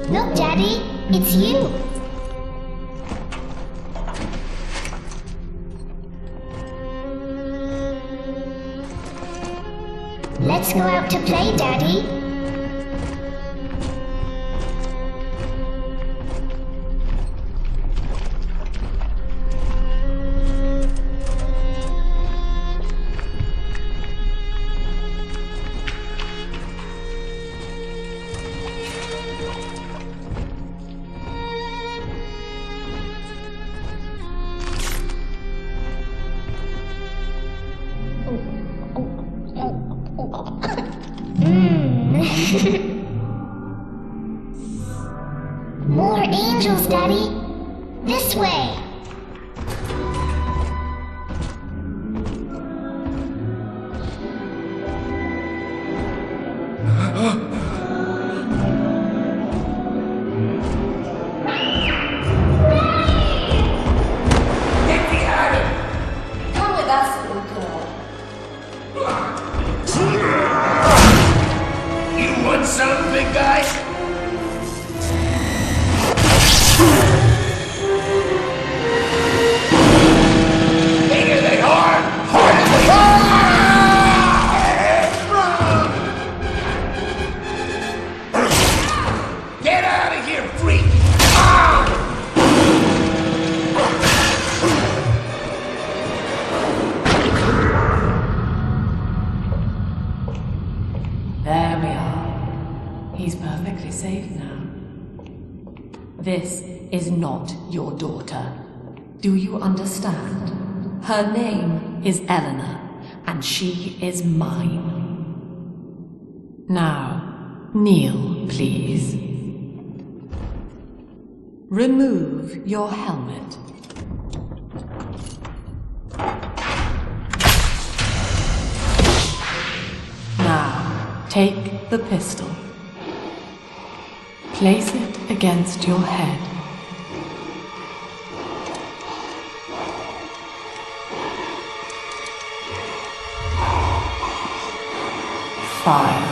Look, Daddy, it's you. Let's go out to play, Daddy. More angels, Daddy. This way. This is not your daughter. Do you understand? Her name is Eleanor, and she is mine. Now, kneel, please. Remove your helmet. Now, take the pistol. Place it against your head. Fire.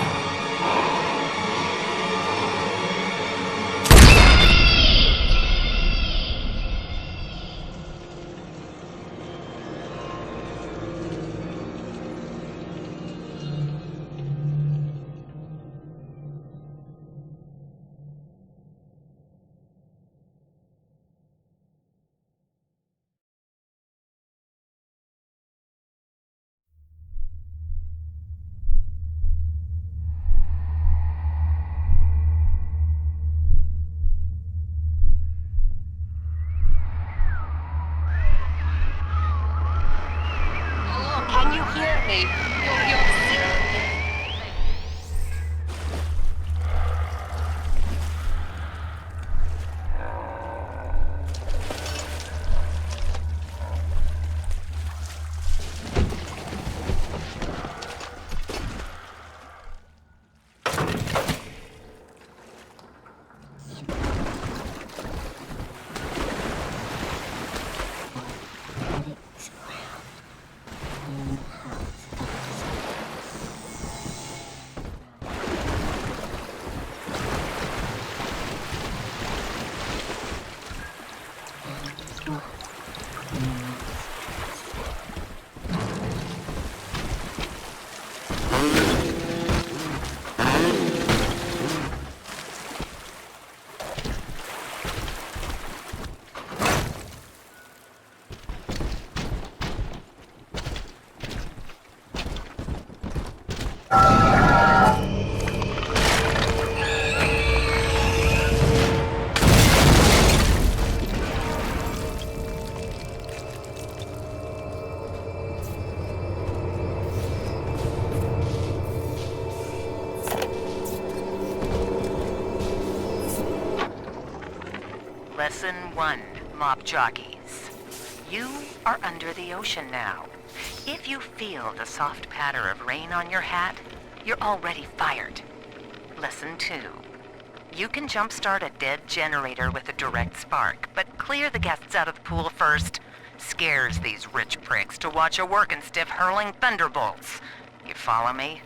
Lesson 1, Mop Jockeys. You are under the ocean now. If you feel the soft patter of rain on your hat, you're already fired. Lesson 2. You can jumpstart a dead generator with a direct spark, but clear the guests out of the pool first. Scares these rich pricks to watch a working stiff hurling thunderbolts. You follow me?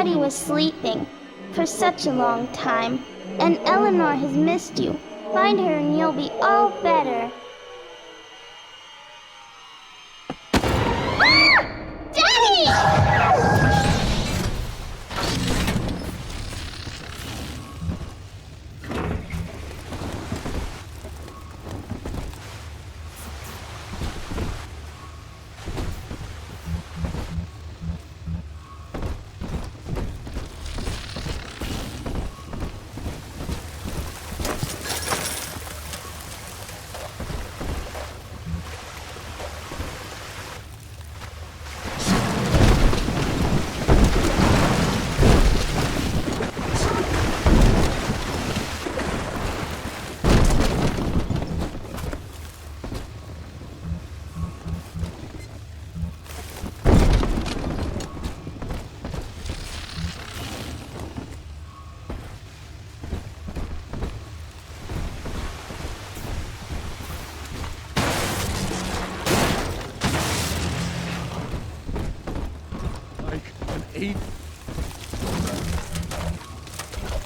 Daddy was sleeping for such a long time, and Eleanor has missed you. Find her and you'll be all better. Daddy!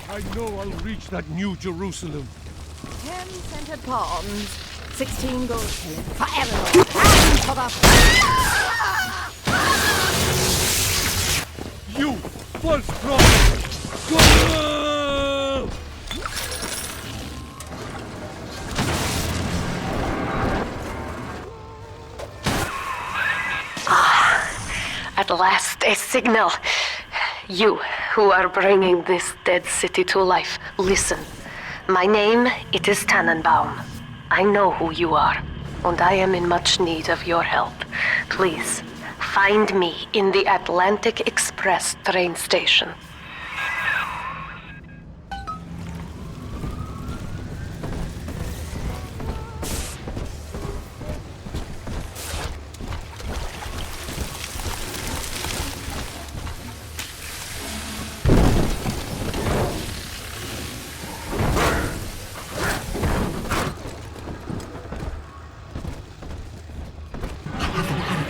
I know I'll reach that New Jerusalem. 10 scented palms, 16 gold pillars for Eleanor, and for the... You! False prophet! Go! At last, a signal. You, who are bringing this dead city to life, listen. My name, it is Tenenbaum. I know who you are, and I am in much need of your help. Please, find me in the Atlantic Express train station.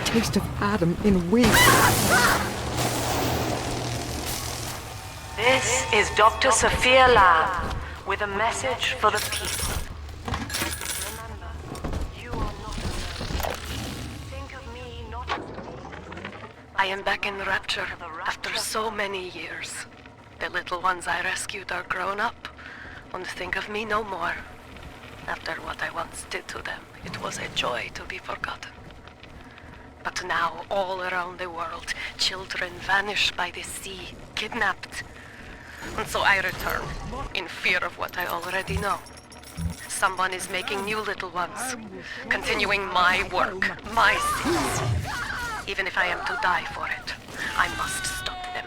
Taste of Adam in weeks. This is Dr. Sophia Lamb with a message for the people. Remember, you are not alone. Think of me not as me. I am back in Rapture after so many years. The little ones I rescued are grown up, and think of me no more. After what I once did to them, it was a joy to be forgotten. But now, all around the world, children vanish by the sea, kidnapped. And so I return, in fear of what I already know. Someone is making new little ones, continuing my work, my sins. Even if I am to die for it, I must stop them.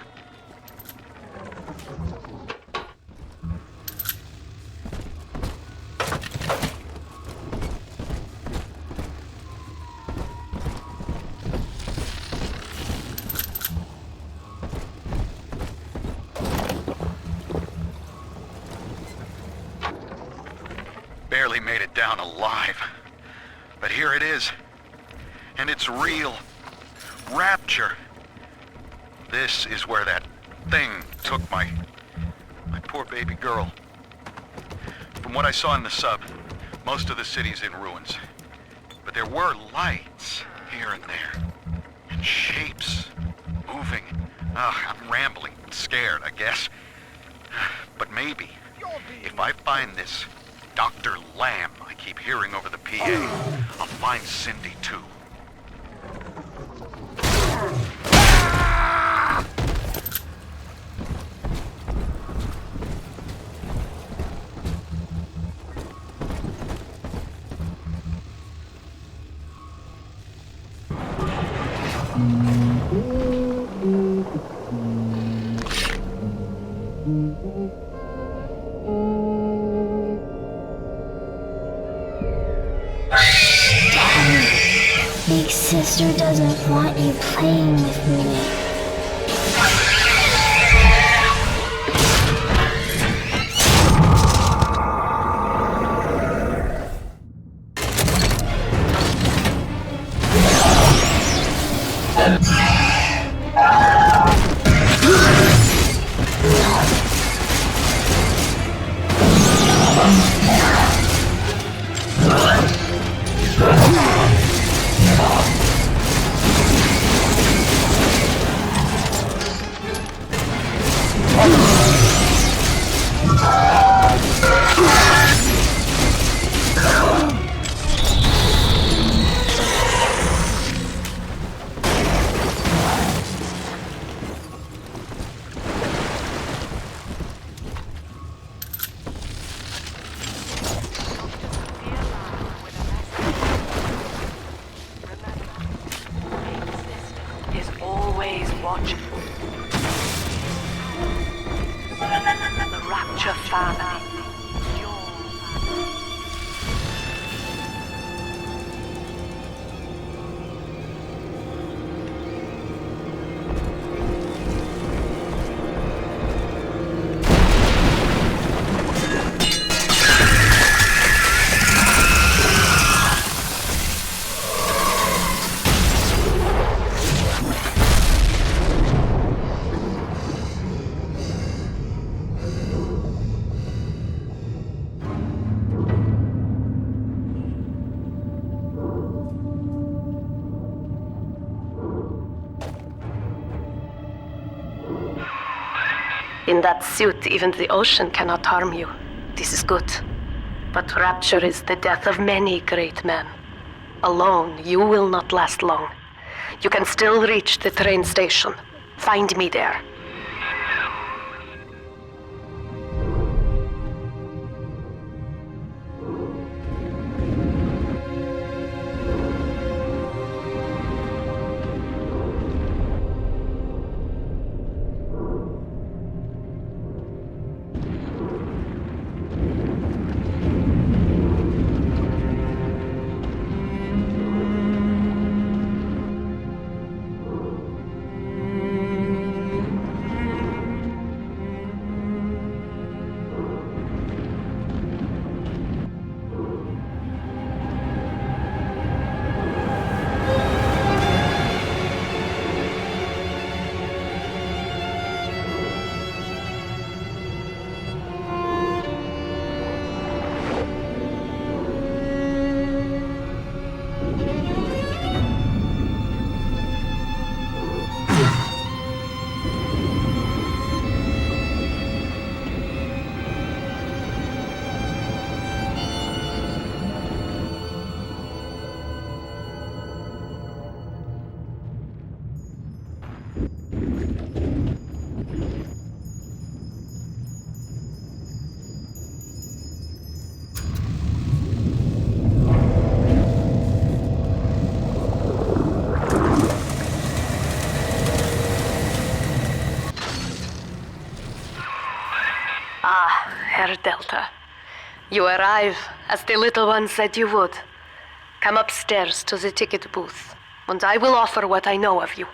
Barely made it down alive. But here it is. And it's real. Rapture. This is where that thing took my poor baby girl. From what I saw in the sub, most of the city's in ruins. But there were lights here and there. And shapes moving. I'm rambling, scared, I guess. But maybe, if I find this Dr. Lamb I keep hearing over the PA, I'll find Cindy too. Big sister doesn't want you playing with me. Is always watching. The Rapture family. In that suit, even the ocean cannot harm you. This is good. But rapture is the death of many great men. Alone, you will not last long. You can still reach the train station. Find me there. Herr Delta, you arrive as the little one said you would. Come upstairs to the ticket booth, and I will offer what I know of you.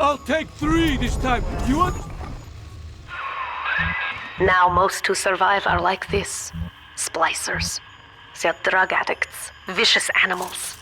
I'll take 3 this time. You want? Now most who survive are like this. Splicers. They're drug addicts. Vicious animals.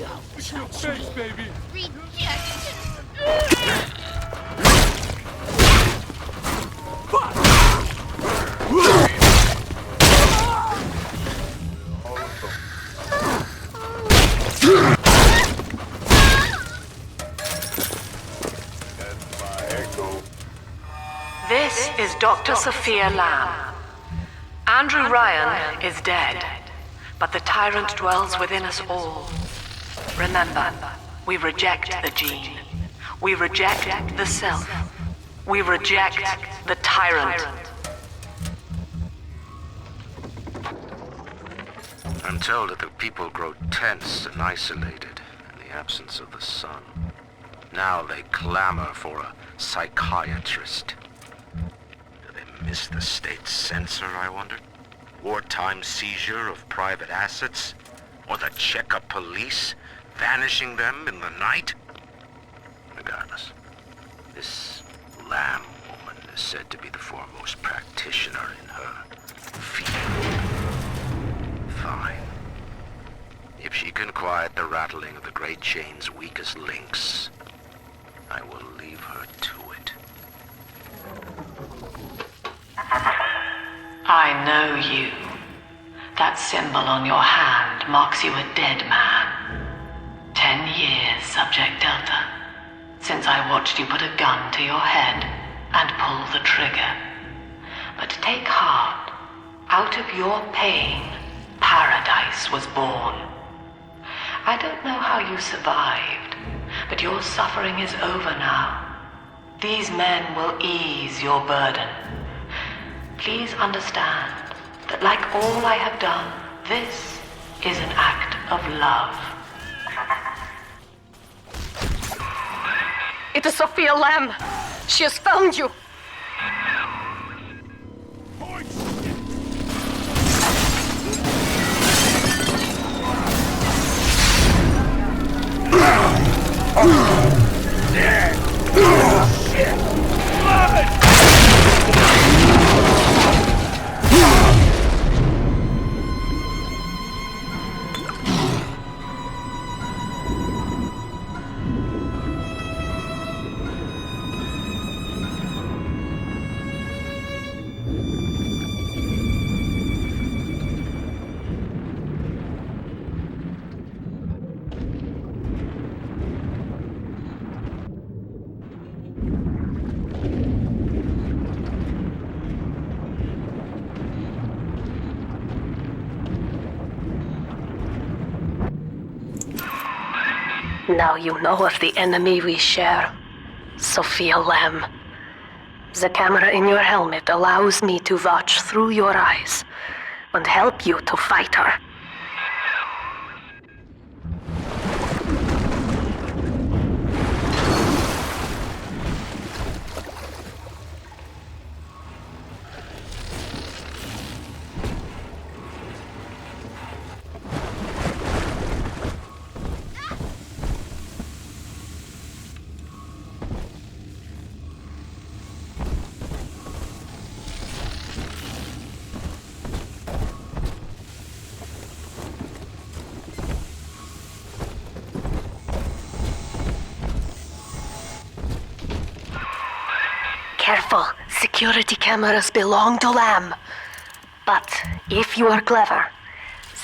Thanks, baby. This is Dr. Sophia Lamb. Andrew Ryan is dead, but the tyrant dwells within us all. Remember, we reject the gene. We reject the self. We reject the tyrant. I'm told that the people grow tense and isolated in the absence of the sun. Now they clamor for a psychiatrist. Do they miss the state censor, I wonder? Wartime seizure of private assets? Or the Cheka police vanishing them in the night? Regardless, this Lamb woman is said to be the foremost practitioner in her field. Fine. If she can quiet the rattling of the Great Chain's weakest links, I will leave her to it. I know you. That symbol on your hand marks you a dead man. 10 years, Subject Delta, since I watched you put a gun to your head and pull the trigger. But take heart. Out of your pain, paradise was born. I don't know how you survived, but your suffering is over now. These men will ease your burden. Please understand that like all I have done, this is an act of love. It is Sophia Lamb. She has found you. Now you know of the enemy we share, Sophia Lamb. The camera in your helmet allows me to watch through your eyes and help you to fight her. Careful, security cameras belong to Lamb. But if you are clever,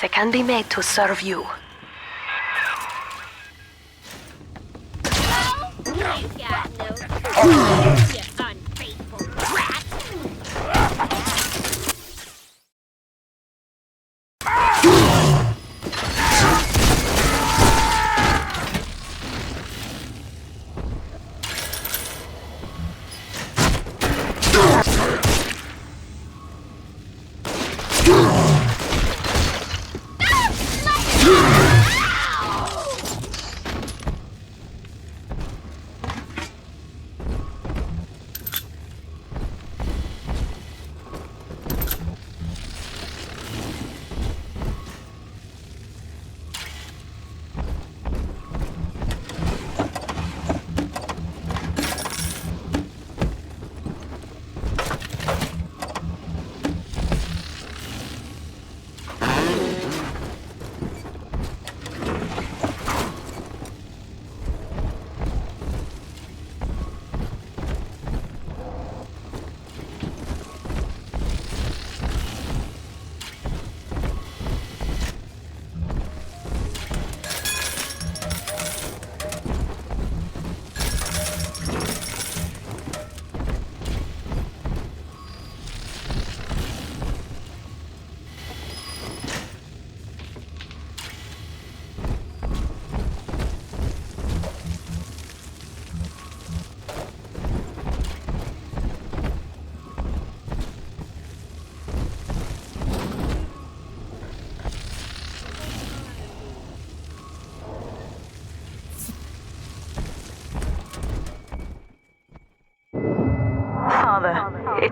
they can be made to serve you.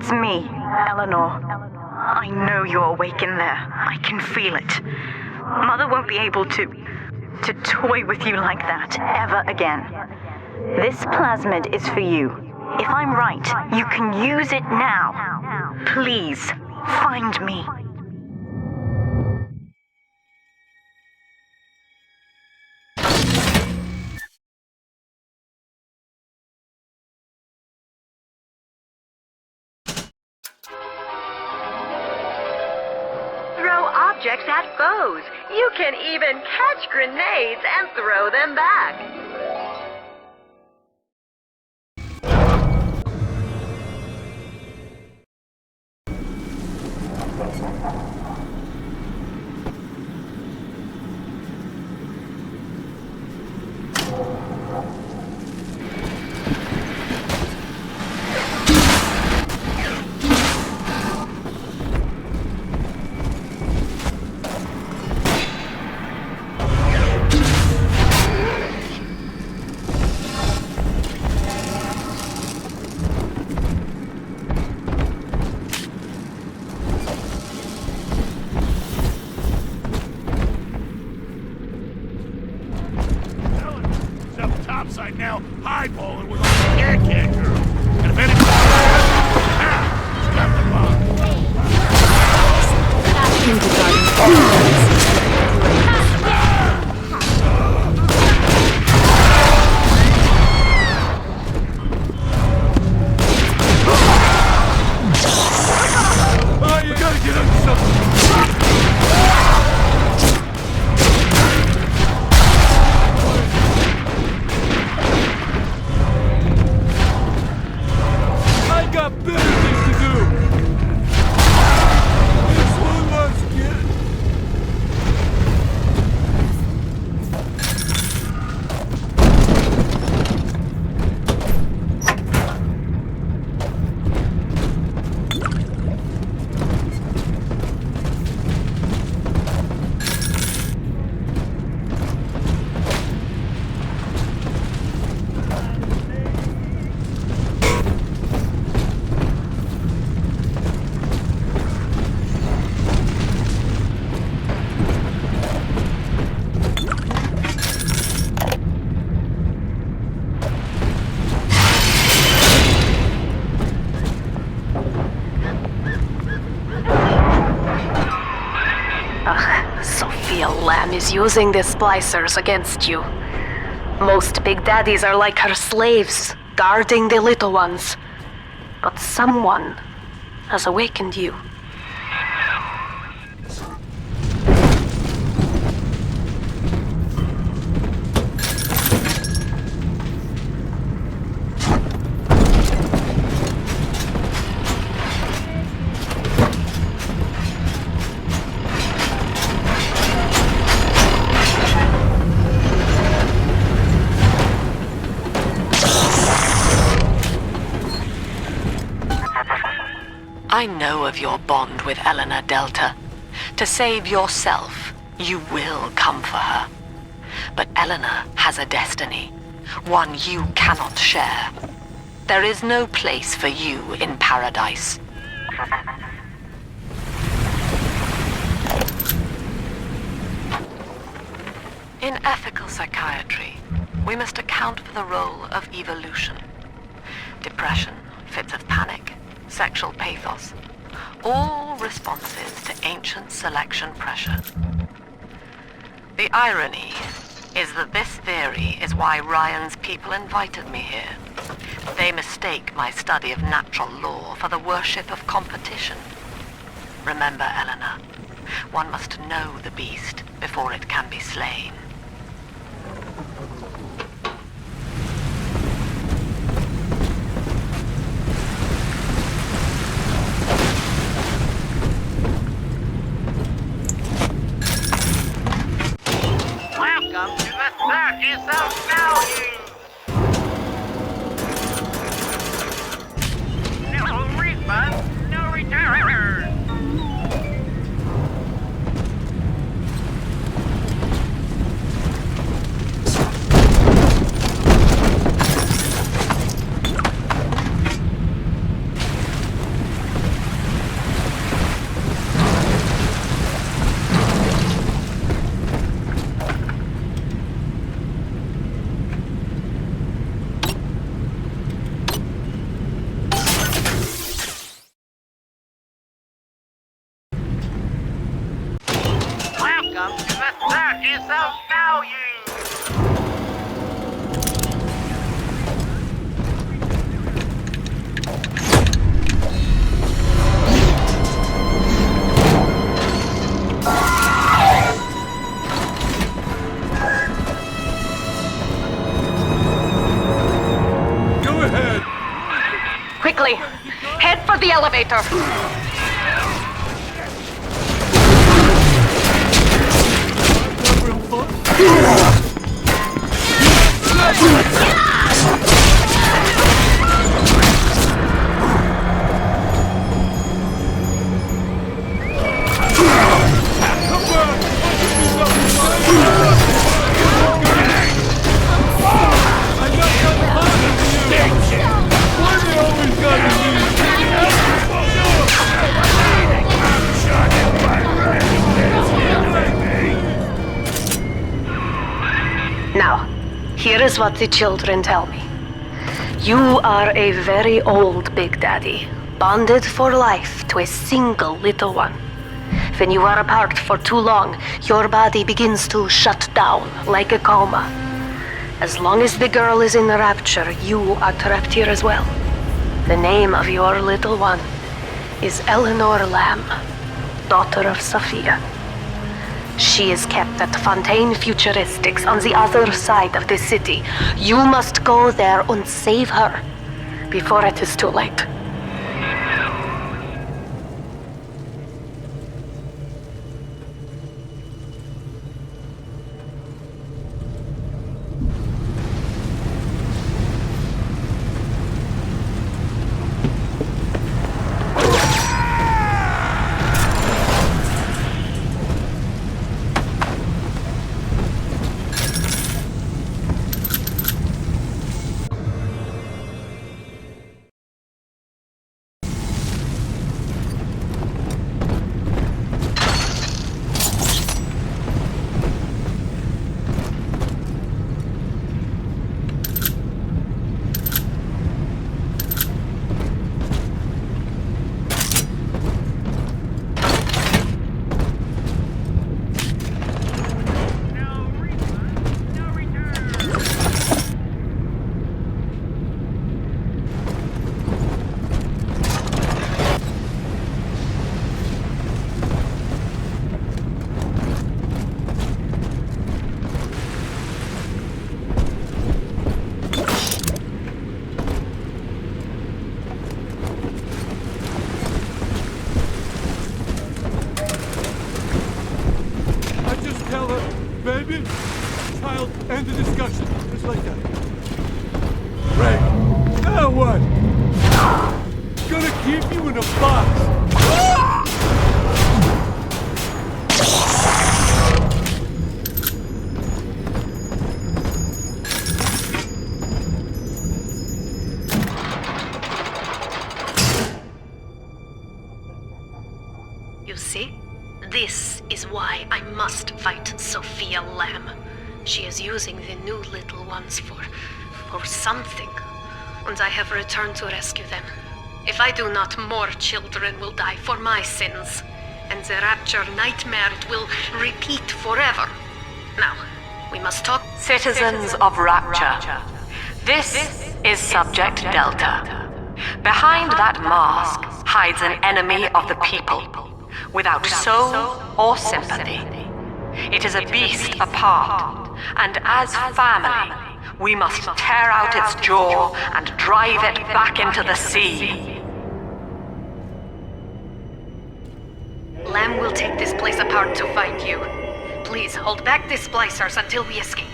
It's me, Eleanor. I know you're awake in there. I can feel it. Mother won't be able to toy with you like that ever again. This plasmid is for you. If I'm right, you can use it now. Please, find me. Objects at foes. You can even catch grenades and throw them back. Right now, highballing with a scared cat girl. And if anyone oh, you gotta get under something. Is using the splicers against you. Most big daddies are like her slaves, guarding the little ones. But someone has awakened you. I know of your bond with Eleanor Delta. To save yourself, you will come for her. But Eleanor has a destiny, one you cannot share. There is no place for you in paradise. In ethical psychiatry, we must account for the role of evolution. Depression, fits of panic, sexual pathos, all responses to ancient selection pressure. The irony is that this theory is why Ryan's people invited me here. They mistake my study of natural law for the worship of competition. Remember, Eleanor, one must know the beast before it can be slain. Welcome to the circus of value! No refund, no return! yourself now, you! Go ahead! Quickly, head for the elevator. Now, here is what the children tell me. You are a very old Big Daddy, bonded for life to a single little one. When you are apart for too long, your body begins to shut down like a coma. As long as the girl is in the rapture, you are trapped here as well. The name of your little one is Eleanor Lamb, daughter of Sophia. She is kept at Fontaine Futuristics on the other side of the city. You must go there and save her before it is too late. Baby, child, end the discussion. Just like that. Right. Now what? Gonna keep you in a box. You see? This is why I must fight Sophia Lamb. She is using the new little ones for something. And I have returned to rescue them. If I do not, more children will die for my sins. And the rapture nightmare will repeat forever. Now, we must talk. Citizens of Rapture, this is Subject Delta. Behind that mask hides an enemy of the people, without soul or sympathy. It is a beast apart, and as family, we must tear out its jaw and drive it back into the sea. Lamb will take this place apart to find you. Please hold back the splicers until we escape.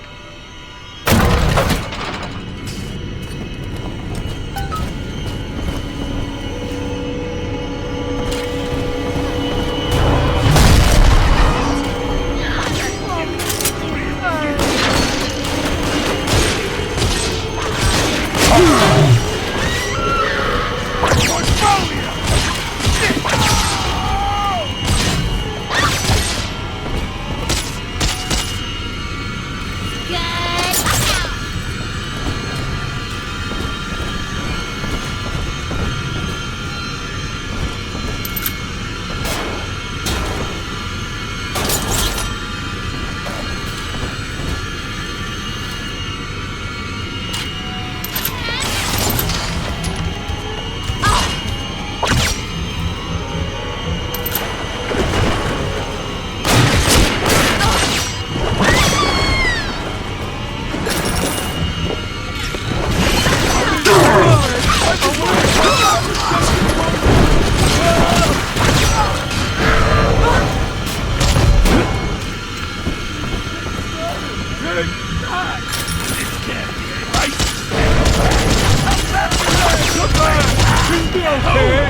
It'll be okay.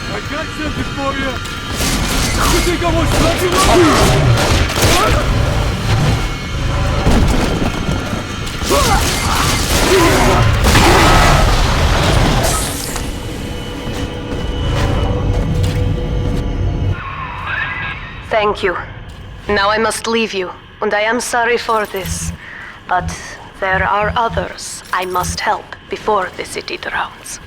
I got something for you. You think I was lucky? Thank you. Now I must leave you, and I am sorry for this. But there are others I must help before the city drowns.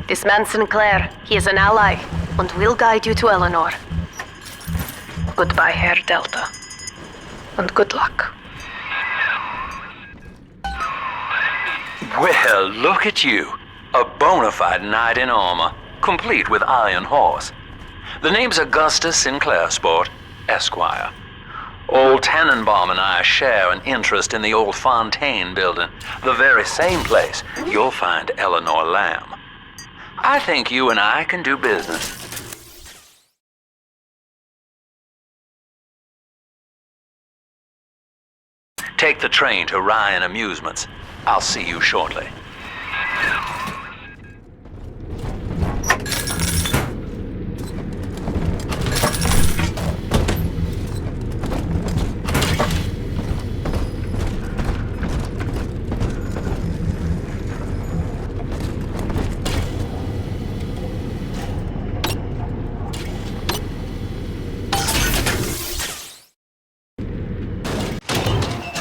This man Sinclair, he is an ally, and will guide you to Eleanor. Goodbye, Herr Delta. And good luck. Well, look at you. A bona fide knight in armor, complete with iron horse. The name's Augustus Sinclair, Sport, Esquire. Old Tenenbaum and I share an interest in the old Fontaine building, the very same place you'll find Eleanor Lamb. I think you and I can do business. Take the train to Ryan Amusements. I'll see you shortly.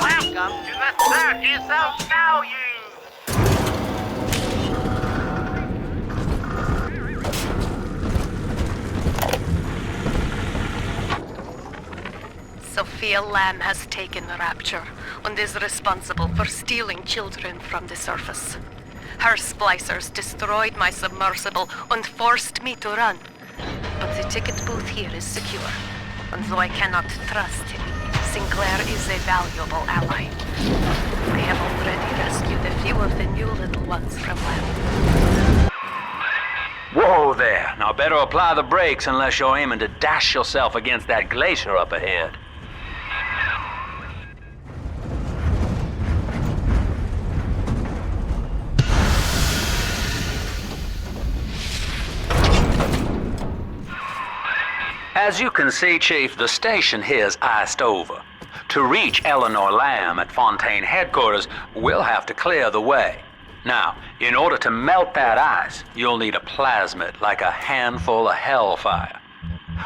Welcome to the Circus of Value! Sophia Lamb has taken the rapture and is responsible for stealing children from the surface. Her splicers destroyed my submersible and forced me to run. But the ticket booth here is secure, and though I cannot trust him, Sinclair is a valuable ally. I have already rescued a few of the new little ones from Lamb. Whoa there. Now better apply the brakes unless you're aiming to dash yourself against that glacier up ahead. As you can see, Chief, the station here's iced over. To reach Eleanor Lamb at Fontaine headquarters, we'll have to clear the way. Now, in order to melt that ice, you'll need a plasmid, like a handful of hellfire.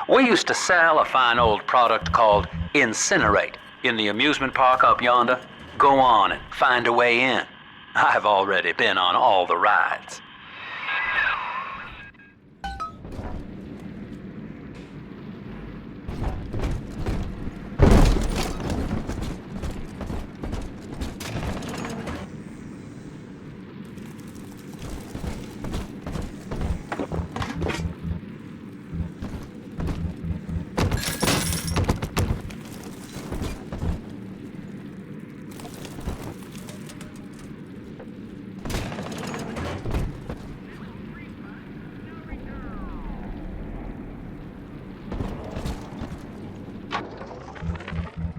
We used to sell a fine old product called Incinerate in the amusement park up yonder. Go on and find a way in. I've already been on all the rides.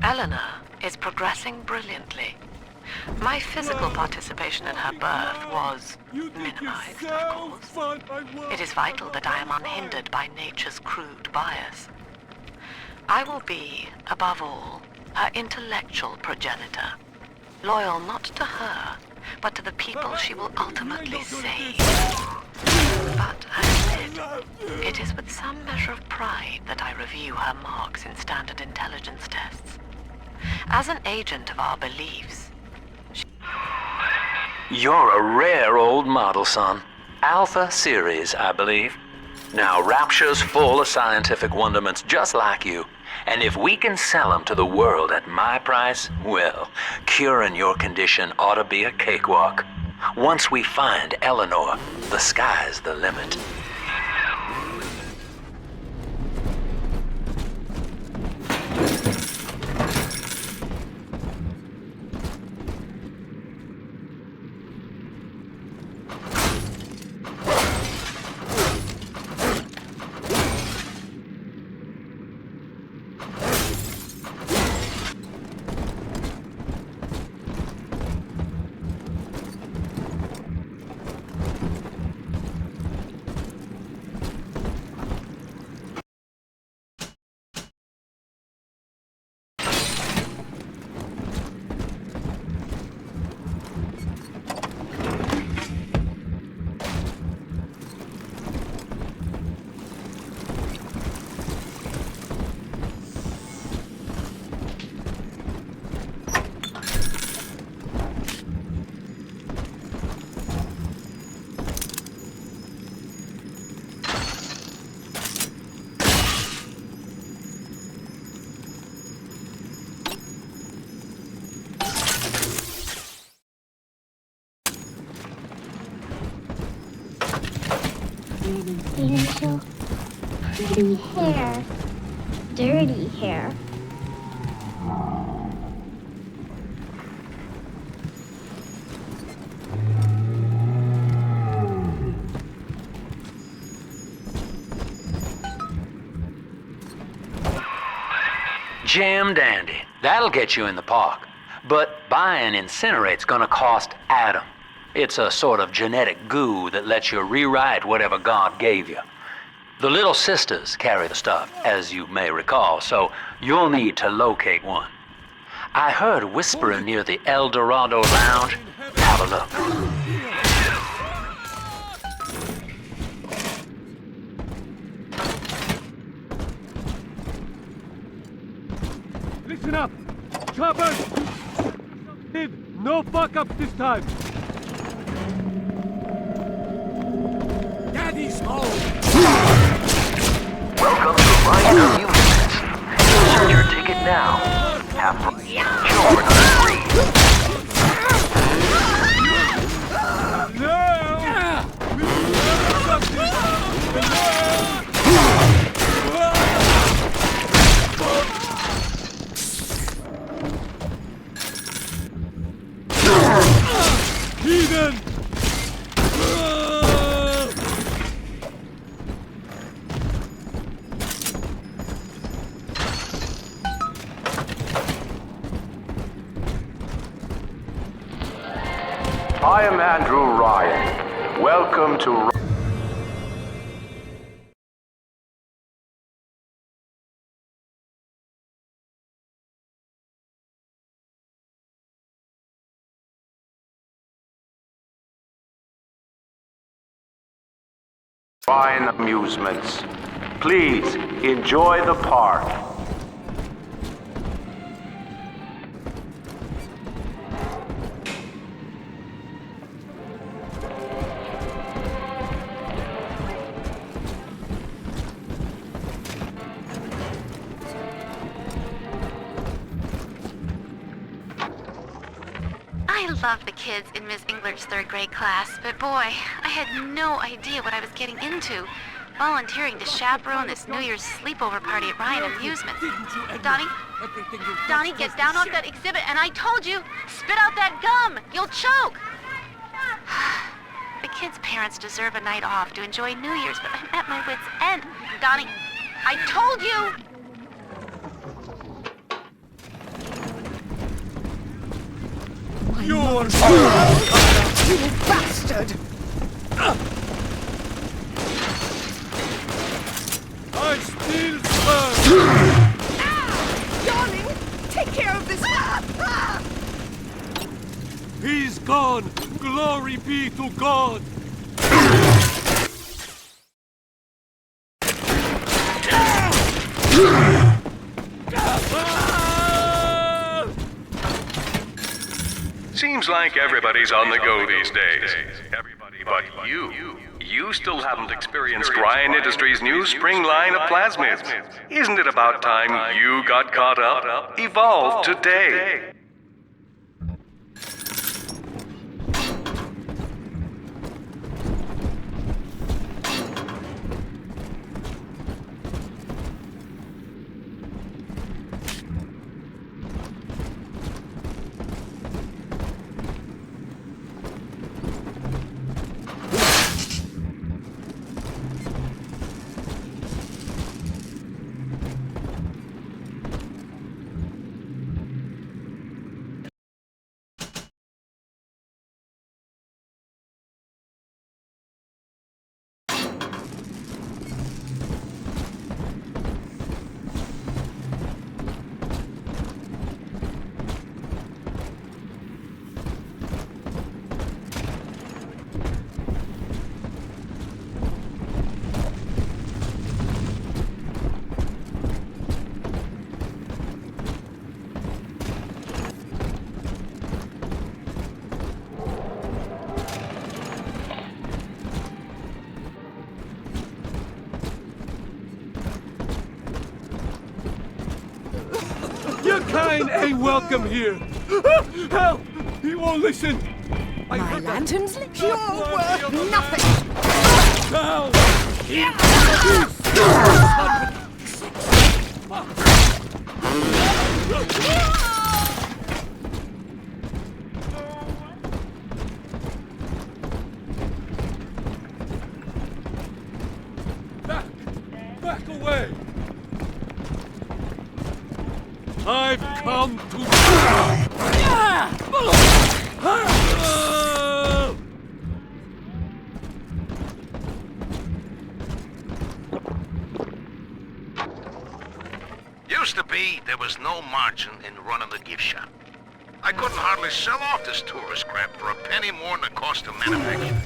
Eleanor is progressing brilliantly. My physical participation in her birth was minimized, of course. It is vital that I am unhindered by nature's crude bias. I will be, above all, her intellectual progenitor, loyal not to her, but to the people she will ultimately save. But, I admit, it is with some measure of pride that I review her marks in standard intelligence tests. As an agent of our beliefs, You're a rare old model, son. Alpha series, I believe. Now, Rapture's full of scientific wonderments just like you. And if we can sell them to the world at my price, well, curing your condition ought to be a cakewalk. Once we find Eleanor, the sky's the limit. special, pretty hair. Dirty hair. Jam dandy. That'll get you in the park. But buying Incinerate's gonna cost Adam. It's a sort of genetic goo that lets you rewrite whatever God gave you. The Little Sisters carry the stuff, as you may recall, so you'll need to locate one. I heard whispering near the El Dorado Lounge. Have a look. Listen up! Choppers! No fuck-ups this time! Daddy's home! Welcome to Ryan Amusements. Insert your ticket now. Have fun. Children are free. Heathen! I am Andrew Ryan. Welcome to... Ryan Amusements. Please, enjoy the park. I love the kids in Miss English's third grade class, but boy, I had no idea what I was getting into. Volunteering to chaperone this New Year's sleepover party at Ryan Amusements. Donnie, get down off that exhibit, and I told you, spit out that gum! You'll choke! The kids' parents deserve a night off to enjoy New Year's, but I'm at my wit's end. Donnie, I told you! You're You bastard! I still burn! Darling, take care of this. He's gone! Glory be to God! Seems like everybody's on the go these days. Everybody but you. You still haven't experienced Ryan Industries' new spring line of Plasmids. Isn't it about time you got caught up? Evolve today. Ain't welcome here. Help! He won't listen. My lanterns? You're worth nothing. Now! Back away! I've come to... Used to be, there was no margin in running the gift shop. I couldn't hardly sell off this tourist crap for a penny more than the cost of manufacture.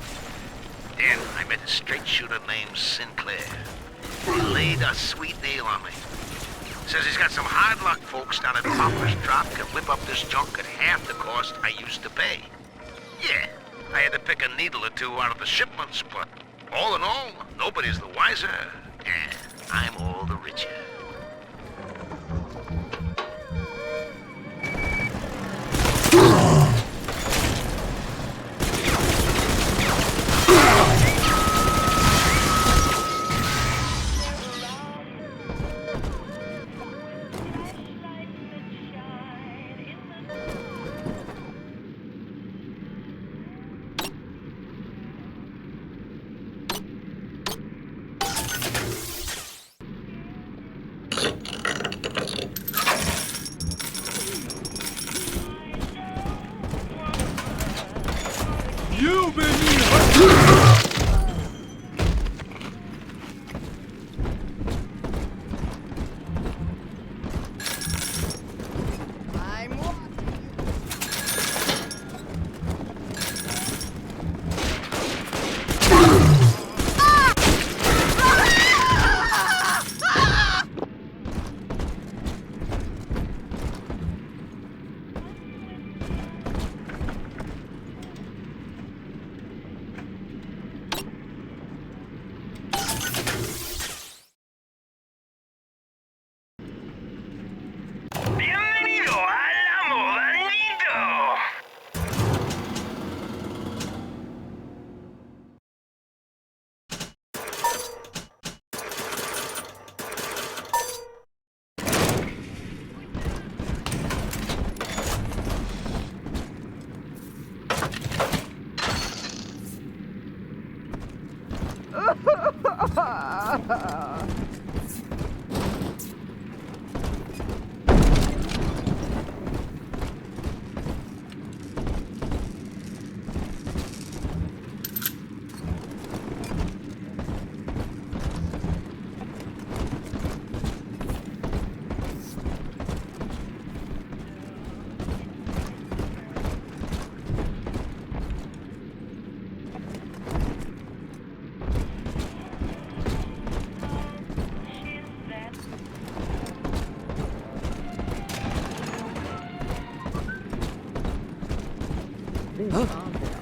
Then I met a straight shooter named Sinclair. He laid a sweet deal on me. Says he's got some hard luck folks down at Pauper's Drop can whip up this junk at half the cost I used to pay. Yeah, I had to pick a needle or two out of the shipments, but all in all, nobody's the wiser, and I'm all the richer. You made me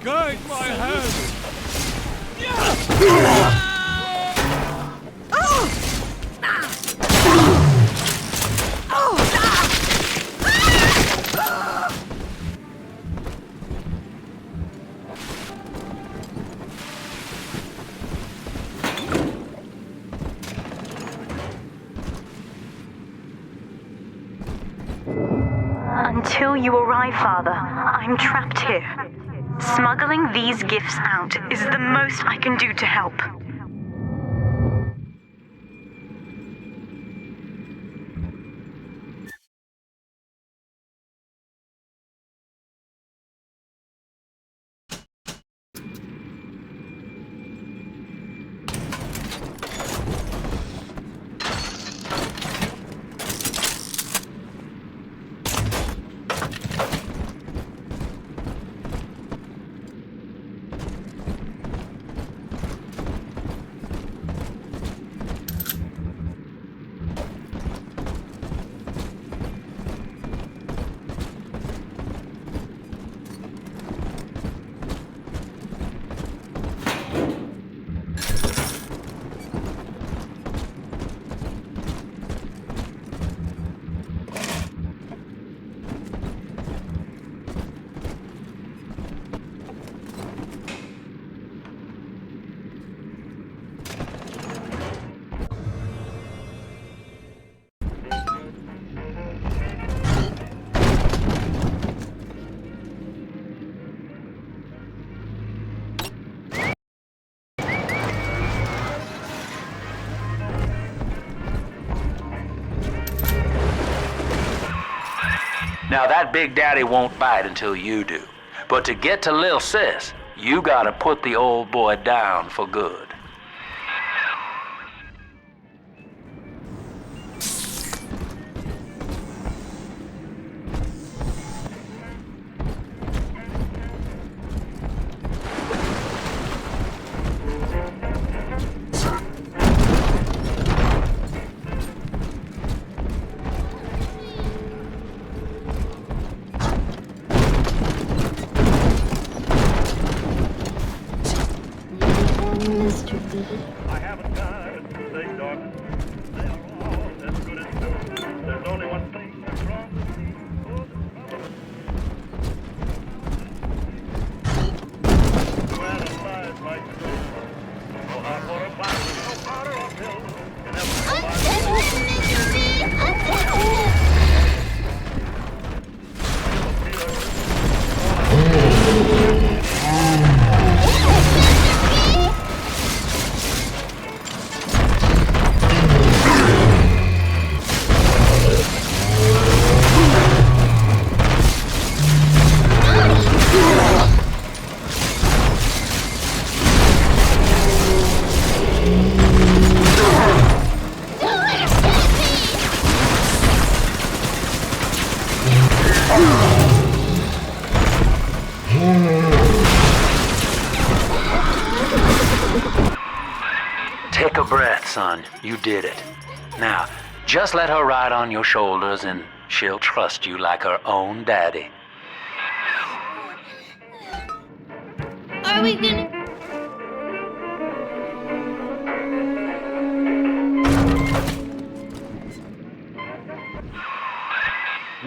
guide my hand! Until you arrive, Father, I'm trapped here. Smuggling these gifts out is the most I can do to help. Now that Big Daddy won't bite until you do. But to get to Lil Sis, you gotta put the old boy down for good. I haven't got it to say, darling. They are all as good as new. There's only one thing that's wrong with me. Well, it lies like so. No hot water flies, no powder or pill. Take a breath, son. You did it. Now, just let her ride on your shoulders and she'll trust you like her own daddy. Are we gonna...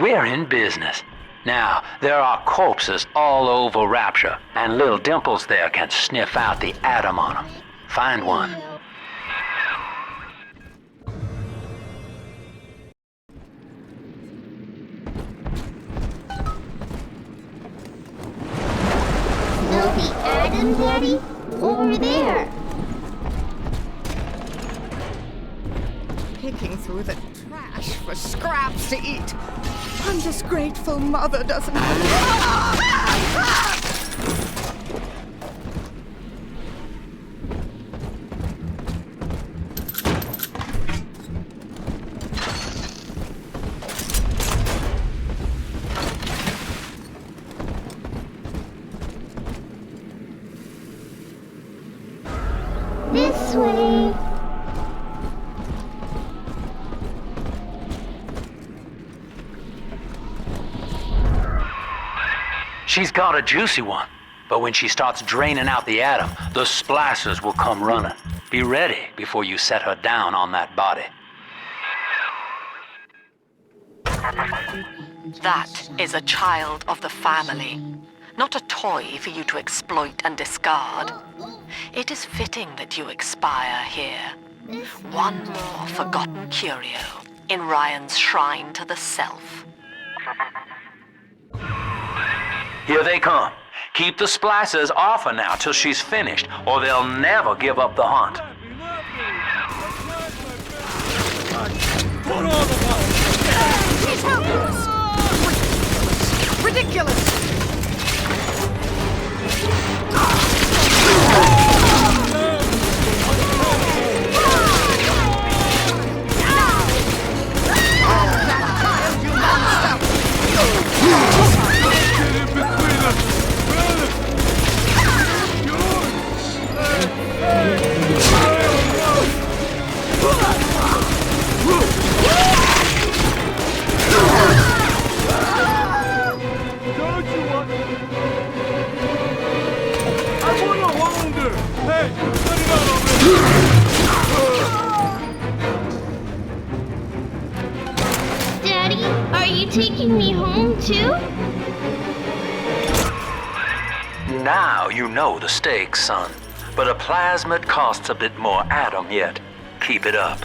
We're in business. Now, there are corpses all over Rapture, and little Dimples there can sniff out the atom on them. Find one. Smell the atom, Daddy? Over there. Picking through the trash for scraps to eat. Ungrateful mother doesn't have... This way. She's got a juicy one, but when she starts draining out the atom, the splicers will come running. Be ready before you set her down on that body. That is a child of the family, not a toy for you to exploit and discard. It is fitting that you expire here. One more forgotten curio in Ryan's shrine to the self. Here they come. Keep the splicers off her now till she's finished, or they'll never give up the hunt. She's helpless! Ridiculous! Daddy, are you taking me home too? Now you know the stakes, son. But a plasmid costs a bit more atom yet. Keep it up.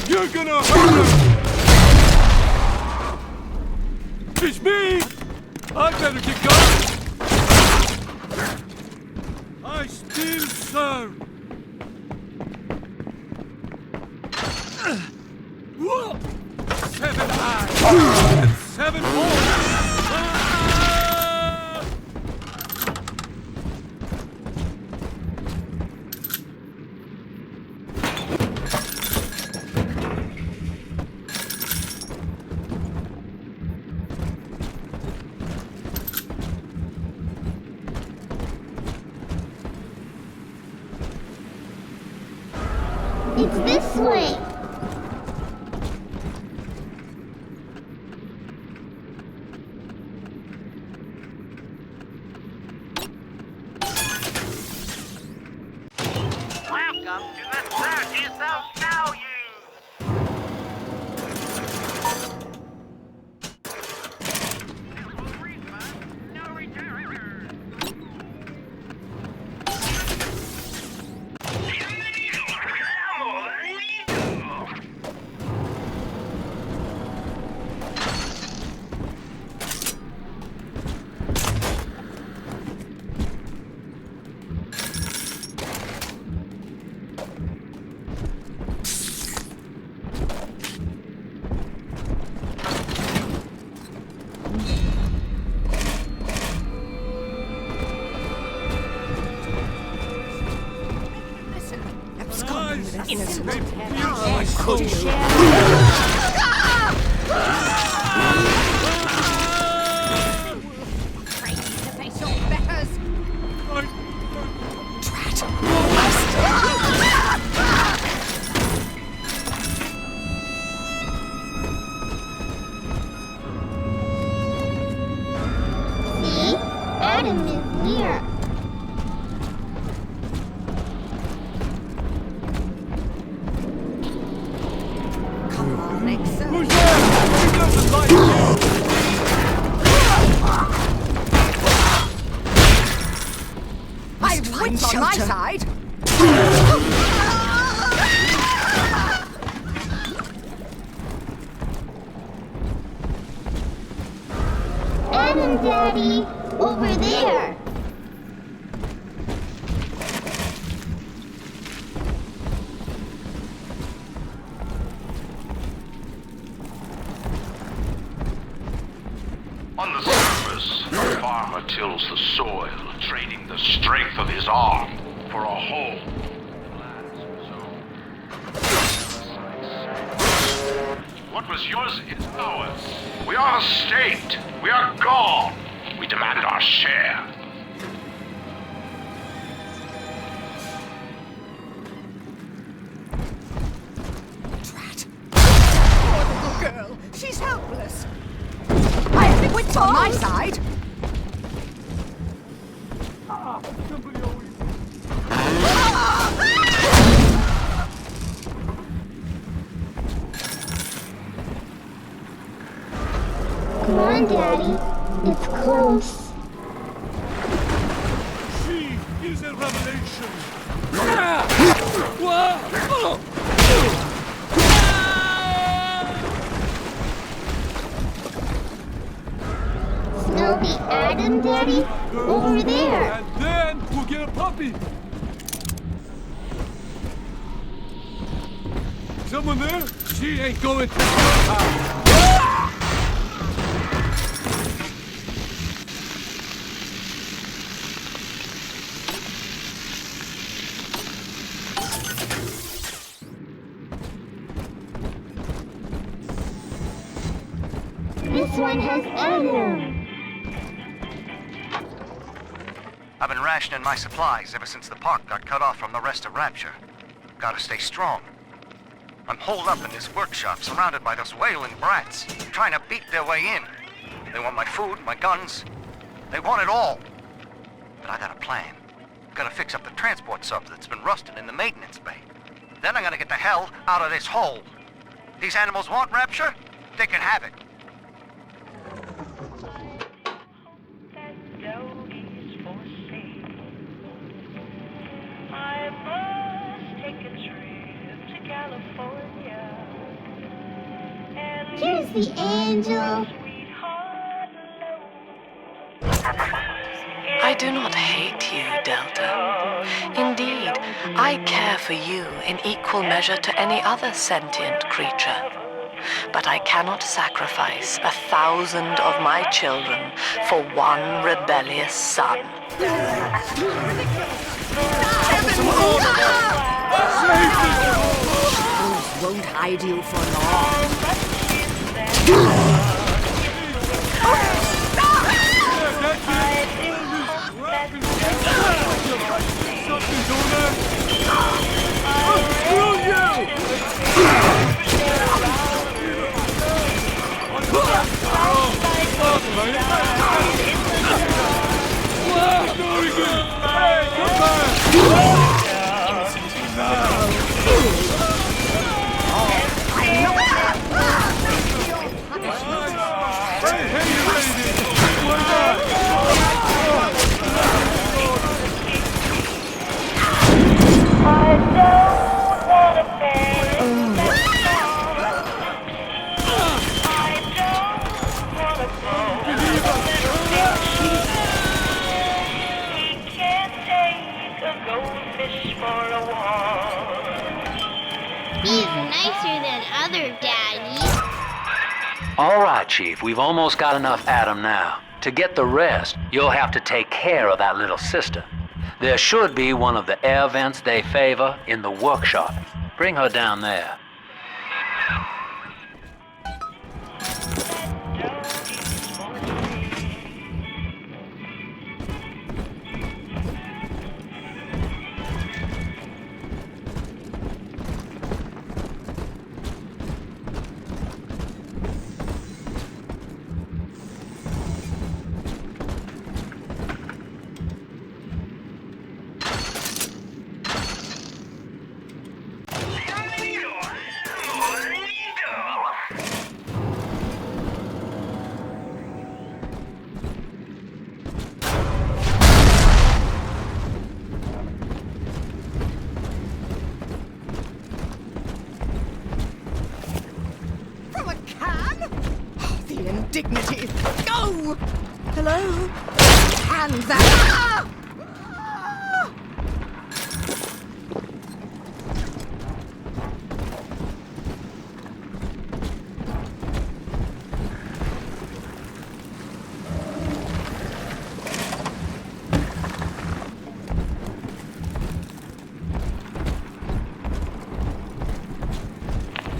You're gonna hurt him! It's me! I better get going! I still serve. Whoa! 7 eyes and 7 horns. It's this way. Welcome to the circus of value. No return. On my side. Adam, Daddy, over there. On the surface, a farmer tills the soil, trading the strength of his arm for a hoe. What was yours is ours. We are the state. We are gone. We demand our share. Drat. Poor little girl. She's helpless. I have been wits on my side. Come on, Daddy. It's close. She is a revelation. Smell the Adam, Daddy? Over there. And then we'll get a puppy. Someone there? She ain't going to This one has Adam. I've been rationing my supplies ever since the park got cut off from the rest of Rapture. Gotta stay strong. I'm holed up in this workshop, surrounded by those wailing brats, trying to beat their way in. They want my food, my guns. They want it all. But I got a plan. Gotta fix up the transport sub that's been rusting in the maintenance bay. Then I'm gonna get the hell out of this hole. These animals want Rapture? They can have it. I must take a trip to California. Here's the angel. I I do not hate you, Delta. Indeed, I care for you in equal measure to any other sentient creature. But I cannot sacrifice 1,000 of my children for one rebellious son. Wolves won't hide you for long. Screw you! He's nicer than other daddies. All right, Chief, we've almost got enough Adam now. To get the rest, you'll have to take care of that little sister. There should be one of the air vents they favor in the workshop. Bring her down there. Dignity. Go! Hello? Hands out! Ah!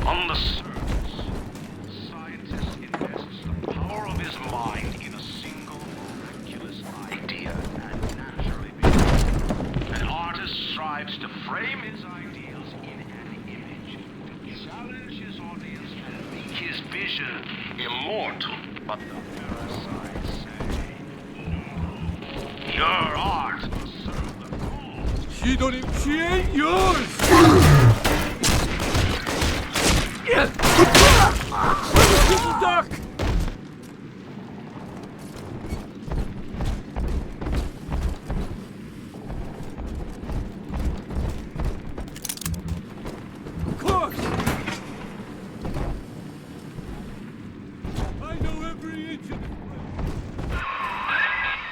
On the surface, scientists invest the power of his mind in a single miraculous idea and naturally begins. An artist strives to frame his ideals in an image, to challenge his audience and make his vision immortal. But the parasites say, no. Your art must serve the cause. She ain't yours! Duck! Of course! I know every inch of it.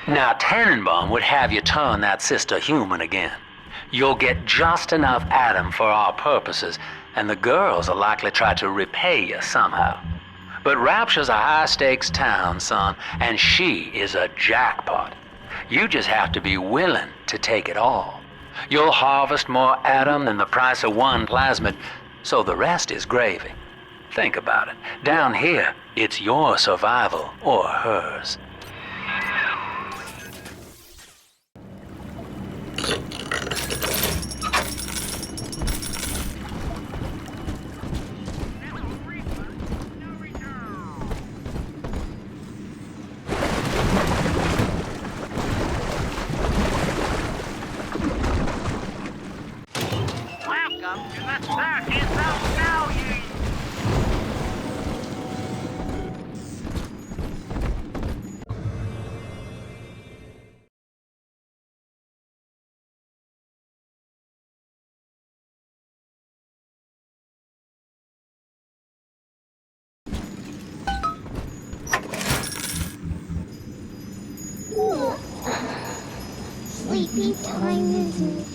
Now, Tenenbaum would have you turn that sister human again. You'll get just enough Adam for our purposes, and the girls will likely try to repay you somehow. But Rapture's a high-stakes town, son, and she is a jackpot. You just have to be willing to take it all. You'll harvest more Adam than the price of one plasmid, so the rest is gravy. Think about it. Down here, it's your survival or hers. sleepy time is it?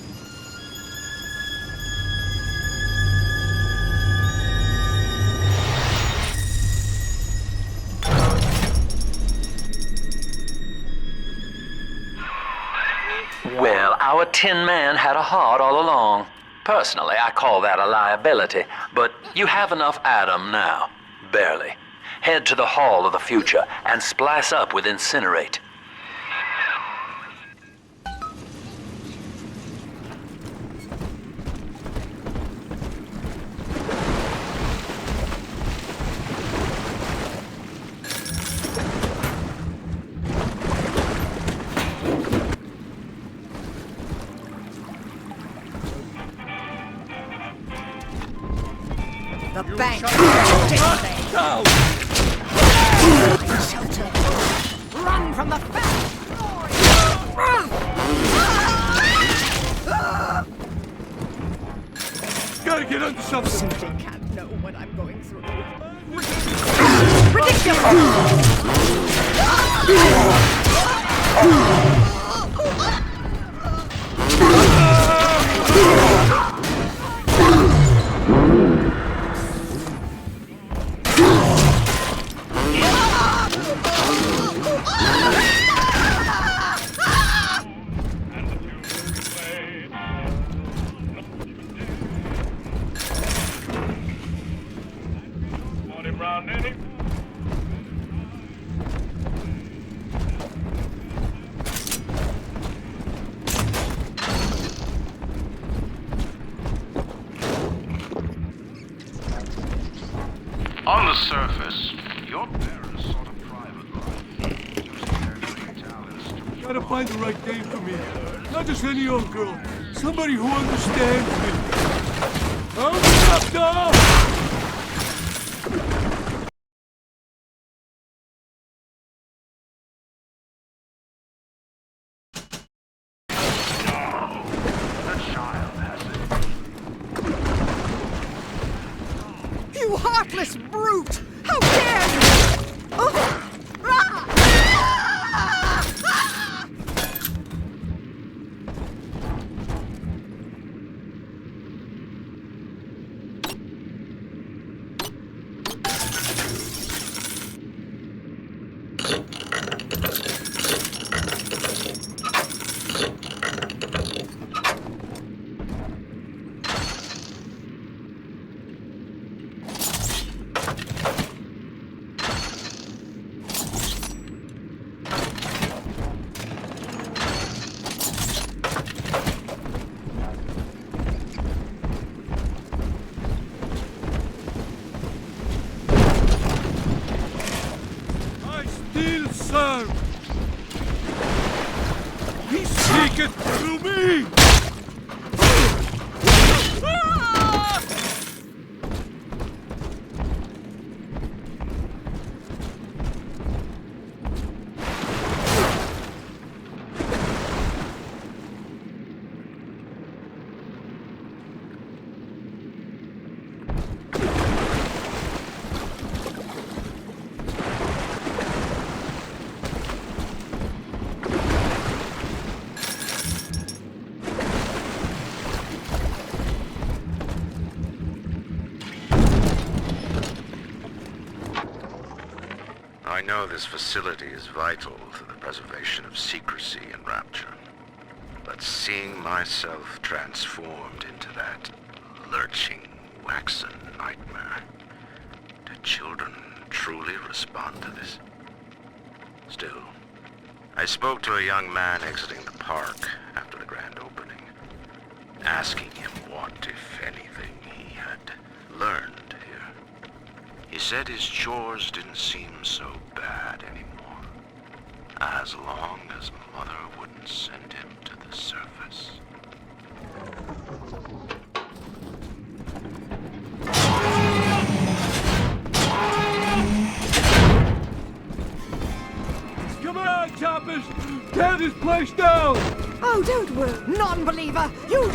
Well, our Tin Man had a heart all along. Personally, I call that a liability, but you have enough Adam now. Barely. Head to the Hall of the Future and splice up with Incinerate. The bank. Go! Shelter. Run from the fat. Gotta get under something. Simply can't know what I'm going through. On the surface, your bearer's sort of private life. Gotta find the right date for me. Not just any old girl. Somebody who understands me. Open up, dog! You heartless brute! How dare you! Oh. He's sneaking through me! I know this facility is vital to the preservation of secrecy in Rapture, but seeing myself transformed into that lurching, waxen nightmare, do children truly respond to this? Still, I spoke to a young man exiting the park after the grand opening, asking him what, if anything, he had learned here. He said his chores didn't seem so bad anymore, as long as Mother wouldn't send him to the surface. Come on, choppers! Tear this place down! Oh, don't worry, non-believer! You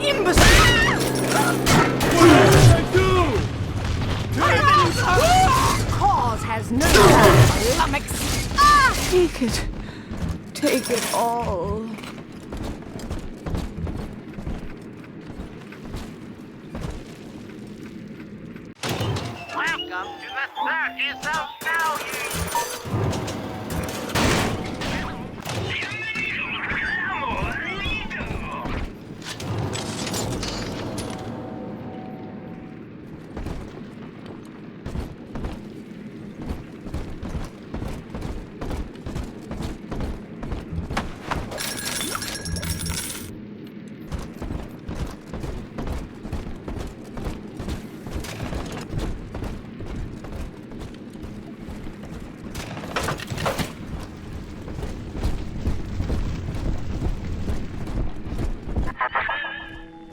imbecile! What did I do? has no lummox. Take it. Take it all. Welcome to the circus of value.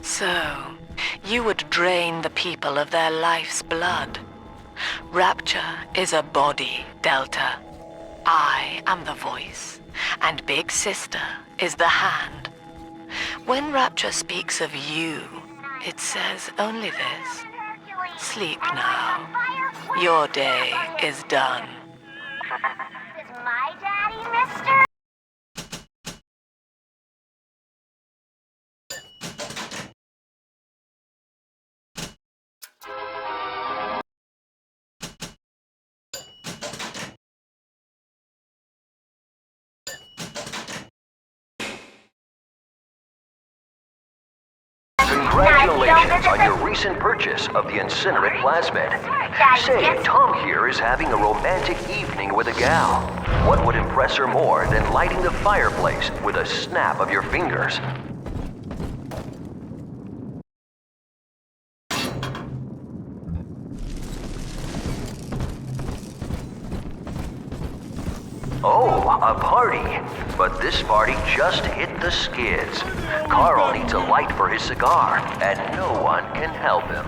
So, you would drain the people of their life's blood. Rapture is a body, Delta. I am the voice, and Big Sister is the hand. When Rapture speaks of you, it says only this. Sleep now. Your day is done. Is my daddy, mister? Congratulations on your recent purchase of the Incinerate Plasmid. Say, Tom here is having a romantic evening with a gal. What would impress her more than lighting the fireplace with a snap of your fingers? Oh, a party. But this party just hit the skids. Carl needs a light for his cigar, and no one can help him.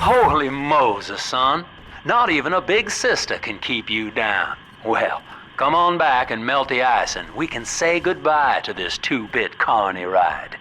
Holy Moses, son. Not even a big sister can keep you down. Well, come on back and melt the ice and we can say goodbye to this 2-bit carny ride.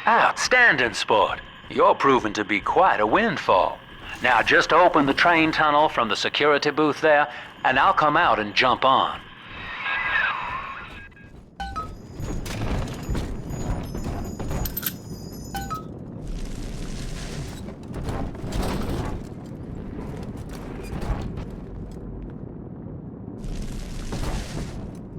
Outstanding, sport. You're proving to be quite a windfall. Now just open the train tunnel from the security booth there, and I'll come out and jump on.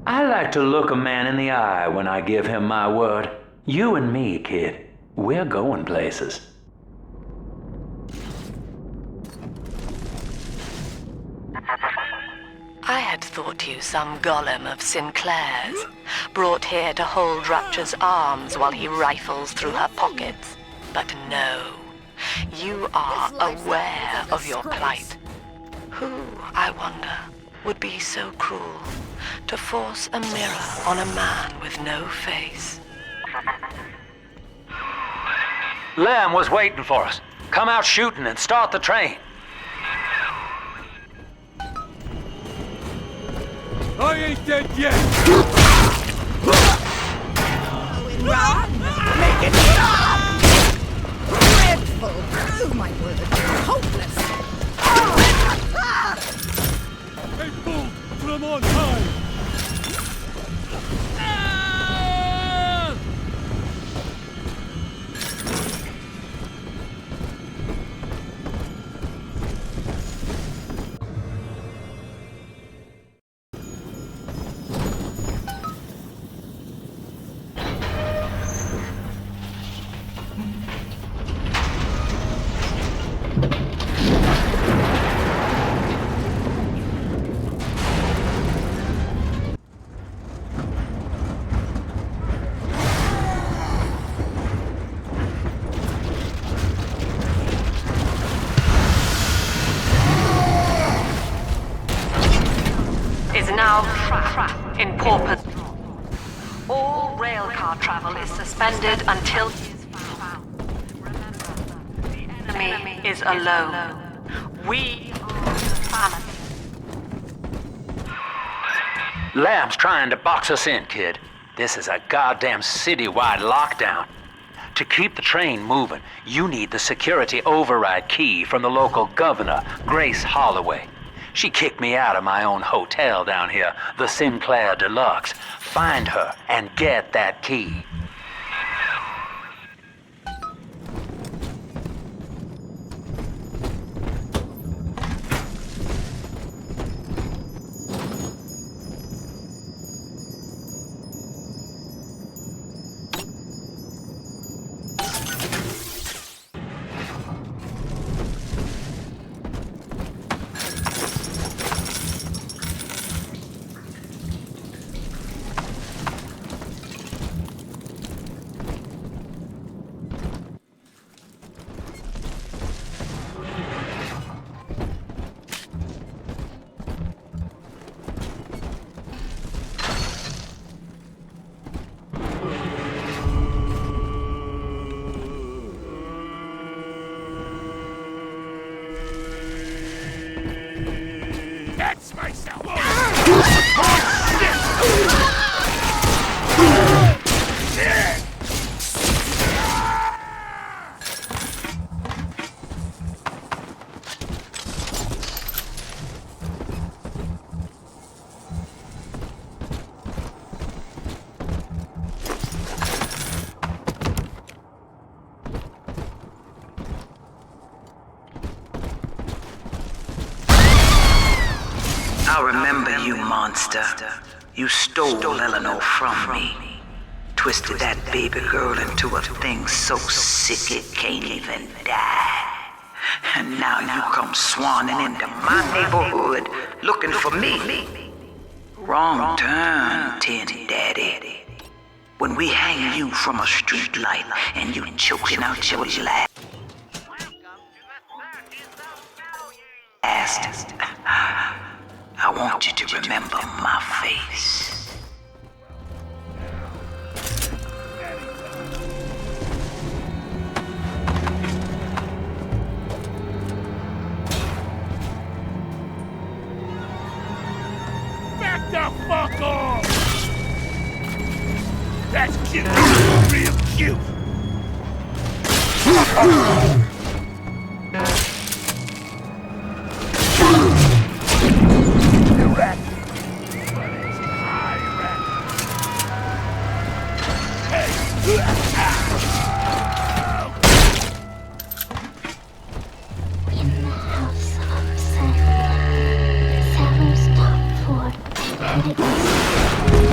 I like to look a man in the eye when I give him my word. You and me, kid, we're going places. I had thought you some golem of Sinclair's, brought here to hold Rapture's arms while he rifles through her pockets. But no, you are aware of your plight. Who, I wonder, would be so cruel to force a mirror on a man with no face? Lamb was waiting for us. Come out shooting and start the train. I ain't dead yet! Make it stop! Dreadful! Oh my word! Hopeless! Hey, fool! Put him on time! Now trapped in Pauper's. All railcar travel is suspended until he is found. Remember, the enemy is alone. We are the family. Lamb's trying to box us in, kid. This is a goddamn citywide lockdown. To keep the train moving, you need the security override key from the local governor, Grace Holloway. She kicked me out of my own hotel down here, the Sinclair Deluxe. Find her and get that key. I remember you, monster. You stole Eleanor from me. Twisted that baby girl into a thing so sick it can't even die. And now you come swanning into my neighborhood looking for me. Wrong turn, Tin Daddy. When we hang you from a street light and you choking out your last, I want you to remember my face. Back the fuck off! That's cute! Real cute! Sallows top 4 critical.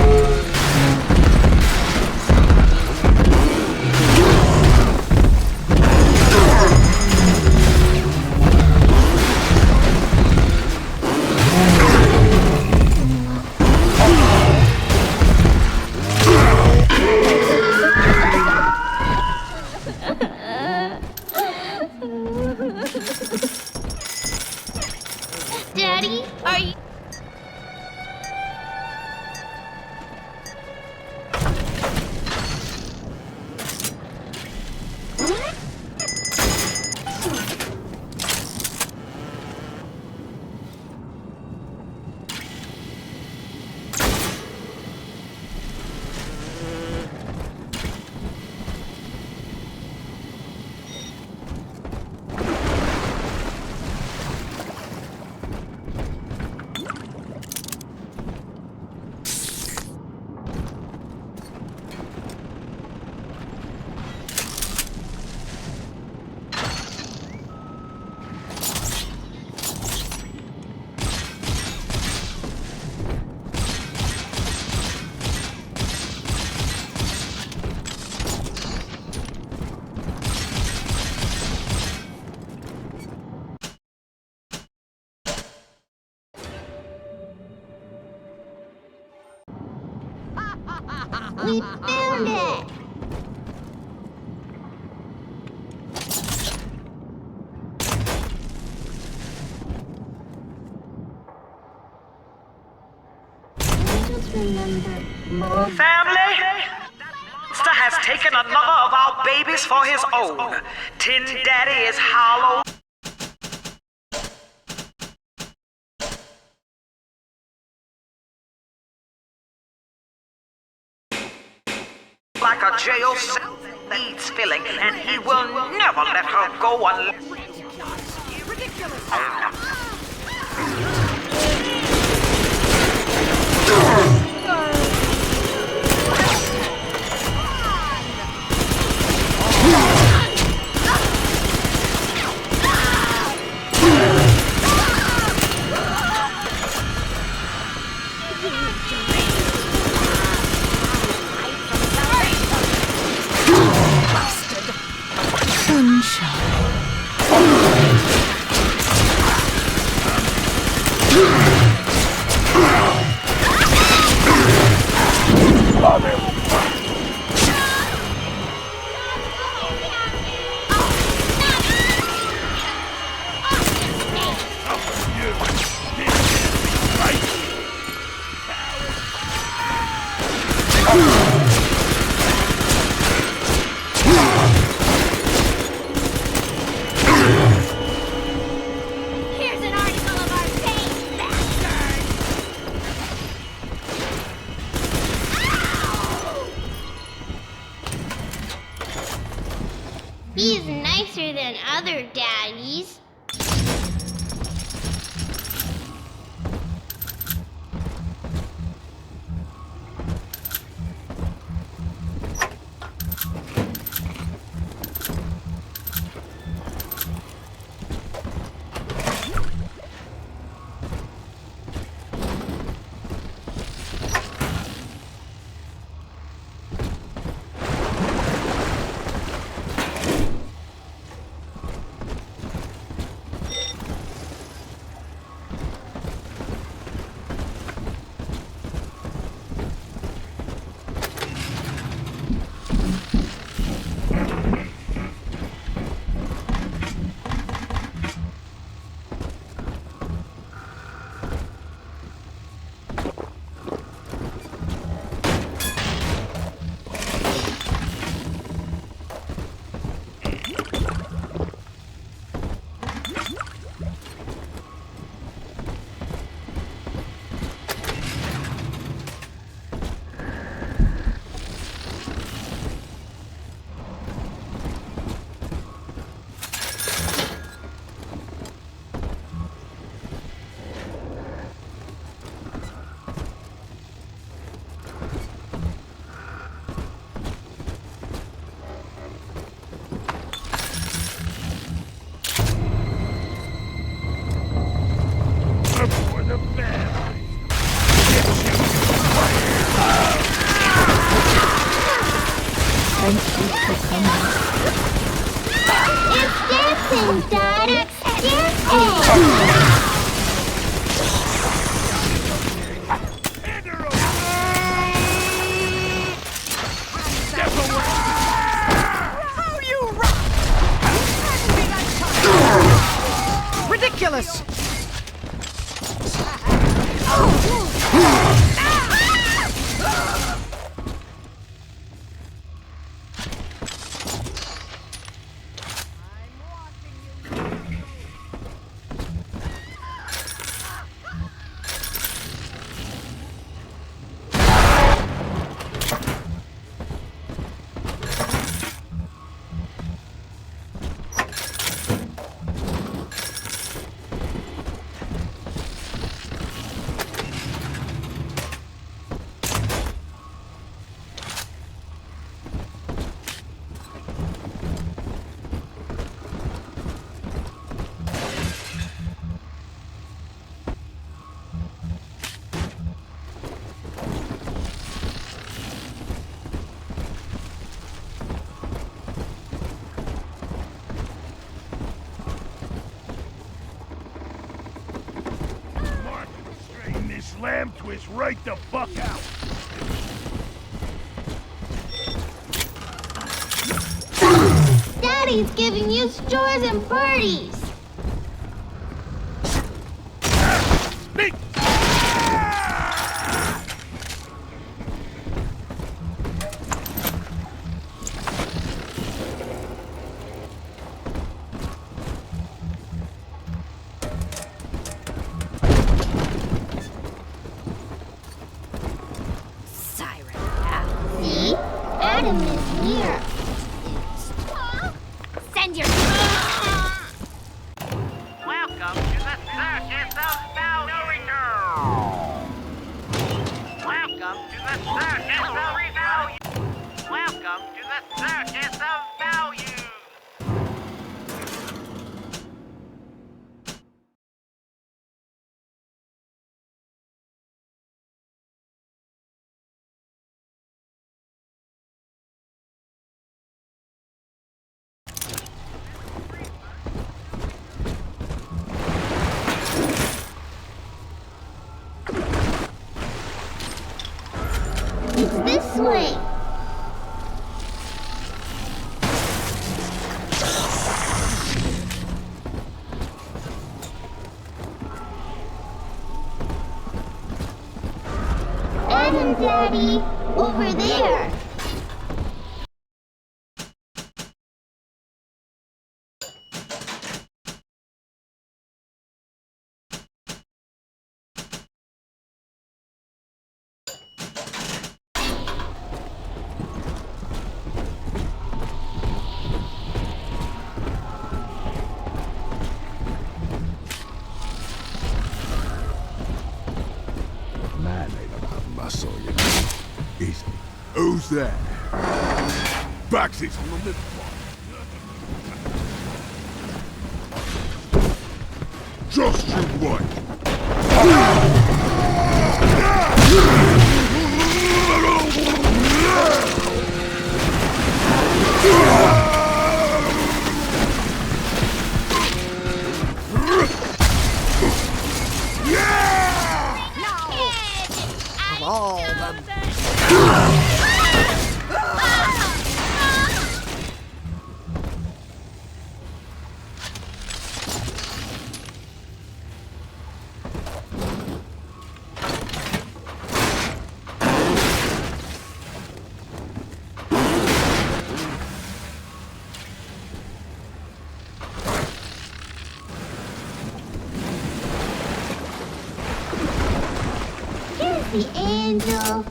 We found it! Family? Monster has taken another of our babies for his own. Tin Daddy is hollow. Like a jail cell that needs filling, and he will never let her go unless... He's nicer than other daddies. Ridiculous! Lamb twist right the fuck out. Daddy's giving you stores and parties. Siren Alley. See? Adam is here. Send your... Welcome to the circus of value. Welcome to the circus of value. Welcome to the circus of value. It's this way. Adam, Daddy, over there. Man ain't about muscle, you know. Easy. Who's there? Backseat's on the middle one. Just you wait. Of all the... Here's the angel.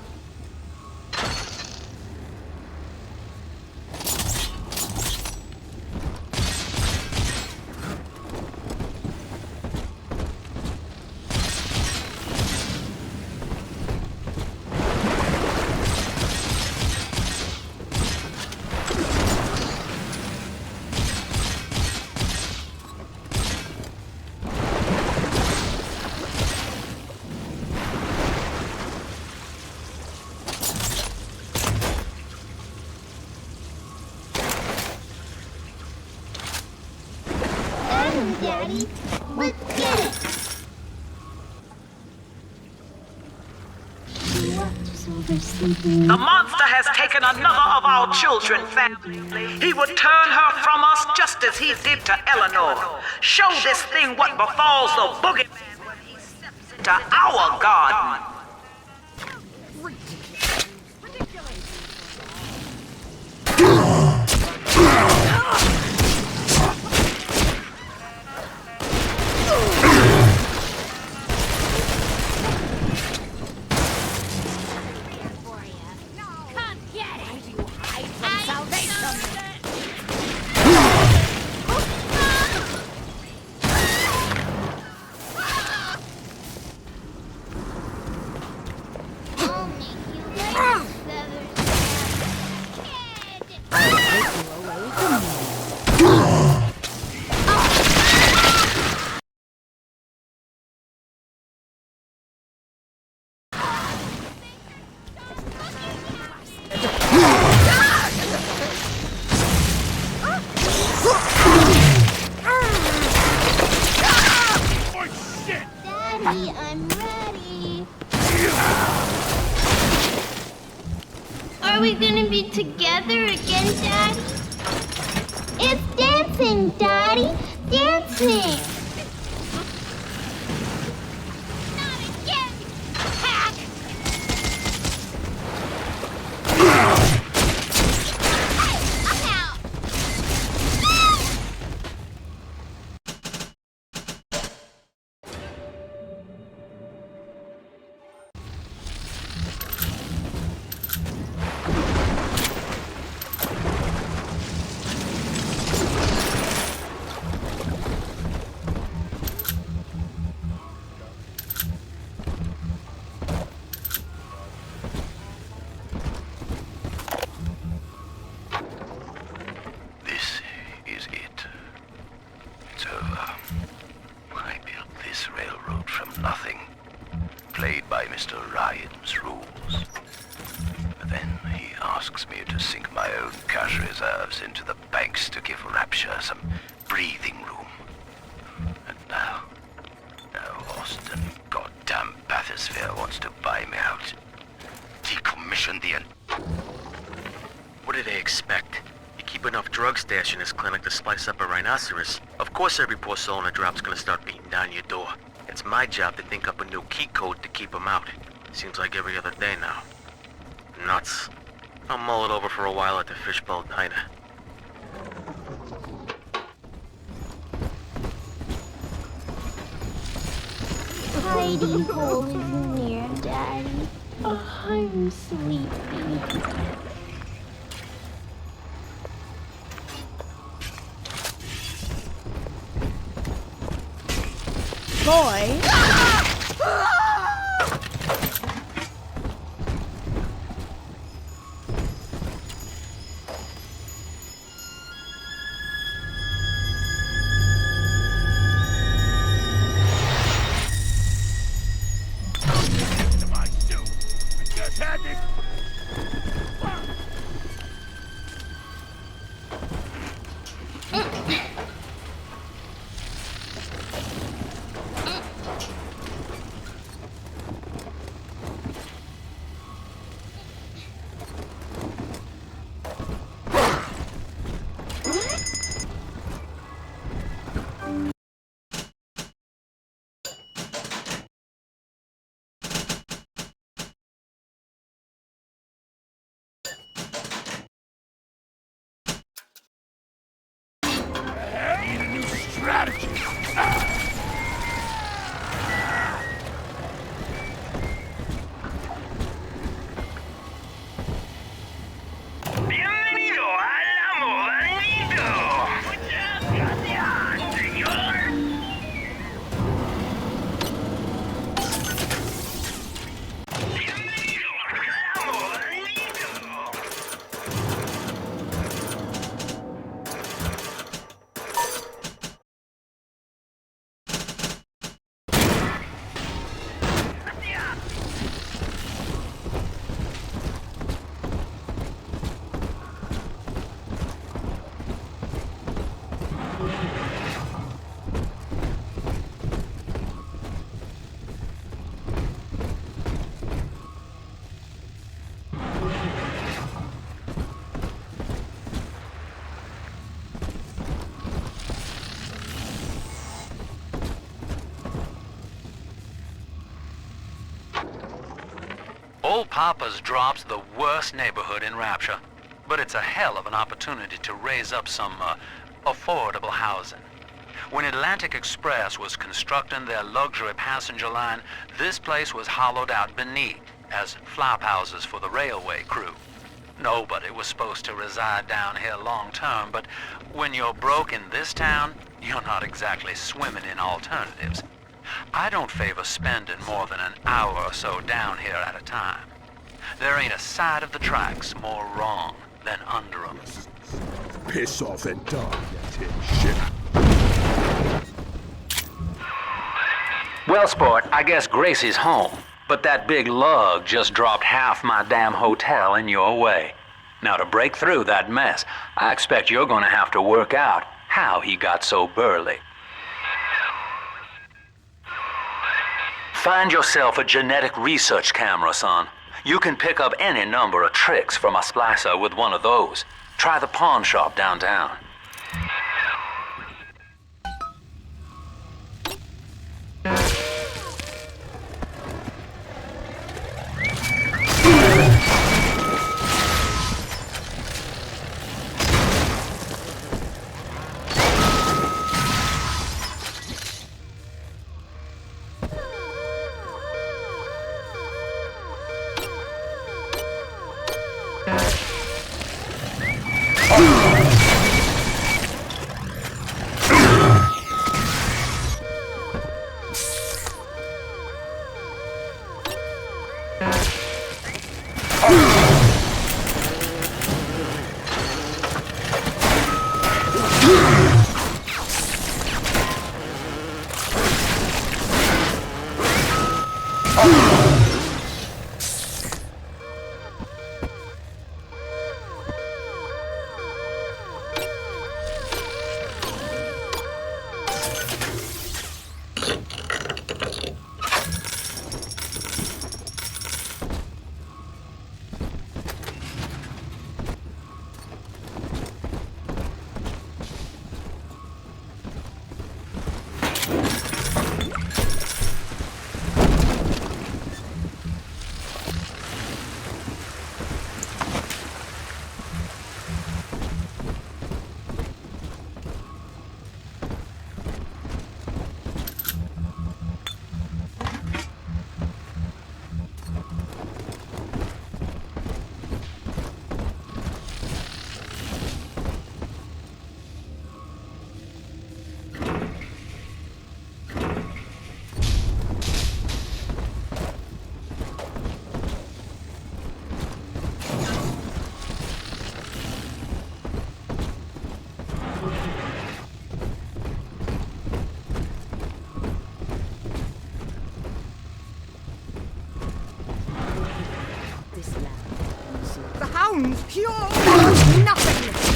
Adam, Daddy, let's get it. The monster has taken another of our children, family. He would turn her from us just as he did to Eleanor. Show this thing what befalls the boogeyman when he steps into our garden. Daddy, I'm ready. Are we gonna be together again, Daddy? It's Dancing, Daddy! Dancing! Into the banks to give Rapture some breathing room. And now Austin, goddamn bathysphere wants to buy me out. Decommission the What do they expect? You keep enough drug stash in this clinic to slice up a rhinoceros. Of course every poor soul in a drop's gonna start beating down your door. It's my job to think up a new key code to keep them out. Seems like every other day now. Nuts. I'll mull it over for a while at the Fishbowl Diner. Hidey hole is near, Daddy. Oh, I'm sleepy. Boy! Strategy! Bienvenido al Amusements. Muchas gracias, señor. Bienvenido al Amusements. Old Pauper's Drop's the worst neighborhood in Rapture, but it's a hell of an opportunity to raise up some affordable housing. When Atlantic Express was constructing their luxury passenger line, this place was hollowed out beneath as flop houses for the railway crew. Nobody was supposed to reside down here long term, but when you're broke in this town, you're not exactly swimming in alternatives. I don't favor spending more than an hour or so down here at a time. There ain't a side of the tracks more wrong than under them. Piss off and die, you tin shit. Well, sport, I guess Gracie's home, but that big lug just dropped half my damn hotel in your way. Now, to break through that mess, I expect you're gonna have to work out how he got so burly. Find yourself a genetic research camera, son. You can pick up any number of tricks from a splicer with one of those. Try the pawn shop downtown. Pure nothingness!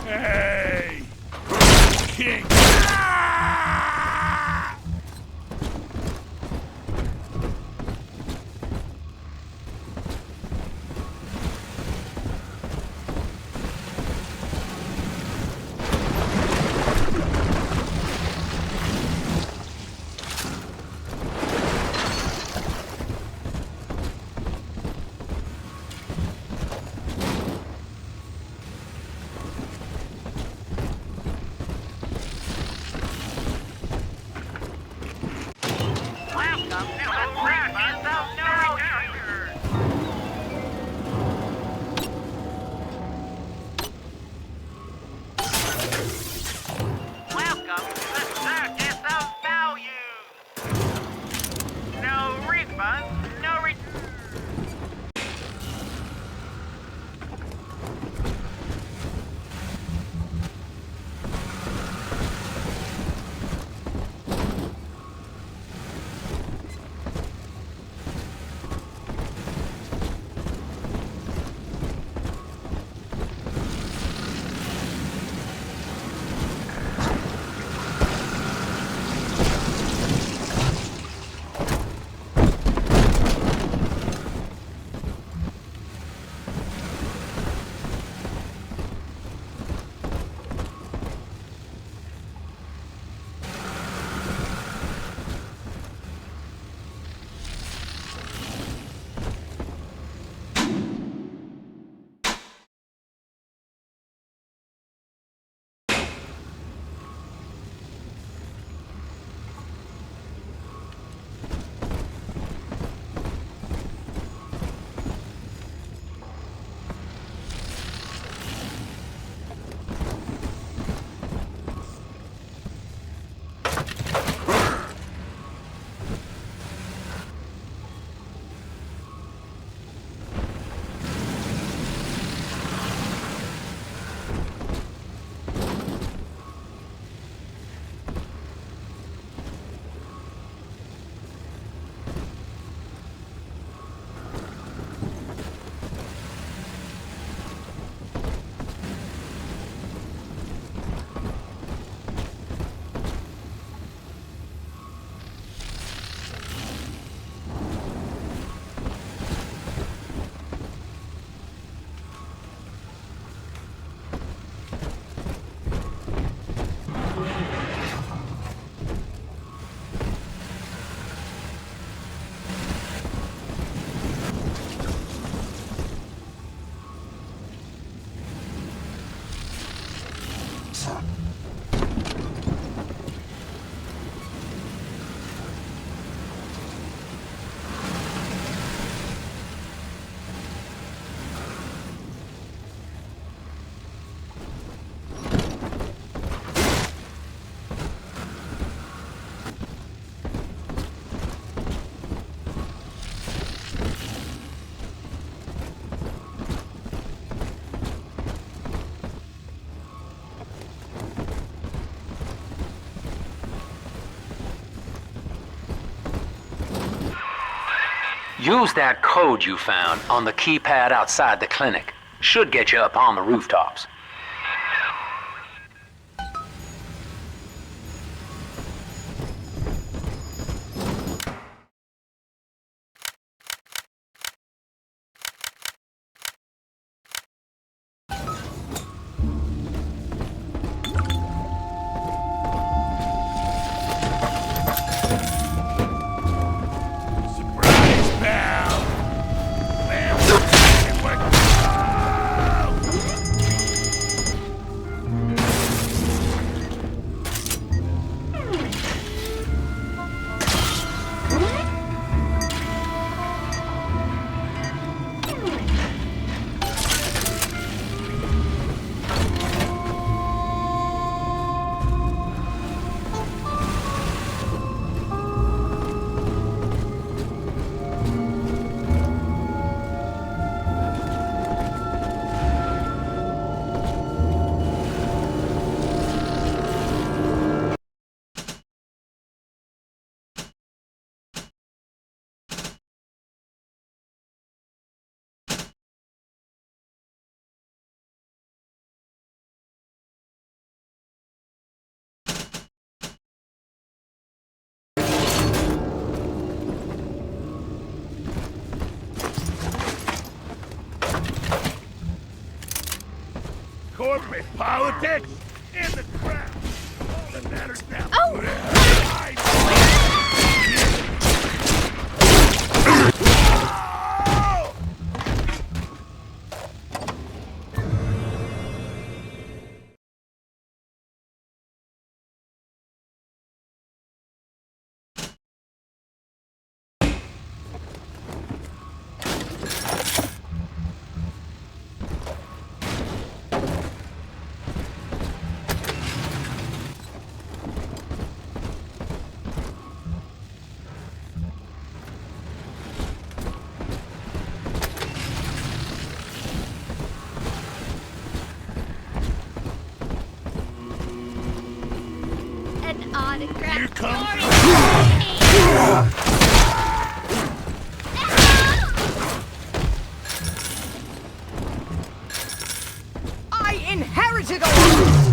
Hey! King! Use that code you found on the keypad outside the clinic. Should get you up on the rooftops. Corporate politics in the crap. All that matters now. Here comes I inherited all this!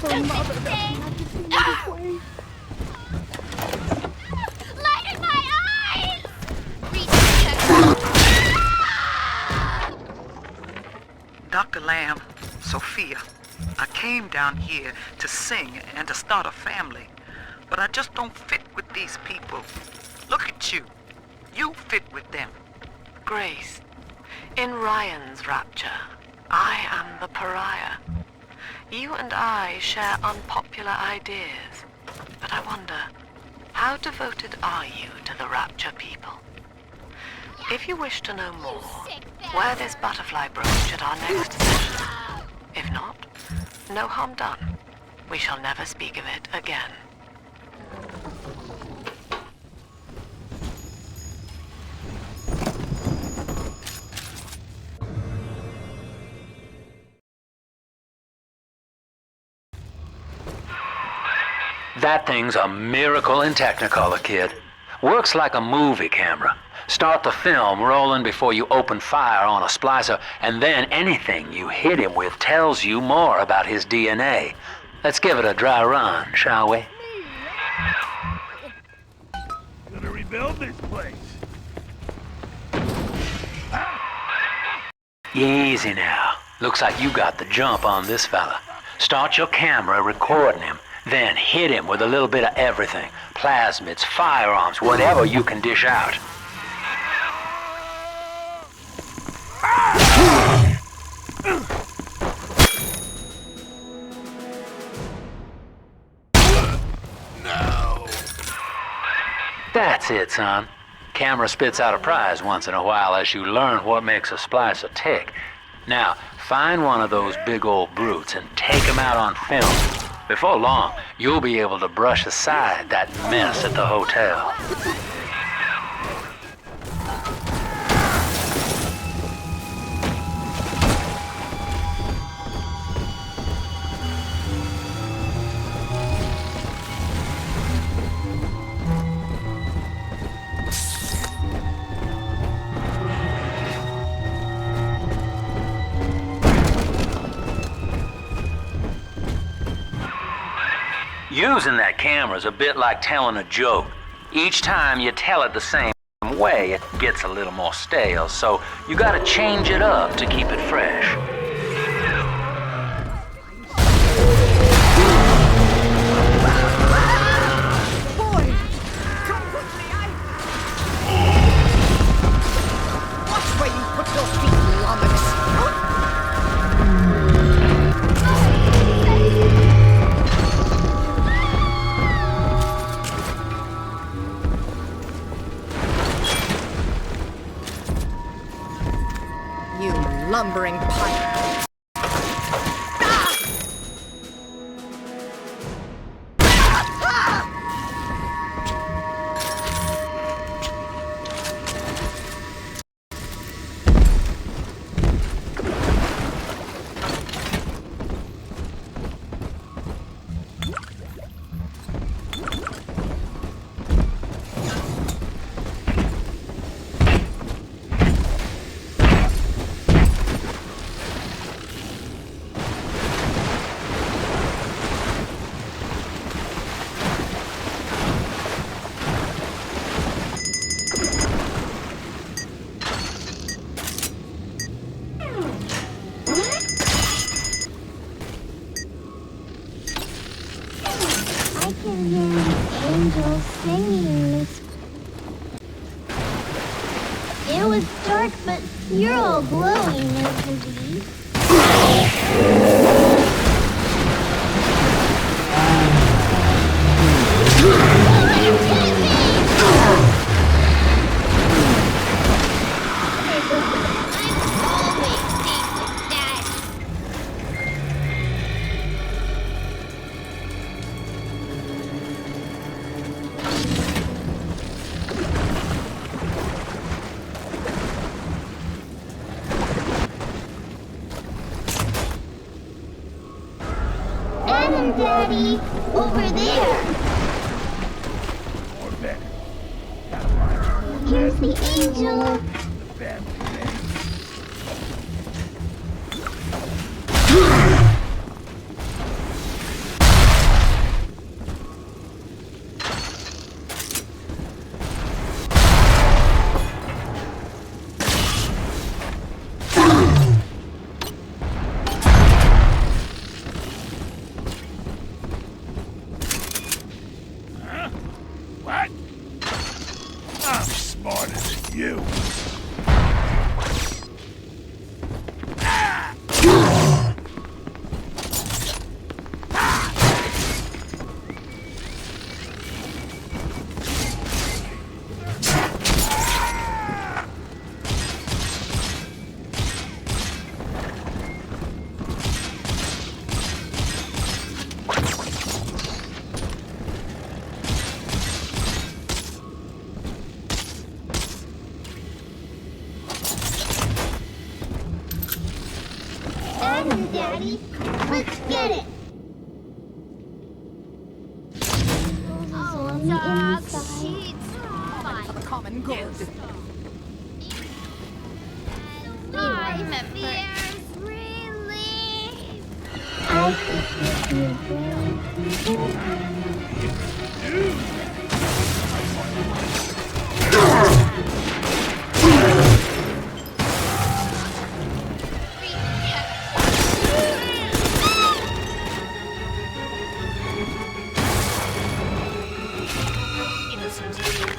Her mother doesn't have to see me this way. Light in my eyes! Dr. Lamb, Sophia, I came down here to sing and to start a family, but I just don't fit with these people. Look at you. You fit with them. Grace, in Ryan's rapture, I am the pariah. You and I share unpopular ideas, but I wonder, how devoted are you to the rapture people? If you wish to know more, wear this butterfly brooch at our next session. If not, no harm done. We shall never speak of it again. That thing's a miracle in Technicolor, kid. Works like a movie camera. Start the film rolling before you open fire on a splicer, and then anything you hit him with tells you more about his DNA. Let's give it a dry run, shall we? Gonna rebuild this place. Easy now. Looks like you got the jump on this fella. Start your camera recording him, then hit him with a little bit of everything. Plasmids, firearms, whatever you can dish out. No. That's it, son. Camera spits out a prize once in a while as you learn what makes a splicer tick. Now, find one of those big old brutes and take him out on film. Before long, you'll be able to brush aside that mess at the hotel. Using that camera's a bit like telling a joke. Each time you tell it the same way, it gets a little more stale, so you gotta change it up to keep it fresh. Boy, come quickly, watch where you put your feet, lummox. Lumbering pipe. Angels singing, Misc. It was dark, but you're all glowing, Misc. Daddy, over there. More men. Here's the angel. Daddy. Let's get it. Oh, dog, sheets. Fine. For the common good. There's relief. I think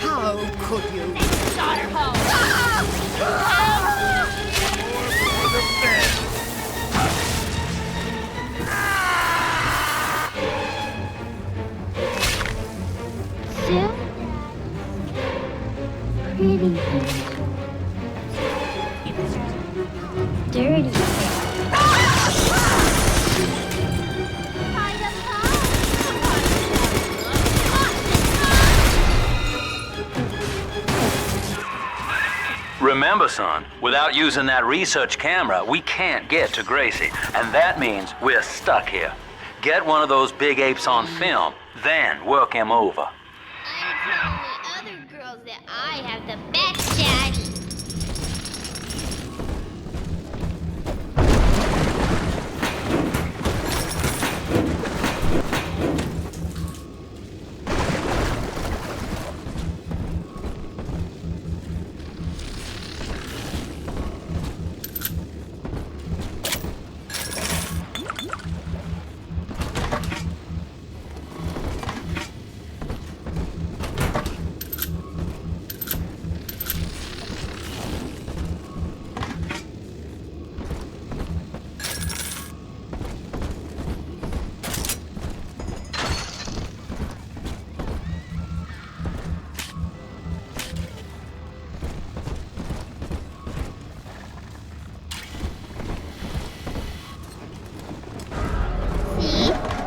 How could you? daughter home. Pretty. Dirty. Remember, son, without using that research camera, we can't get to Gracie, and that means we're stuck here. Get one of those big apes on film, then work him over. I'm telling the other girls that I have the best daddy.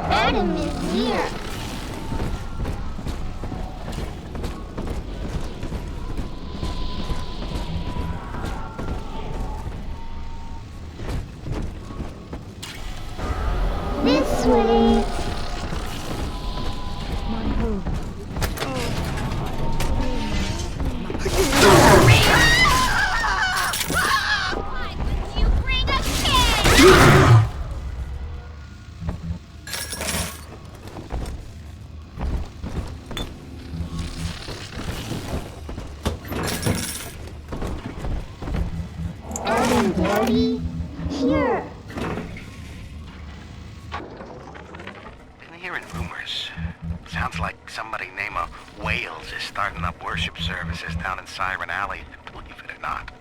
Adam is here. This way. Why would you bring a kid? Daddy, here. Been hearing rumors. Sounds like somebody named Wales is starting up worship services down in Siren Alley. Believe it or not.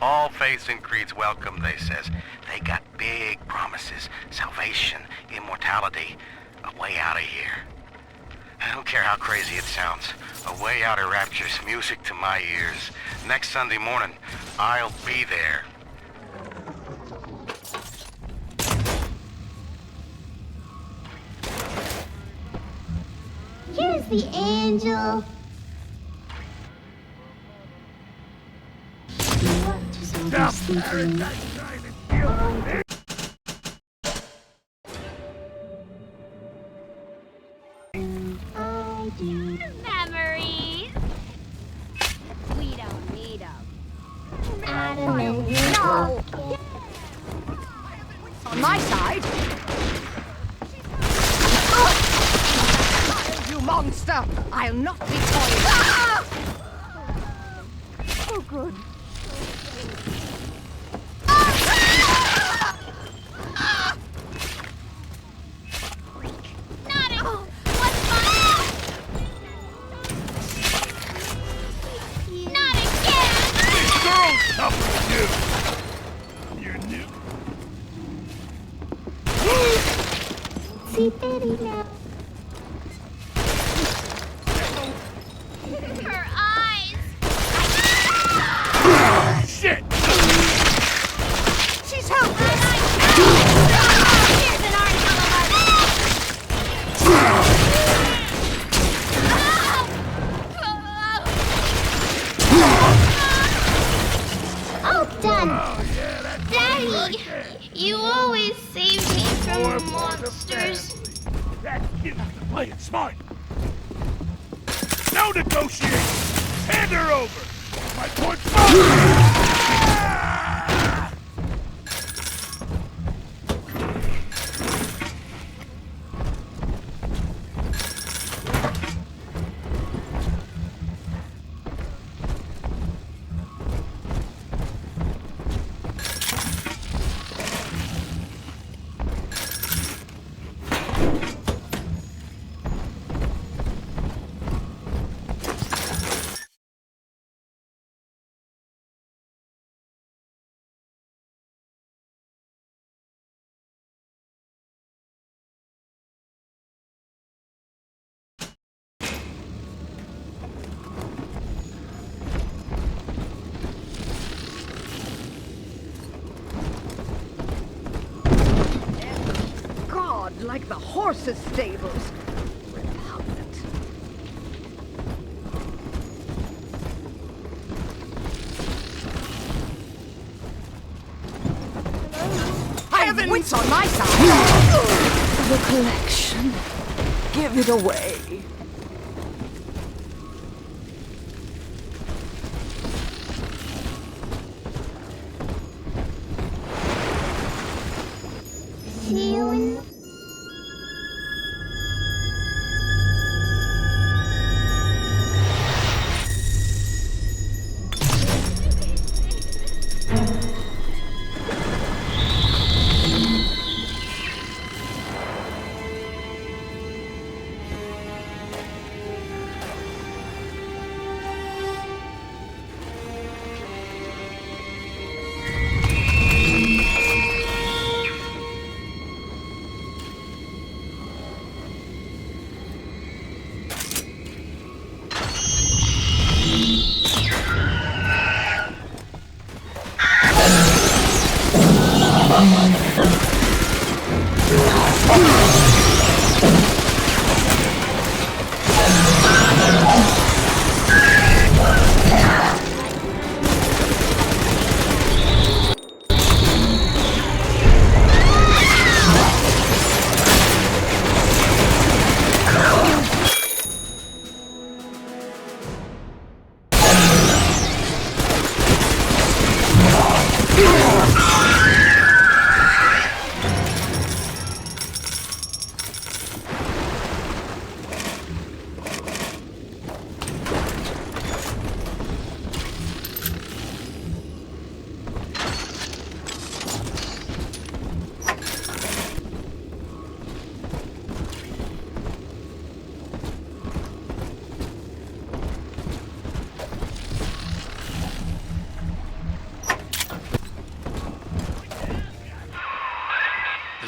All faiths and creeds welcome, they says. They got big promises. Salvation, immortality, a way out of here. I don't care how crazy it sounds. A way out of rapture's music to my ears. Next Sunday morning, I'll be there. Here's the angel. I do. Memories. We don't need them. Adam and No! On my side. You monster! I'll not be toyed. Oh, good. Not again! Itty-bitty now. Her eyes! Shit! She's helpless! Here's an article All done! Daddy! You always save me from monsters. That kid is playing smart. No negotiation! Hand her over! My portfolio! Like the horses' stables. Repugnant. I have wits on my side. The collection. Give it away. See you in...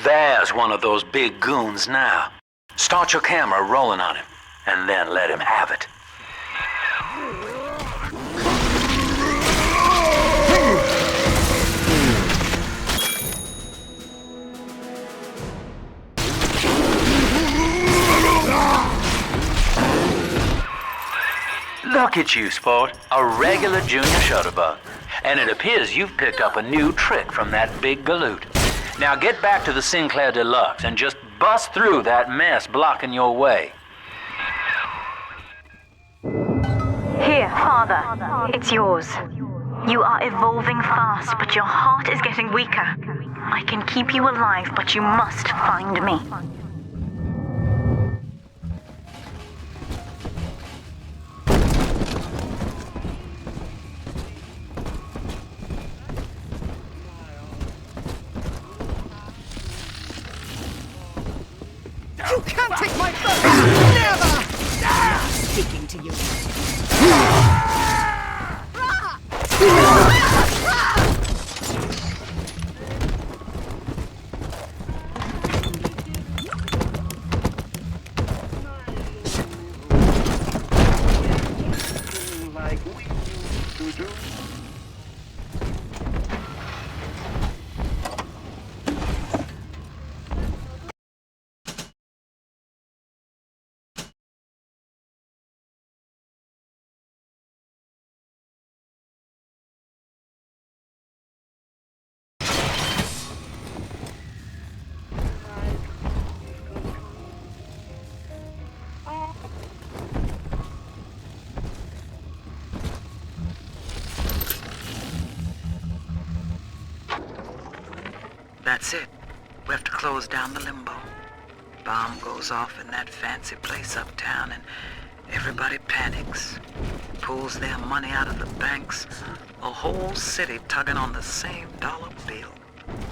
There's one of those big goons now. Start your camera rolling on him, and then let him have it. Look at you, sport. A regular junior shutterbug. And it appears you've picked up a new trick from that big galoot. Now get back to the Sinclair Deluxe and just bust through that mess blocking your way. Here, Father. It's yours. You are evolving fast, but your heart is getting weaker. I can keep you alive, but you must find me. You can't take my phone! Never! Speaking to you. That's it. We have to close down the limbo. Bomb goes off in that fancy place uptown and everybody panics. Pulls their money out of the banks. A whole city tugging on the same dollar bill.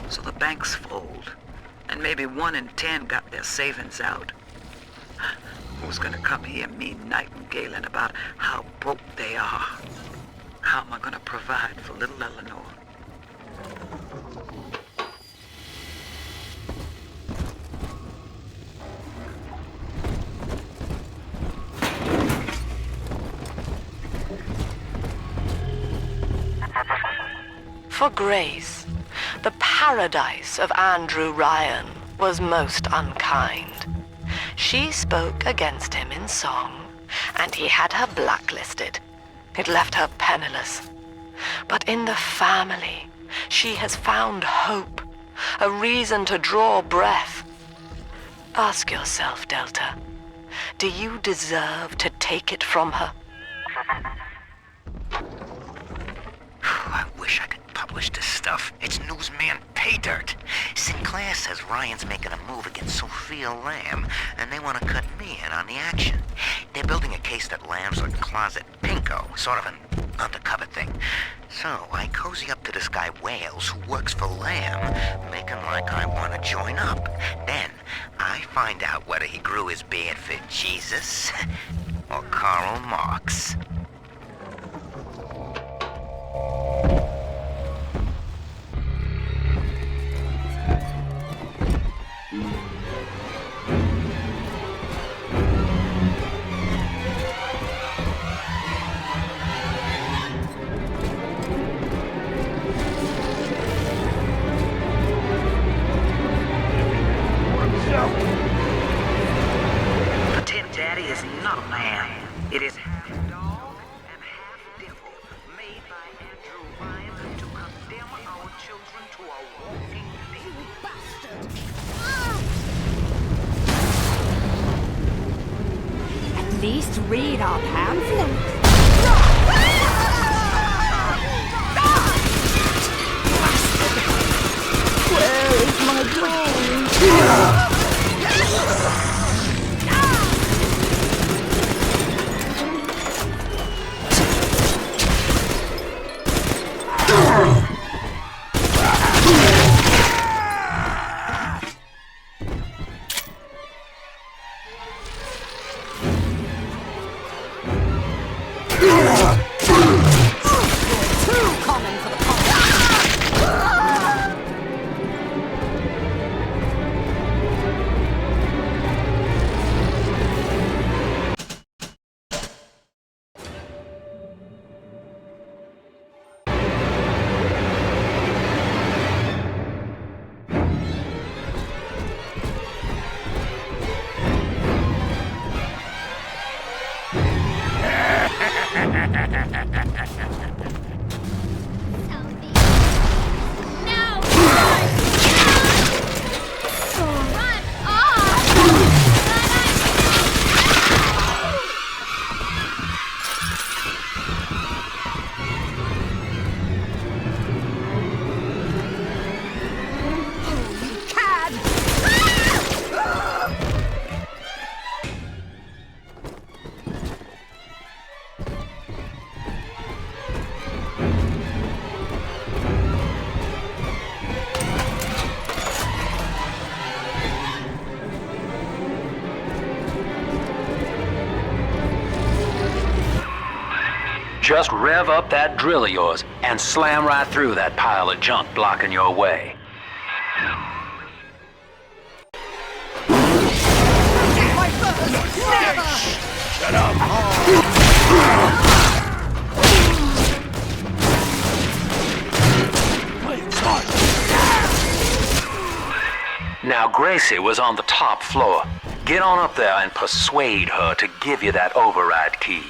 So the banks fold. And maybe 1 in 10 got their savings out. Who's gonna come here me nightingaling about how broke they are? How am I gonna provide for little Eleanor? For Grace, the paradise of Andrew Ryan was most unkind. She spoke against him in song, and he had her blacklisted. It left her penniless. But in the family, she has found hope, a reason to draw breath. Ask yourself, Delta, do you deserve to take it from her? I wish I could publish this stuff. It's newsman pay dirt. Sinclair says Ryan's making a move against Sophia Lamb, and they want to cut me in on the action. They're building a case that Lamb's a closet pinko, sort of an undercover thing. So I cozy up to this guy Wales, who works for Lamb, making like I want to join up. Then I find out whether he grew his beard for Jesus or Karl Marx. Pretend Daddy is not a man. It is half dog and half devil, made by Andrew Ryan to condemn our children to a walking you bastard! At least read our pamphlet. Where is my brain? Just rev up that drill of yours and slam right through that pile of junk blocking your way. Shut up! Now Gracie was on the top floor. Get on up there and persuade her to give you that override key.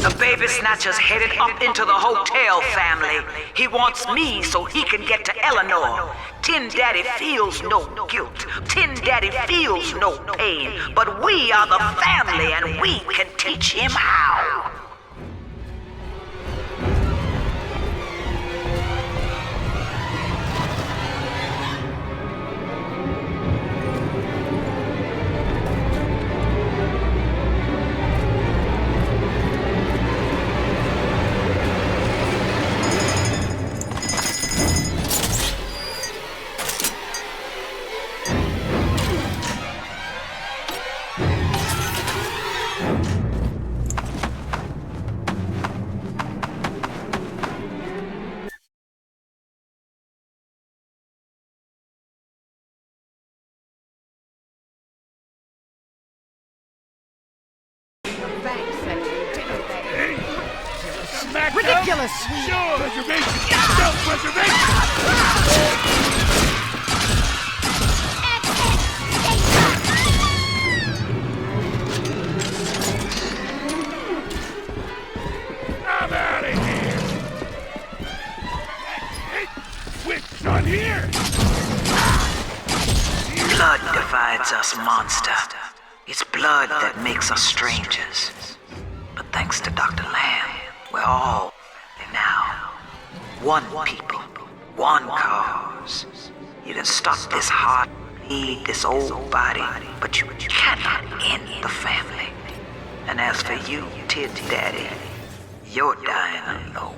The baby snatcher's headed up into the hotel, family. He wants me so he can get to Eleanor. Tin Daddy feels no guilt. Tin Daddy feels no pain. But we are the family and we can teach him how. Ridiculous! Sure! Preservation! Self-preservation! I'm out of here! Switch on here! Blood divides us, monster. It's blood that makes us strangers. But thanks to Dr. Lamb, we're all now. One people, one cause. You can stop this heart, bleed this old body, but you cannot end the family. And as for you, Tin Daddy, you're dying alone.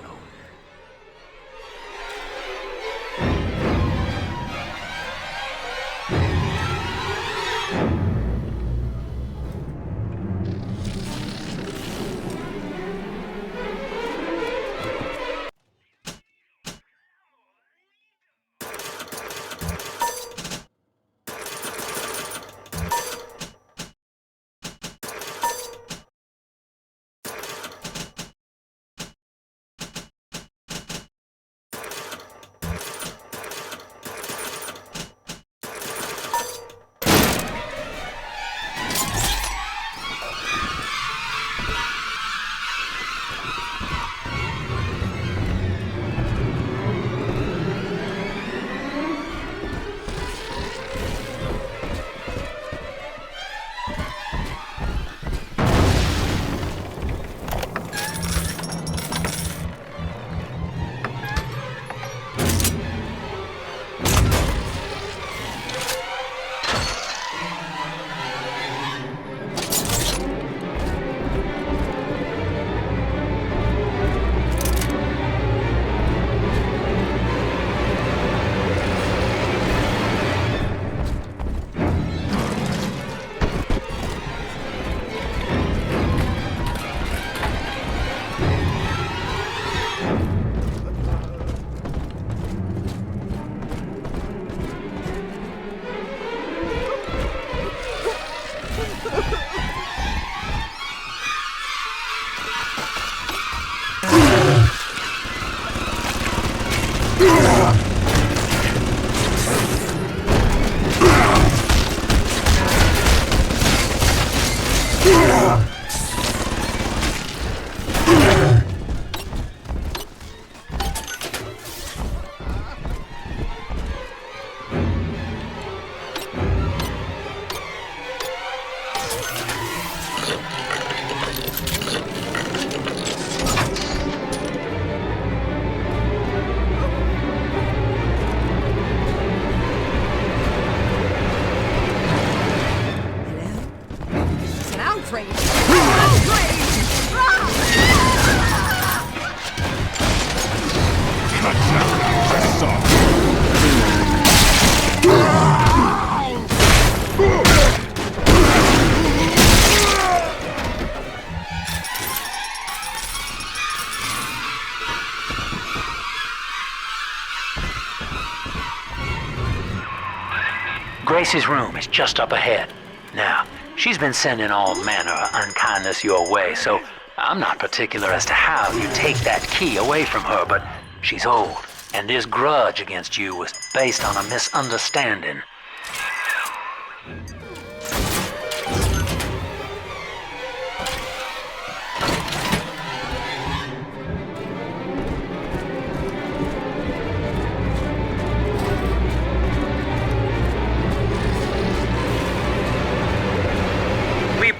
Grace's room is just up ahead. Now, she's been sending all manner of unkindness your way, so I'm not particular as to how you take that key away from her, but she's old, and this grudge against you was based on a misunderstanding.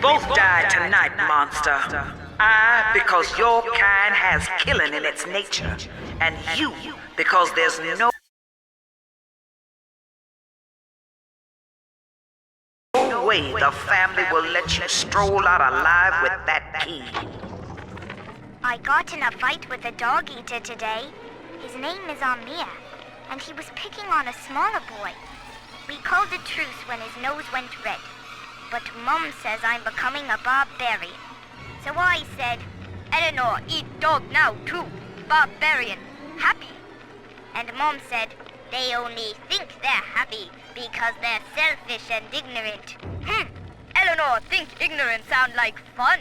both die tonight, monster. I, because your kind has killing in its nature. And you, because there's no way the family will let you stroll out alive with that key. I got in a fight with a dog eater today. His name is Amir, and he was picking on a smaller boy. We called a truce when his nose went red. But Mum says I'm becoming a barbarian. So I said, Eleanor, eat dog now too. Barbarian. Happy. And Mom said, they only think they're happy because they're selfish and ignorant. Eleanor, think ignorant sound like fun.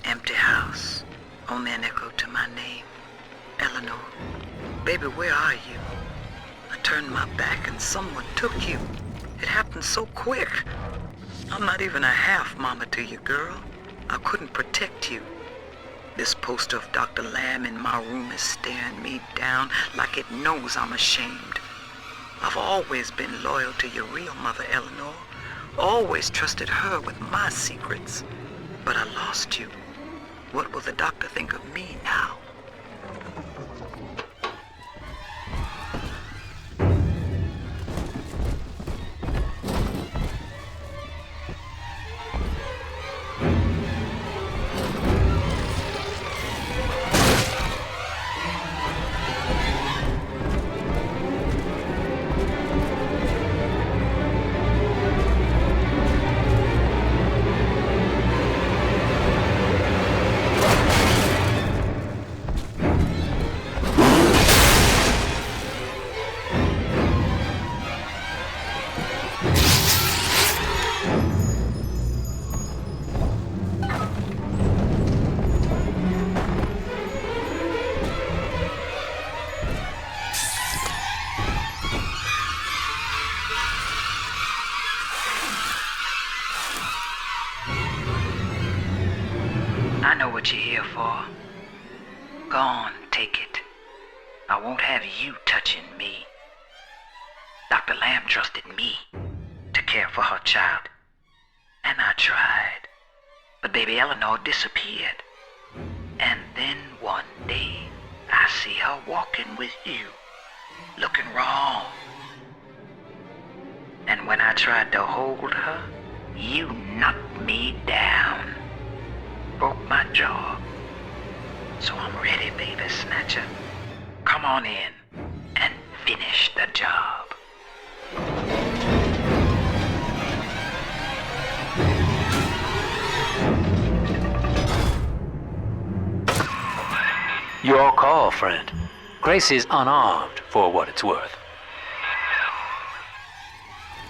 Empty house. Only an echo to my name. Eleanor. Baby, where are you? I turned my back and someone took you. It happened so quick. I'm not even a half mama to you, girl. I couldn't protect you. This poster of Dr. Lamb in my room is staring me down like it knows I'm ashamed. I've always been loyal to your real mother, Eleanor. Always trusted her with my secrets. But I lost you. What will the doctor think of me now? I know what you're here for. Go on, take it. I won't have you touching me. Dr. Lamb trusted me to care for her child. And I tried. But baby Eleanor disappeared. And then one day, I see her walking with you, looking wrong. And when I tried to hold her, you knocked me down. Broke my jaw. So I'm ready, baby snatcher. Come on in and finish the job. Your call, friend. Gracie's unarmed, for what it's worth.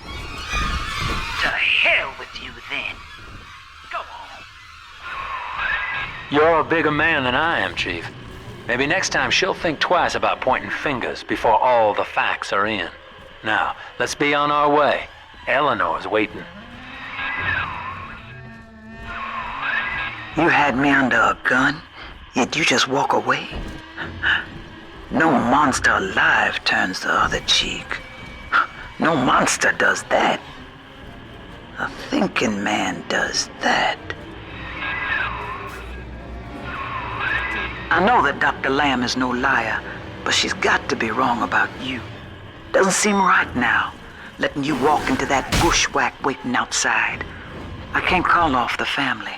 To hell with you then. Go on. You're a bigger man than I am, Chief. Maybe next time she'll think twice about pointing fingers before all the facts are in. Now, let's be on our way. Eleanor's waiting. You had me under a gun, yet you just walk away? No monster alive turns the other cheek. No monster does that. A thinking man does that. I know that Dr. Lamb is no liar, but she's got to be wrong about you. Doesn't seem right now, letting you walk into that bushwhack waiting outside. I can't call off the family,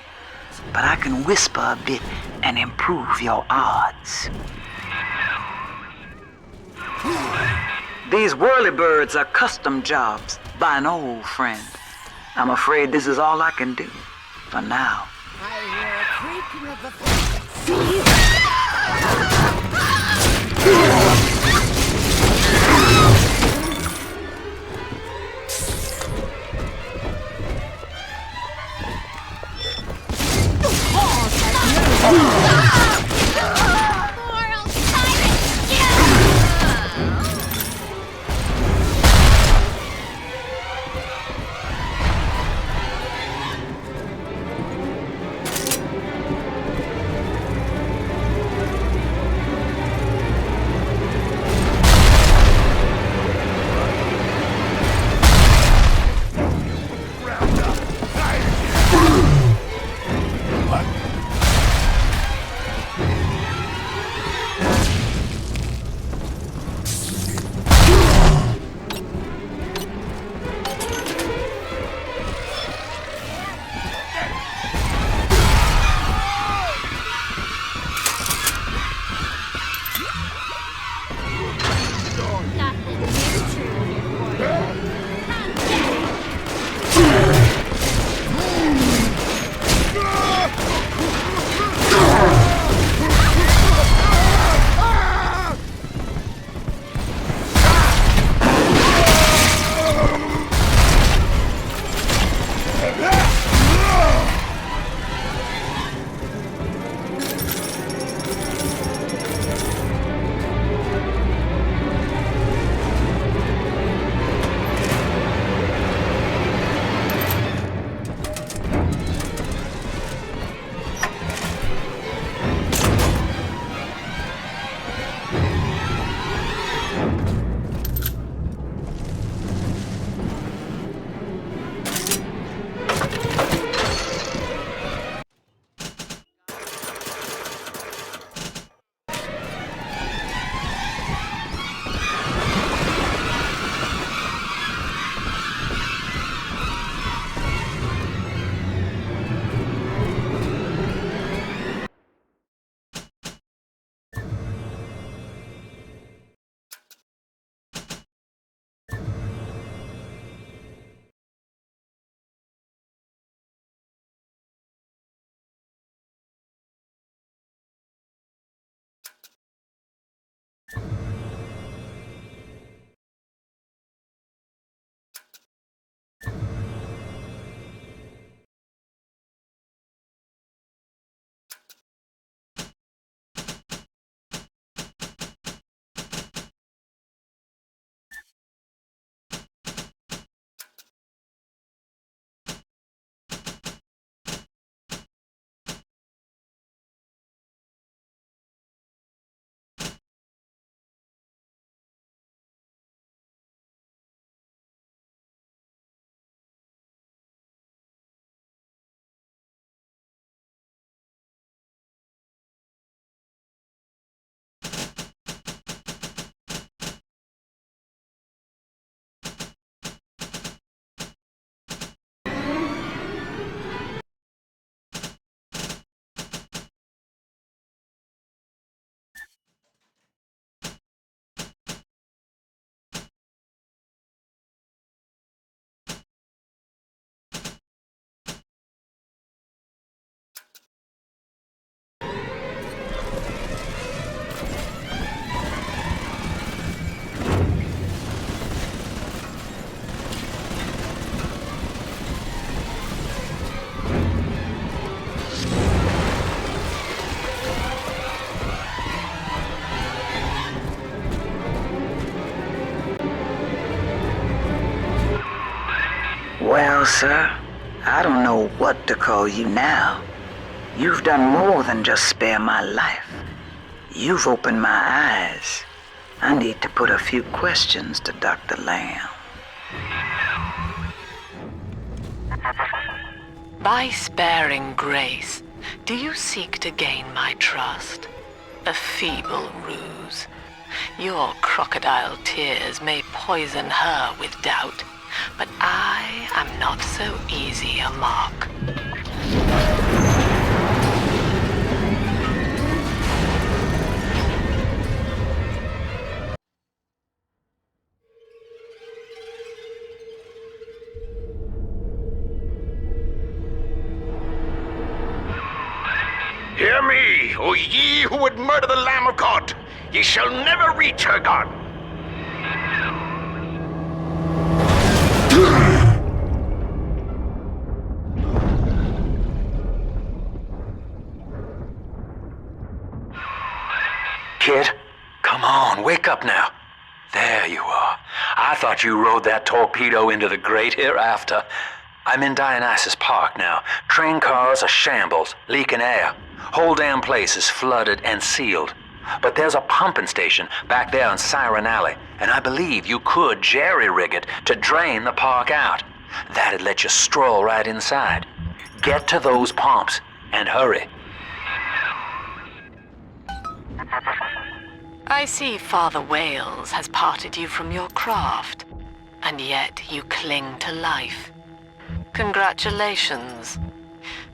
but I can whisper a bit and improve your odds. These whirlybirds are custom jobs by an old friend. I'm afraid this is all I can do for now. I hear a creaking of the floor. Well, sir, I don't know what to call you now. You've done more than just spare my life. You've opened my eyes. I need to put a few questions to Dr. Lamb. By sparing grace, do you seek to gain my trust? A feeble ruse. Your crocodile tears may poison her with doubt, but I am not so easy a mark. Hear me, O ye who would murder the Lamb of God! Ye shall never reach her God! Kid, come on, wake up now. There you are. I thought you rode that torpedo into the great hereafter. I'm in Dionysus Park now. Train cars are shambles, leaking air. Whole damn place is flooded and sealed. But there's a pumping station back there on Siren Alley, and I believe you could jerry-rig it to drain the park out. That'd let you stroll right inside. Get to those pumps, and hurry. I see Father Wales has parted you from your craft, and yet you cling to life. Congratulations.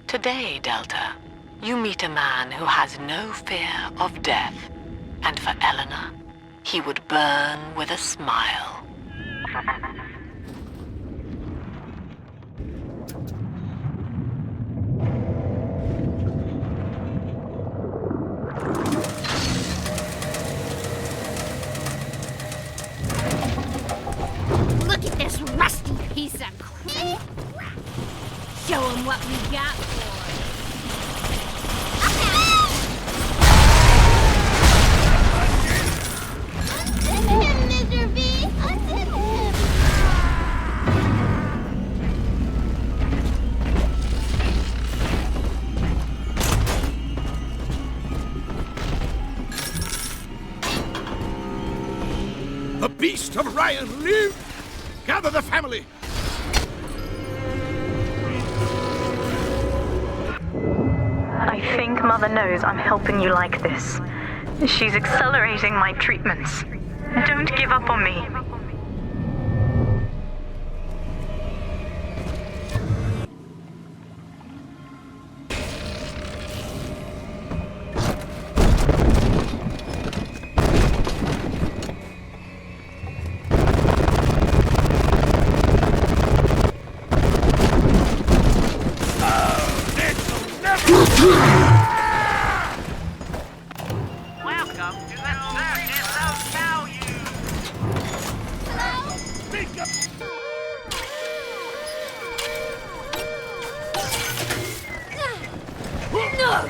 Today, Delta, you meet a man who has no fear of death, and for Eleanor, he would burn with a smile. Look at this rusty piece of crap. Show him what we got for him, Mr. B! Unzip him! The beast of Ryan live! Gather the family! I think Mother knows I'm helping you like this. She's accelerating my treatments. Don't give up on me. Welcome to the circus of value! Speak up! No!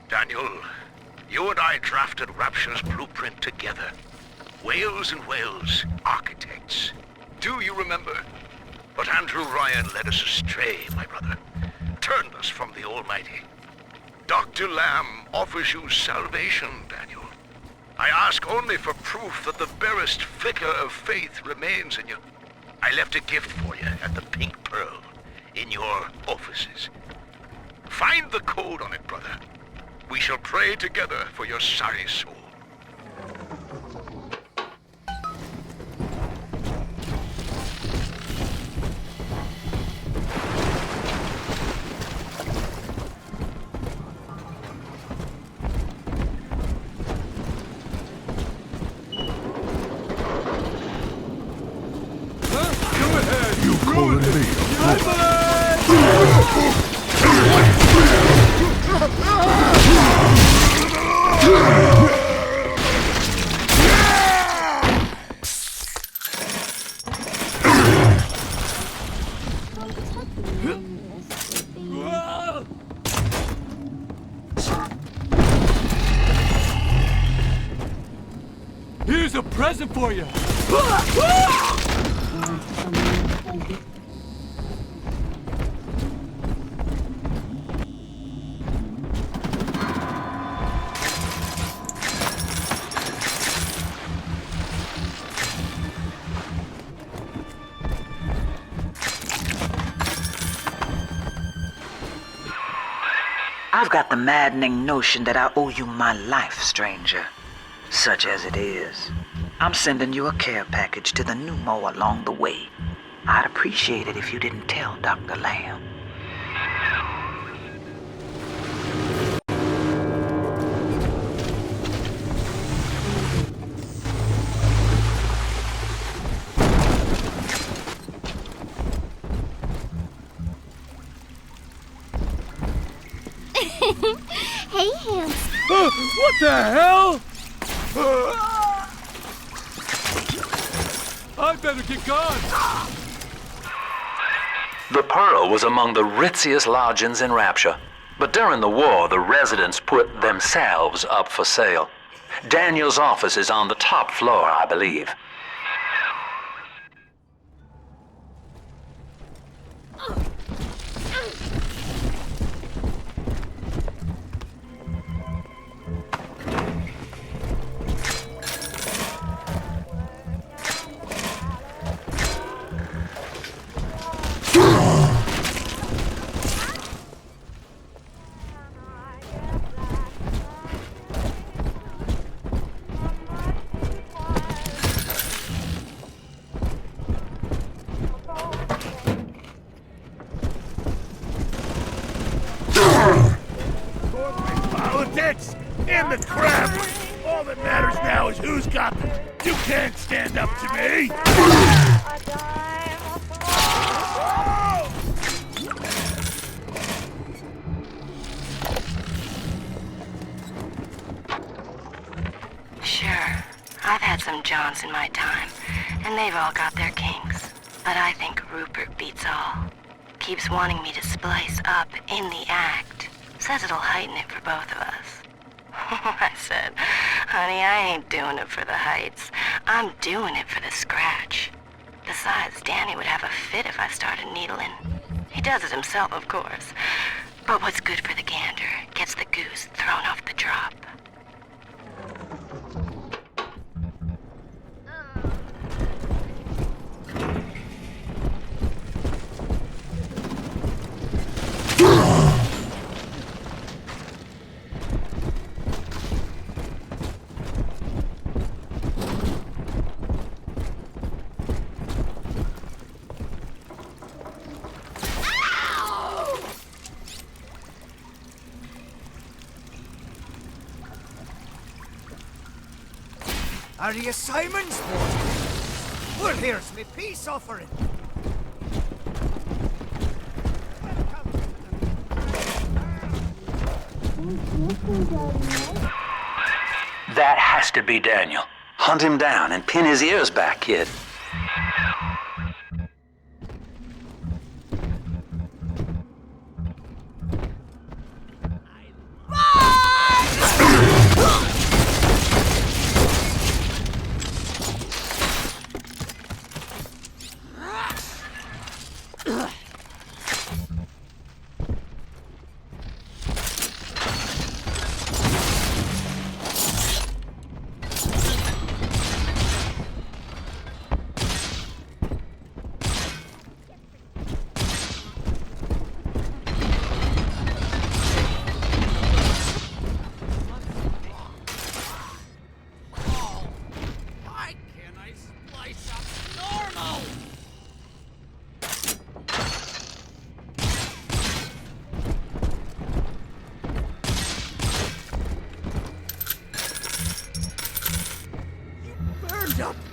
Daniel, you and I drafted Rapture's blueprint together. Wales and Wales, architects. Do you remember? But Andrew Ryan led us astray, my brother. Turned us from the Almighty. Dr. Lamb offers you salvation, Daniel. I ask only for proof that the barest flicker of faith remains in you. I left a gift for you at the Pink Pearl, in your offices. Find the code on it, brother. We shall pray together for your sorry soul. You calling me? Here's a present for you! I've got the maddening notion that I owe you my life, stranger. Such as it is. I'm sending you a care package to the pneumo along the way. I'd appreciate it if you didn't tell Dr. Lamb. Hey, Hans. What the hell? I better get gone. The Pearl was among the ritziest lodgings in Rapture. But during the war, the residents put themselves up for sale. Daniel's office is on the top floor, I believe. Politics in the crap. All that matters now is who's got them. You can't stand up to me. Sure, I've had some Johns in my time, and they've all got their kinks. But I think Rupert beats all. Keeps wanting me to splice up in the act. Says it'll heighten it for both of us. I said, honey, I ain't doing it for the heights. I'm doing it for the scratch. Besides, Danny would have a fit if I started needling. He does it himself, of course. But what's good for the gander gets the goose thrown off the drop. Are you Simon's boy? Well, here's me peace offering. That has to be Daniel. Hunt him down and pin his ears back, kid.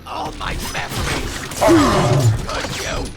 All my memories. Could you?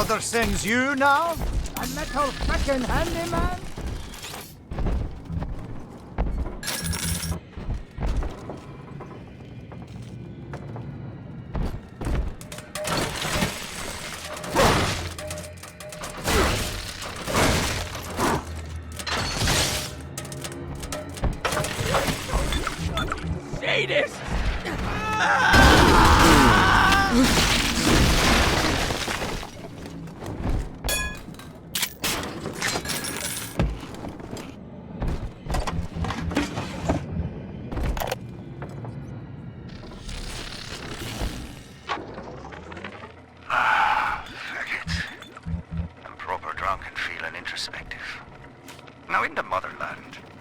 brother sends you now? A metal frickin' handyman?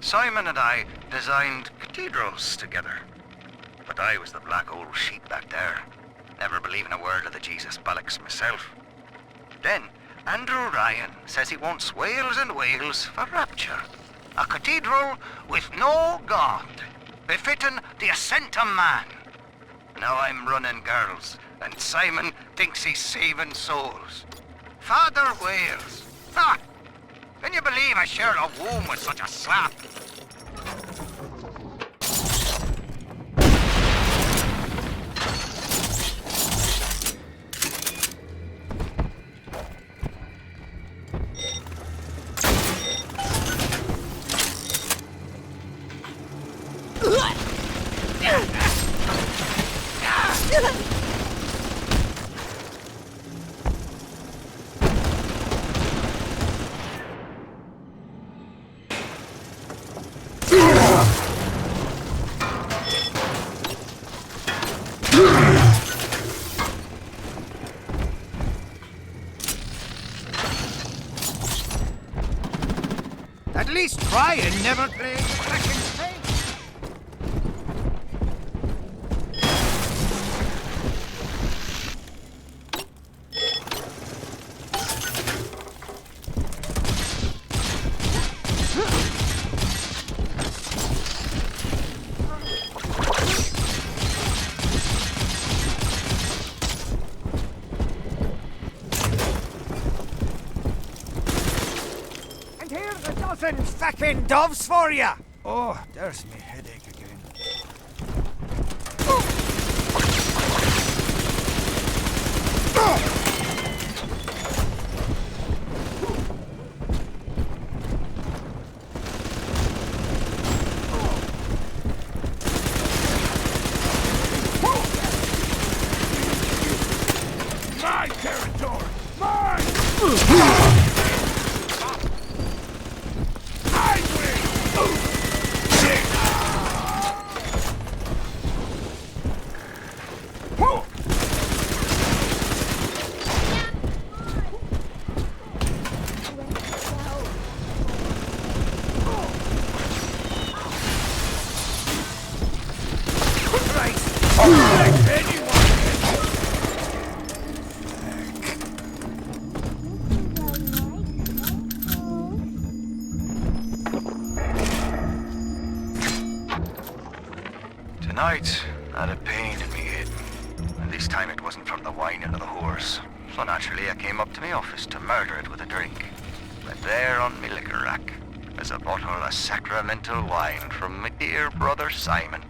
Simon and I designed cathedrals together. But I was the black old sheep back there, never believing a word of the Jesus bollocks myself. Then, Andrew Ryan says he wants whales and whales for rapture. A cathedral with no God, befitting the ascent of man. Now I'm running girls, and Simon thinks he's saving souls. Father Wales. Ah! Can you believe I shared a womb with such a slap? At least Ryan never played the frickin' thing. Fucking doves for ya! Oh, there's me headache again. My territory! Mine! Tonight, I had a pain in me head. And this time it wasn't from the whining of the horse. So naturally I came up to my office to murder it with a drink. But there on my liquor rack is a bottle of sacramental wine from my dear brother Simon.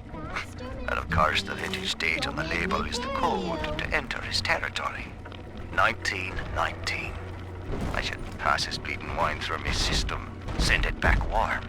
And of course the vintage date on the label is the code to enter his territory. 1919. I should pass his bleeding wine through my system, send it back warm.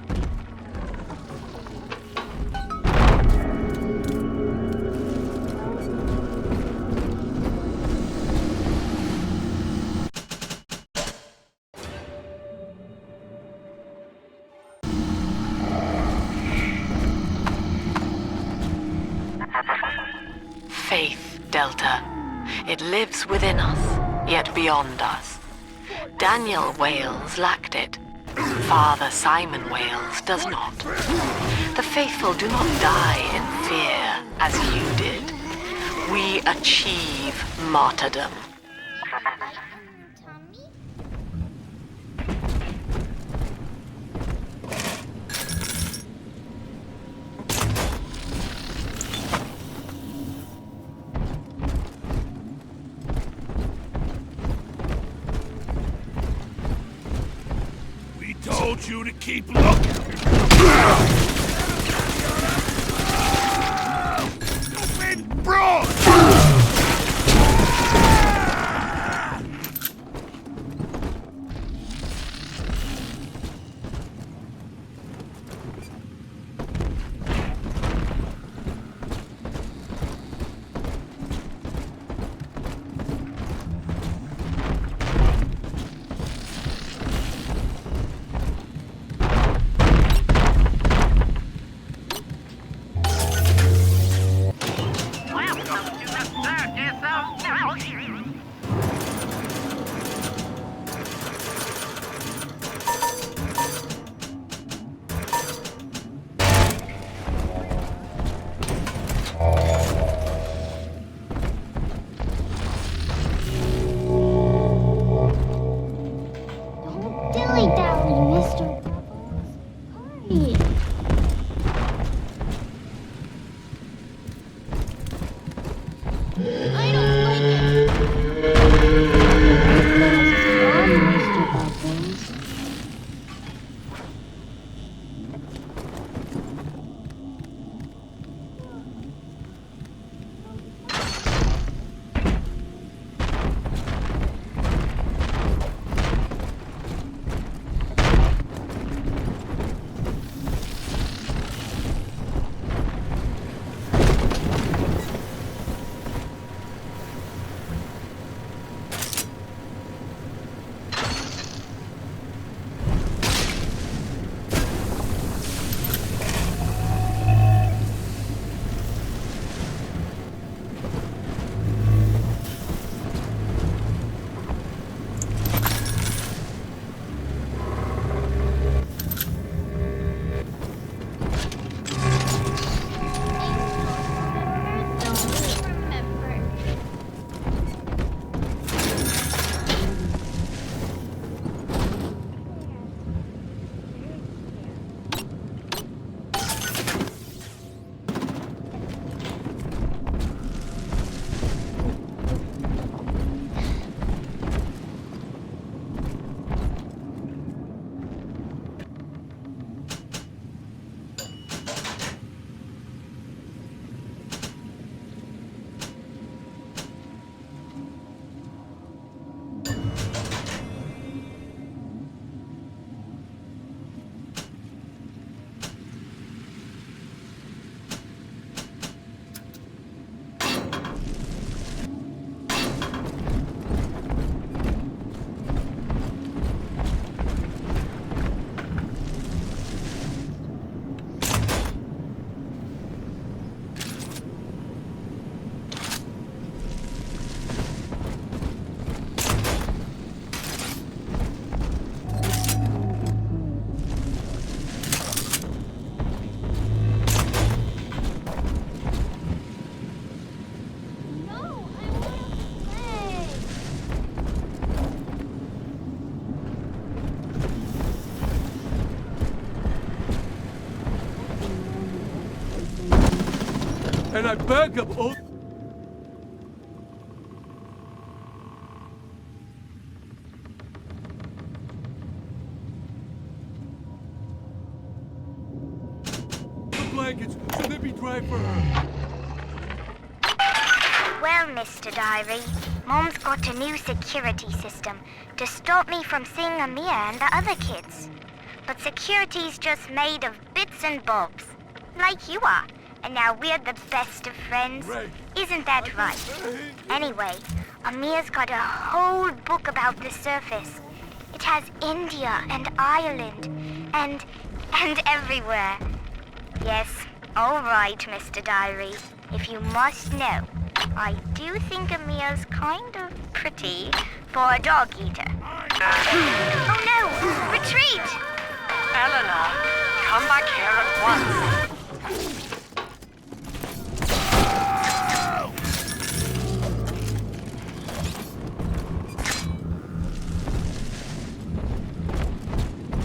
Faith, Delta. It lives within us, yet beyond us. Daniel Wales lacked it. Father Simon Wales does not. The faithful do not die in fear, as you did. We achieve martyrdom. told you to keep looking. Stupid broad! Dilly-dally, Mr. Bubbles. Hurry. I don't like it. Run, Mr. Bubbles. And I back up all... The blankets, should they be dry for her? Well, Mr. Diary, Mom's got a new security system to stop me from seeing Amir and the other kids. But security's just made of bits and bobs, like you are. And now we're the best of friends. Right. Isn't that right? Anyway, Amir's got a whole book about the surface. It has India and Ireland and everywhere. Yes, all right, Mr. Diary. If you must know, I do think Amir's kind of pretty for a dog eater. Oh no! Retreat! Eleanor, come back here at once.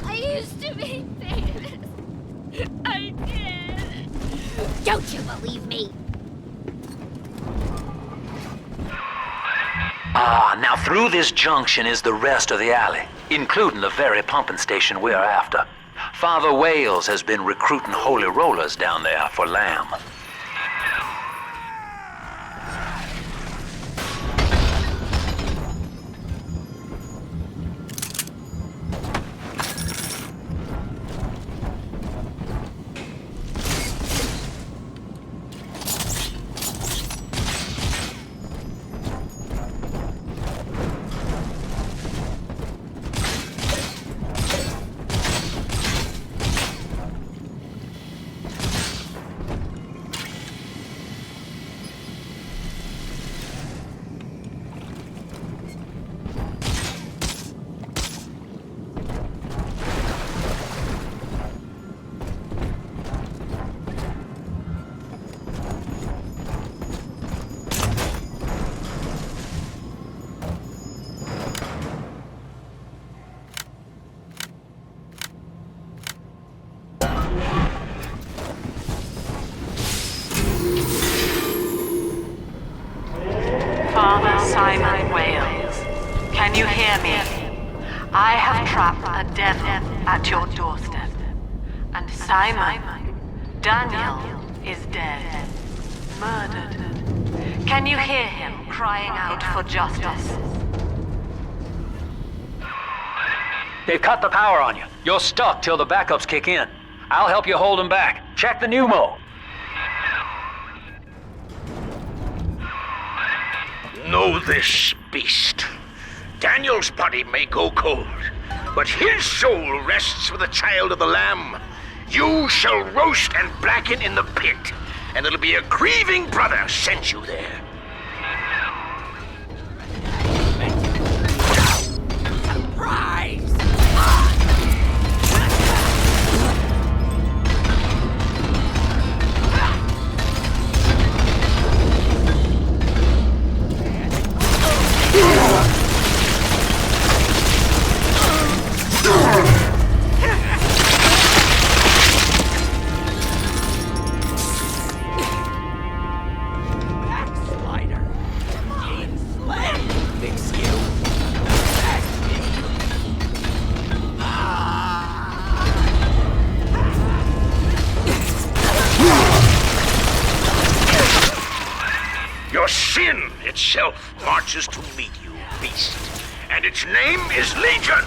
I used to be famous. I did. Don't you believe me? Ah, now through this junction is the rest of the alley. including the very pumping station we're after. Father Wales has been recruiting holy rollers down there for lamb. Father Simon Wales, can you hear me? I have trapped a devil at your doorstep. And Simon, Daniel, is dead. Murdered. Can you hear him crying out for justice? They've cut the power on you. You're stuck till the backups kick in. I'll help you hold them back. Check the pneumo. Know this, beast. Daniel's body may go cold, but his soul rests with the child of the Lamb. You shall roast and blacken in the pit, and it'll be a grieving brother sent you there. Surprise! Your sin itself marches to meet you, beast, and its name is Legion.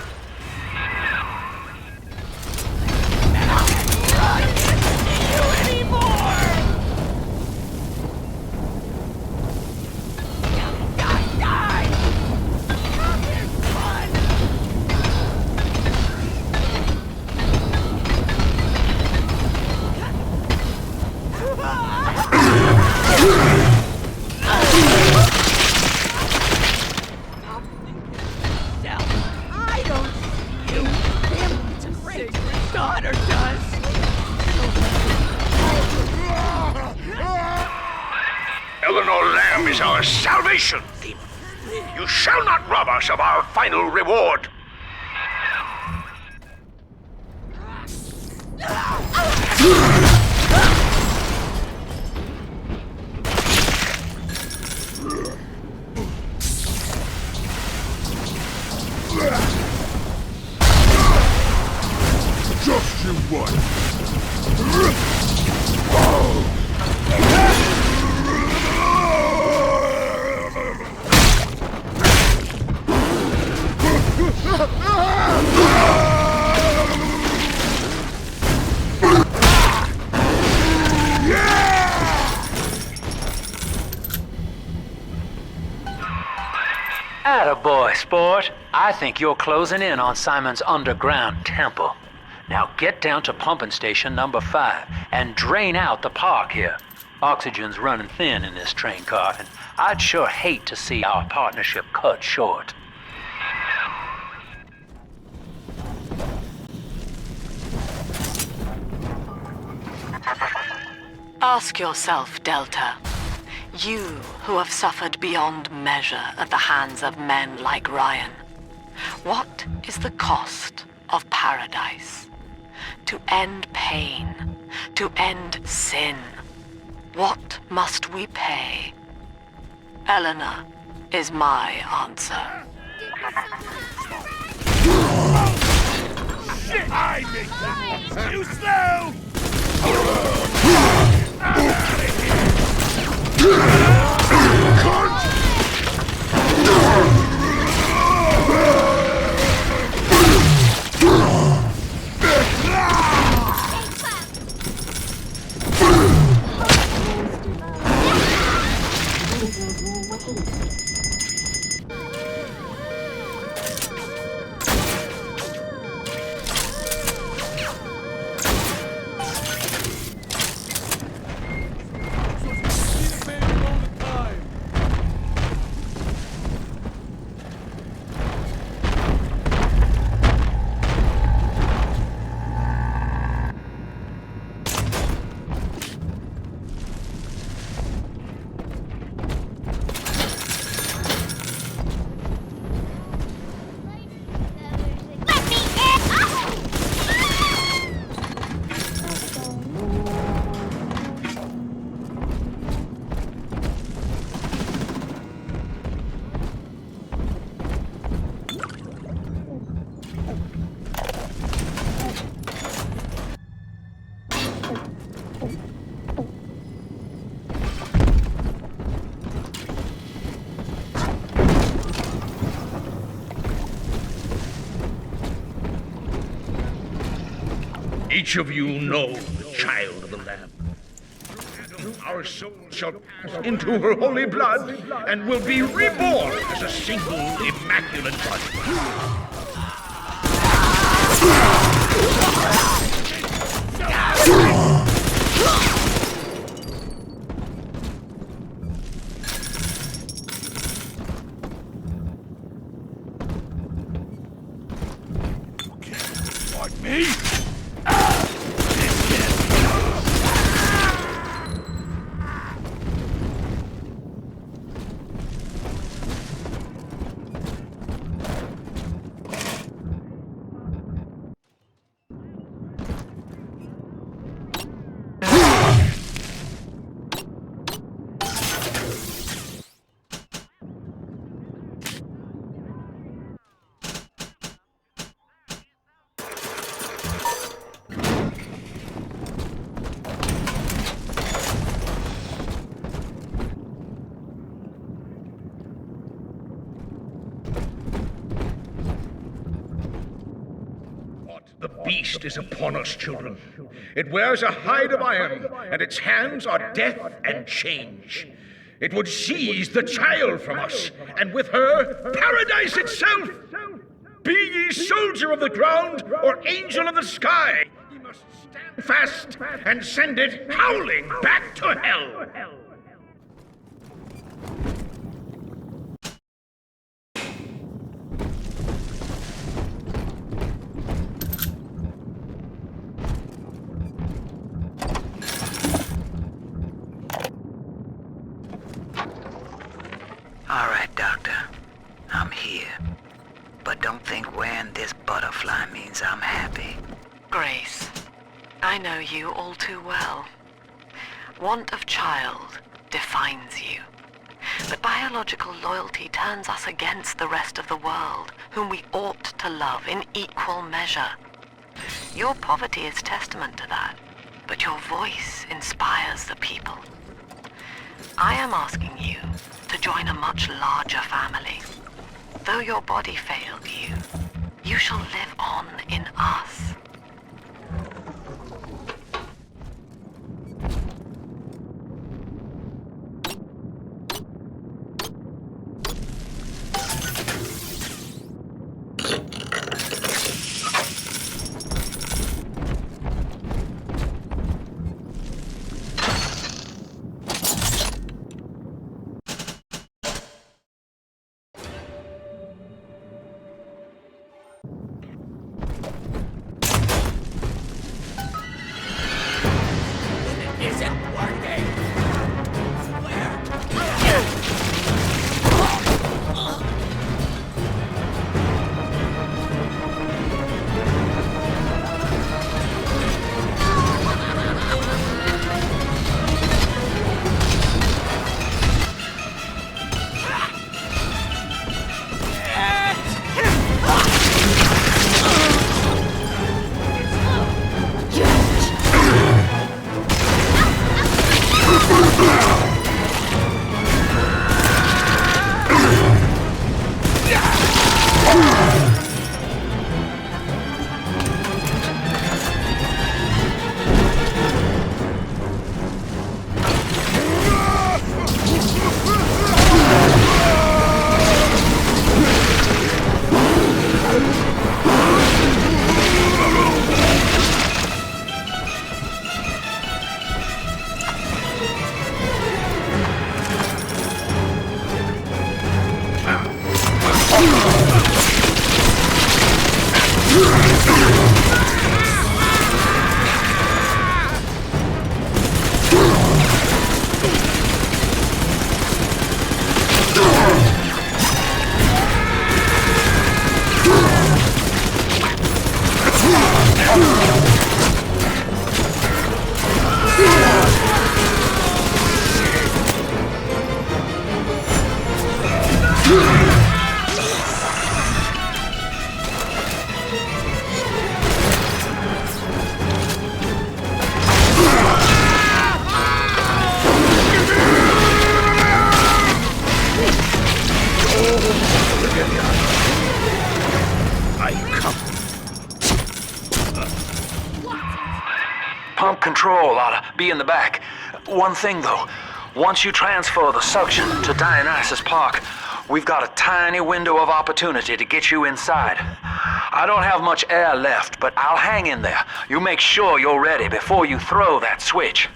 Is our salvation, demon. You shall not rob us of our final reward. Just you what? Attaboy, sport. I think you're closing in on Simon's underground temple. Now get down to pumping station number 5 and drain out the park here. Oxygen's running thin in this train car, and I'd sure hate to see our partnership cut short. Ask yourself, Delta. You who have suffered beyond measure at the hands of men like Ryan. What is the cost of paradise? To end pain, to end sin. What must we pay? Eleanor is my answer. Shit! I make that! Too slow! Each of you know the child of the Lamb. Our soul shall pass into her holy blood and will be reborn as a single immaculate body. Me? The beast is upon us, children. It wears a hide of iron, and its hands are death and change. It would seize the child from us, and with her, paradise itself. Be ye soldier of the ground or angel of the sky, ye must stand fast and send it howling back to hell. All right, Doctor. I'm here. But don't think wearing this butterfly means I'm happy. Grace, I know you all too well. Want of child defines you. But biological loyalty turns us against the rest of the world, whom we ought to love in equal measure. Your poverty is testament to that, but your voice inspires the people. I am asking you to join a much larger family. Though your body failed you, you shall live on in us. control ought to be in the back. One thing, though. Once you transfer the suction to Dionysus Park, we've got a tiny window of opportunity to get you inside. I don't have much air left, but I'll hang in there. You make sure you're ready before you throw that switch.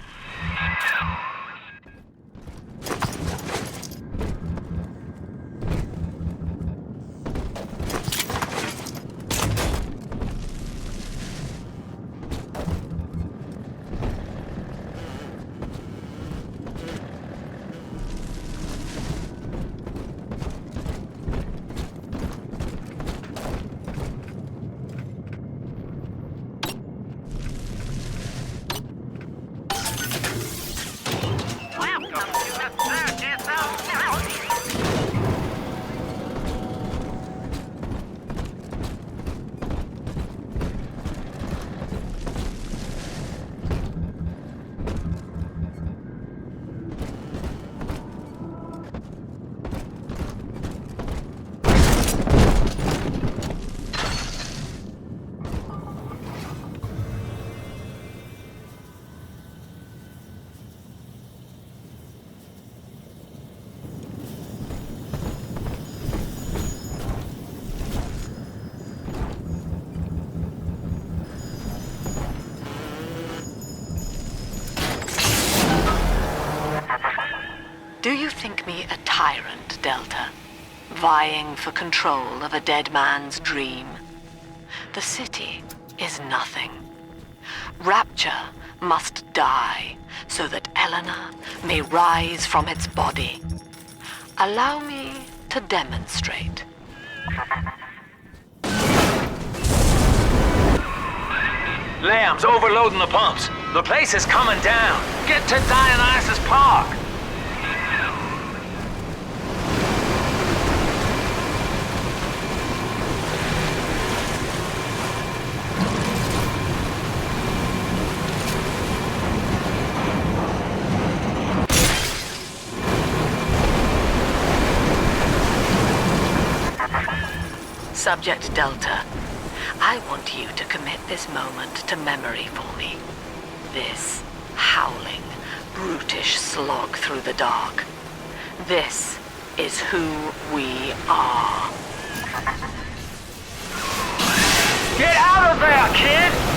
Do you think me a tyrant, Delta? Vying for control of a dead man's dream? The city is nothing. Rapture must die so that Eleanor may rise from its body. Allow me to demonstrate. Lamb's overloading the pumps. The place is coming down. Get to Dionysus Park. Subject Delta, I want you to commit this moment to memory for me. This howling, brutish slog through the dark. This is who we are. Get out of there, kid!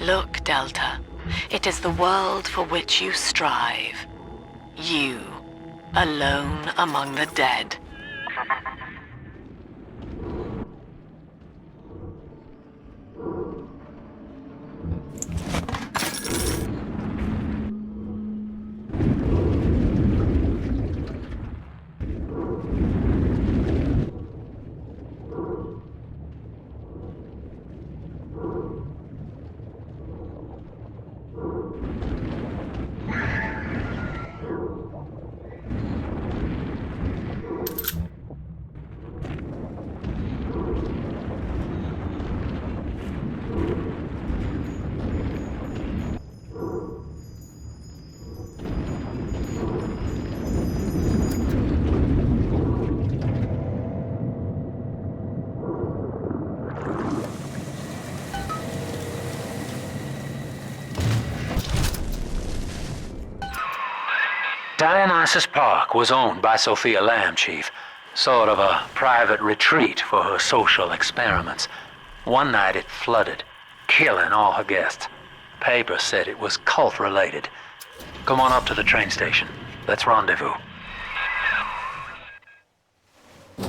Look, Delta, it is the world for which you strive. You, alone among the dead. Dionysus Park was owned by Sophia Lamb, Chief. Sort of a private retreat for her social experiments. One night it flooded, killing all her guests. Paper said it was cult-related. Come on up to the train station. Let's rendezvous. I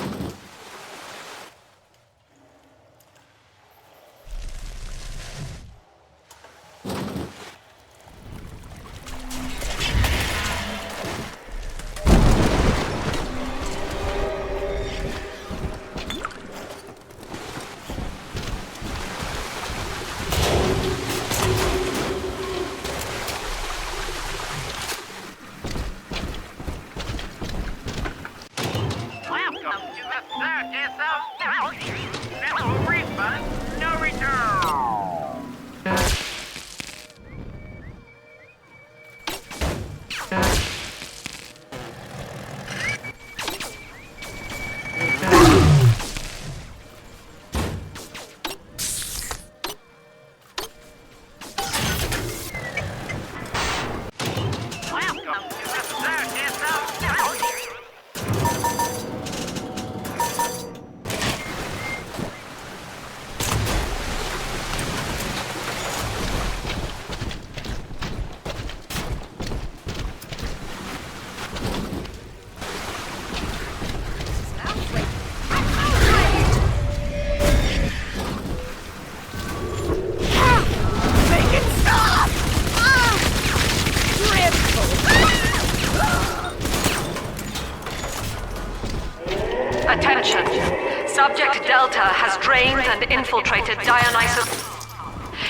Delta has drained and infiltrated Dionysus.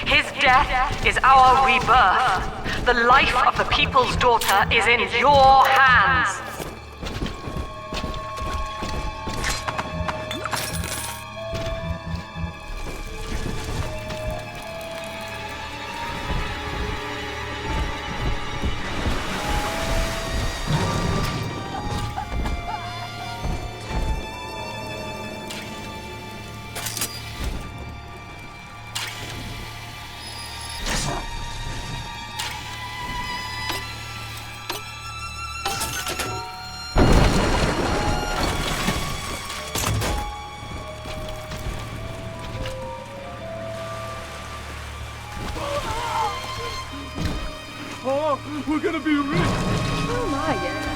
His death is our rebirth. The life of the People's Daughter is in your hands. Oh, we're gonna be rich! Oh my, yes.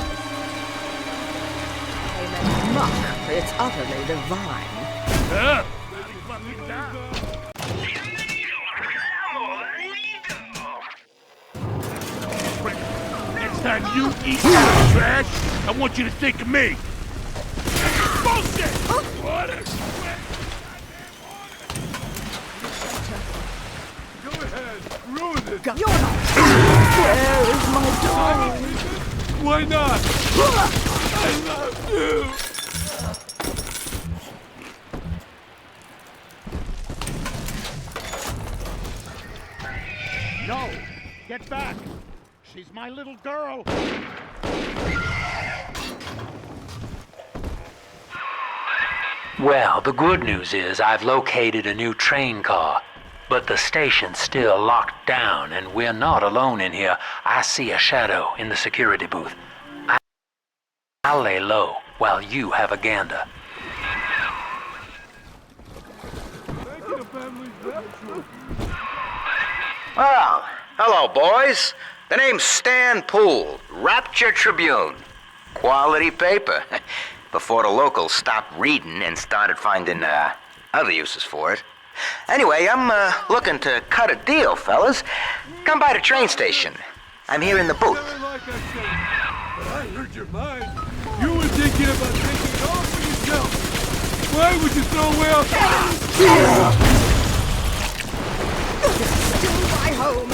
Amen. Muck, it's utterly divine. Yeah. Next time you eat that trash, I want you to think of me. Bullshit! Water! Go ahead, ruin it. You're not. Where is my dog? Why not? I love you. No! Get back! She's my little girl! Well, the good news is I've located a new train car. But the station's still locked down, and we're not alone in here. I see a shadow in the security booth. I'll lay low while you have a gander. Well, hello, boys. The name's Stan Poole, Rapture Tribune. Quality paper. Before the locals stopped reading and started finding other uses for it. Anyway, I'm looking to cut a deal, fellas. Come by the train station. I'm here in the booth. Like I said, but I heard your mind. You were thinking about taking it all for yourself. Why would you throw away all... Still my home.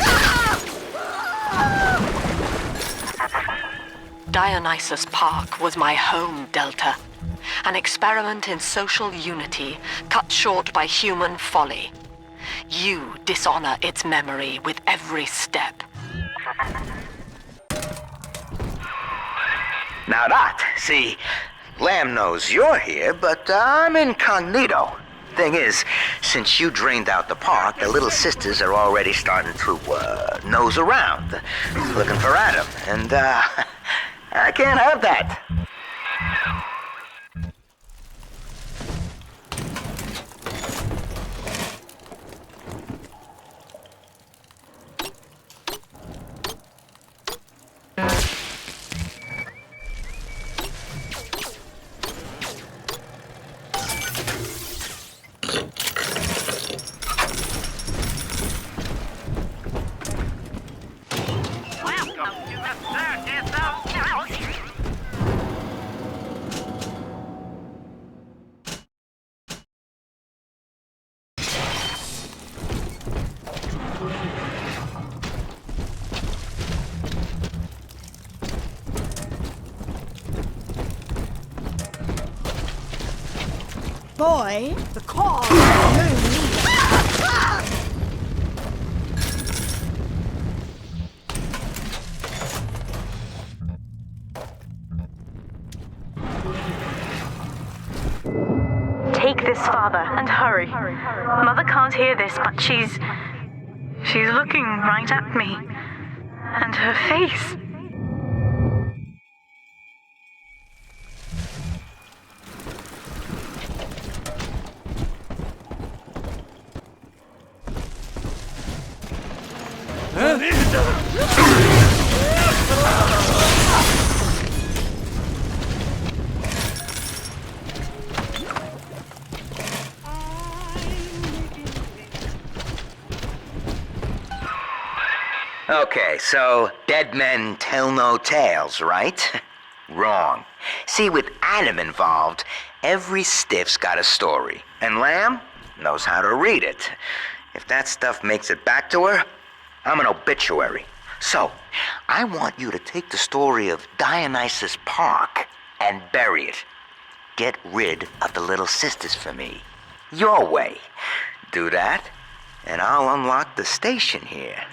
Dionysus Park was my home, Delta. An experiment in social unity, cut short by human folly. You dishonor its memory with every step. Now that, see, Lamb knows you're here, but I'm incognito. Thing is, since you drained out the park, the little sisters are already starting to nose around, looking for Adam, and I can't have that. Boy, the cause is Take this, Father, and hurry. Mother can't hear this, but she's looking right at me. And her face. Okay, so dead men tell no tales, right? Wrong. See, with Adam involved, every stiff's got a story. And Lamb knows how to read it. If that stuff makes it back to her, I'm an obituary. So, I want you to take the story of Dionysus Park and bury it. Get rid of the little sisters for me. Your way. Do that, and I'll unlock the station here.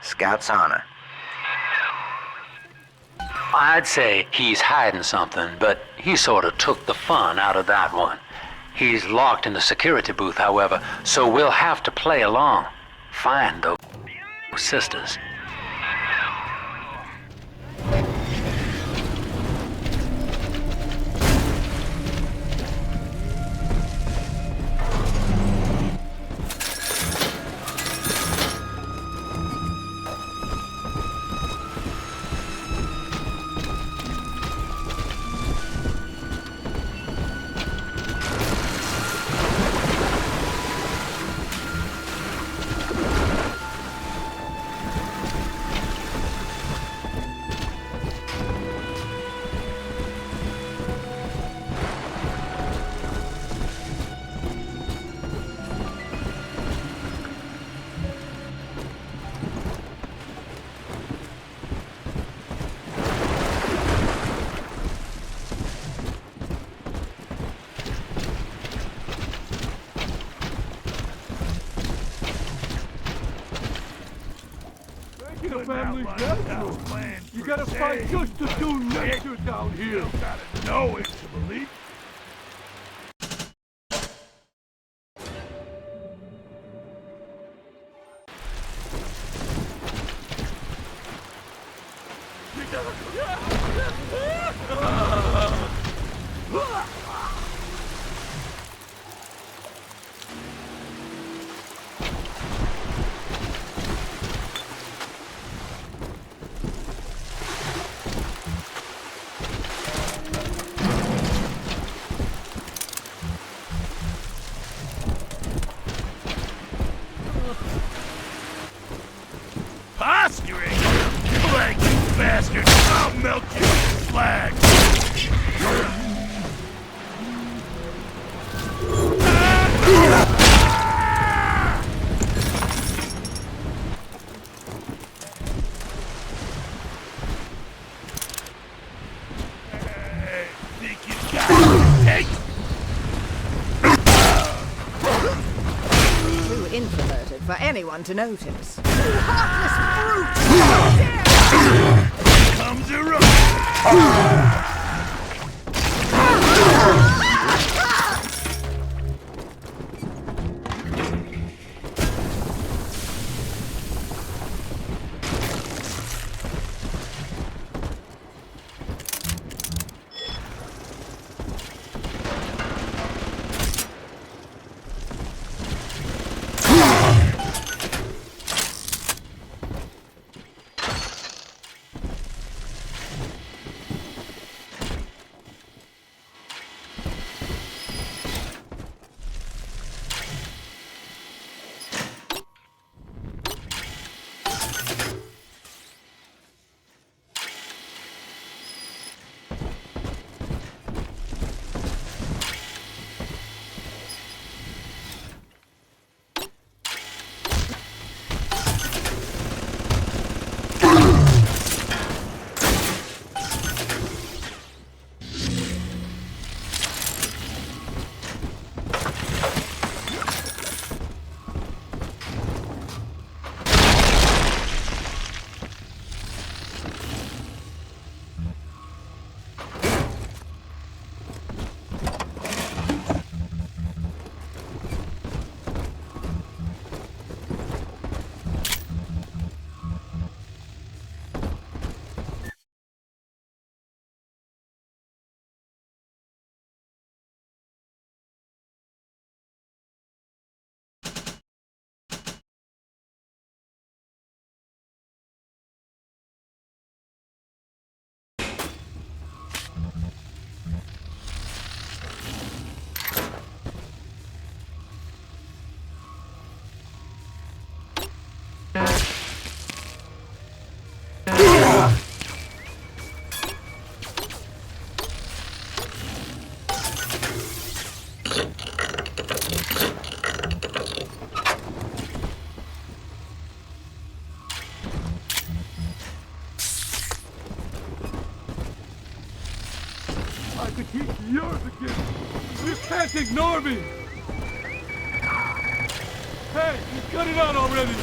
Scout's honor. I'd say he's hiding something, but he sort of took the fun out of that one. He's locked in the security booth, however, so we'll have to play along. Find those sisters. The family's natural. You gotta find just to do nature down here. You gotta know it to believe. Posturing? Flag, you bastard! I'll melt you with slag! Think you got it? Take! Too introverted for anyone to notice. Heartless brute! Comes around! Yours again. You can't ignore me. Hey, cut it out already.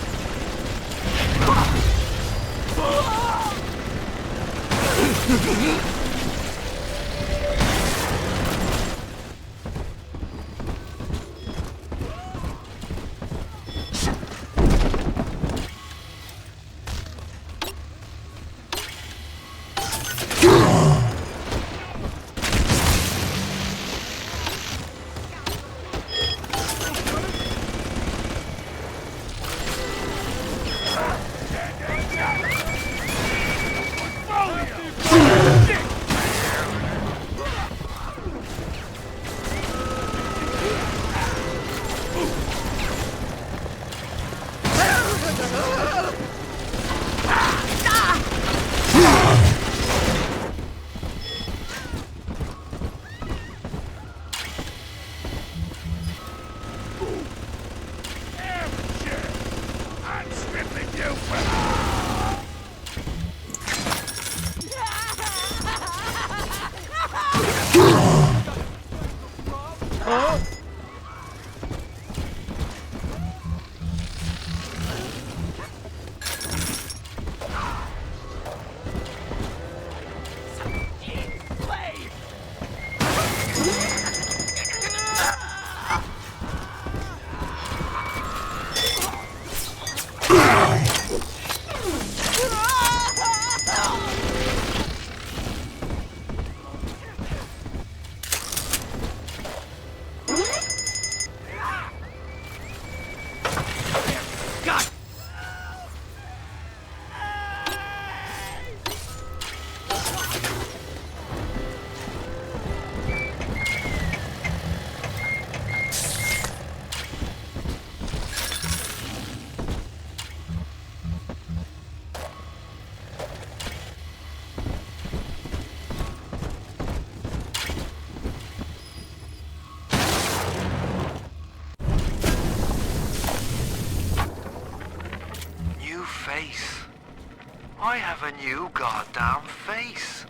I have a new goddamn face.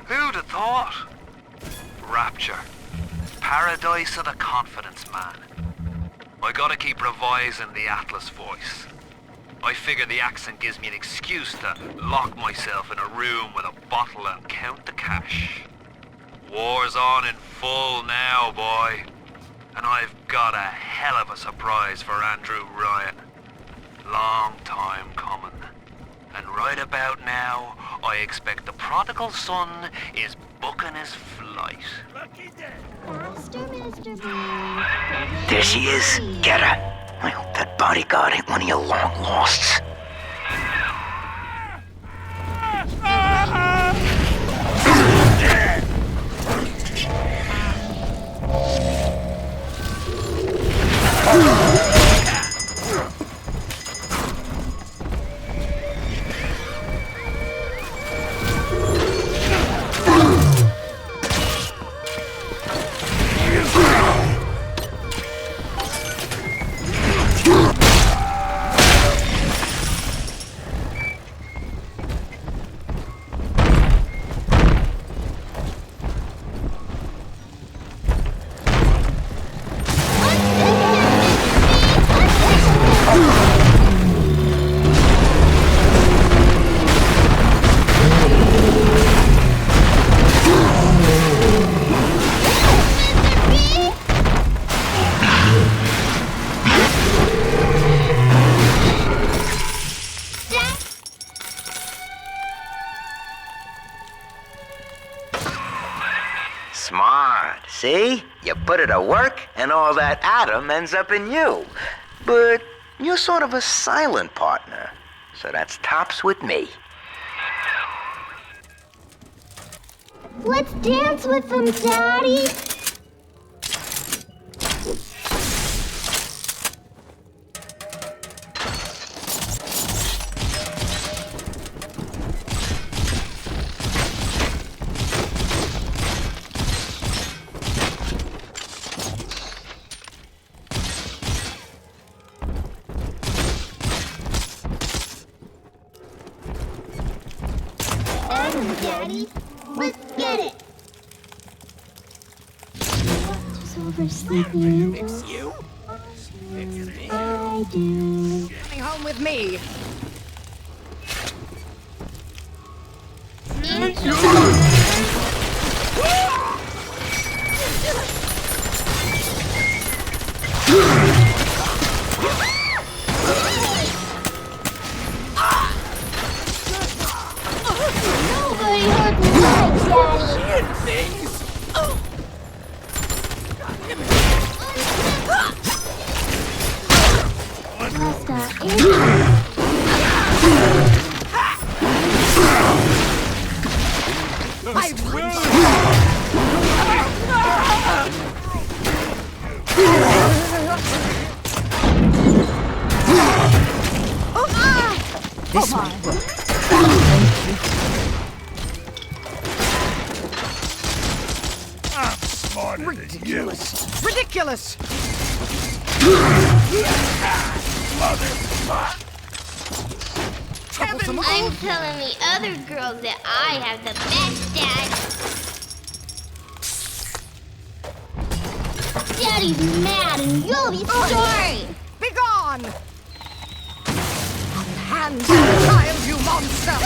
Who'd have thought? Rapture. Paradise of the confidence man. I gotta keep revising the Atlas voice. I figure the accent gives me an excuse to lock myself in a room with a bottle and count the cash. War's on in full now, boy. And I've got a hell of a surprise for Andrew Ryan. Long time coming. And right about now, I expect the prodigal son is booking his flight. There she is. Get her. I hope that bodyguard ain't one of your long losts. Smart, see? You put it to work, and all that atom ends up in you. But you're sort of a silent partner, so that's tops with me. Let's dance with them, Daddy! Daddy, let's get it! oversleeping. It's you? It's me? I do. Coming home with me. Nobody hurt me like Daddy. Things. Last got This might work. I'm smarter than you. Ridiculous! I'm telling the other girls that I have the best dad. Daddy's mad and you'll be sorry. Be gone! Hands on the child, you monster!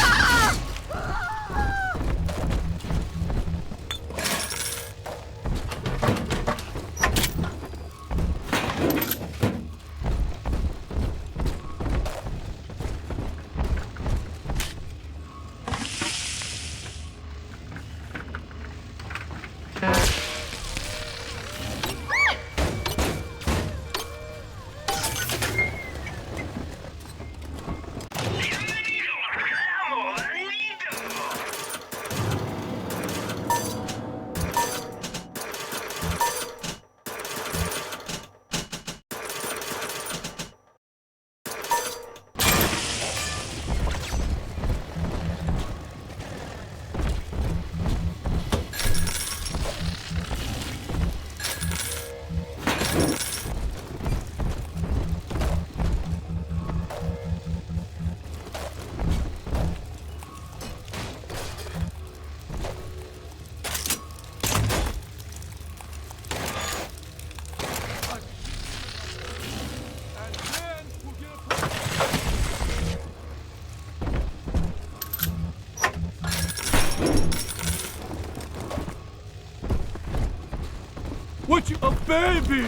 What you, a baby?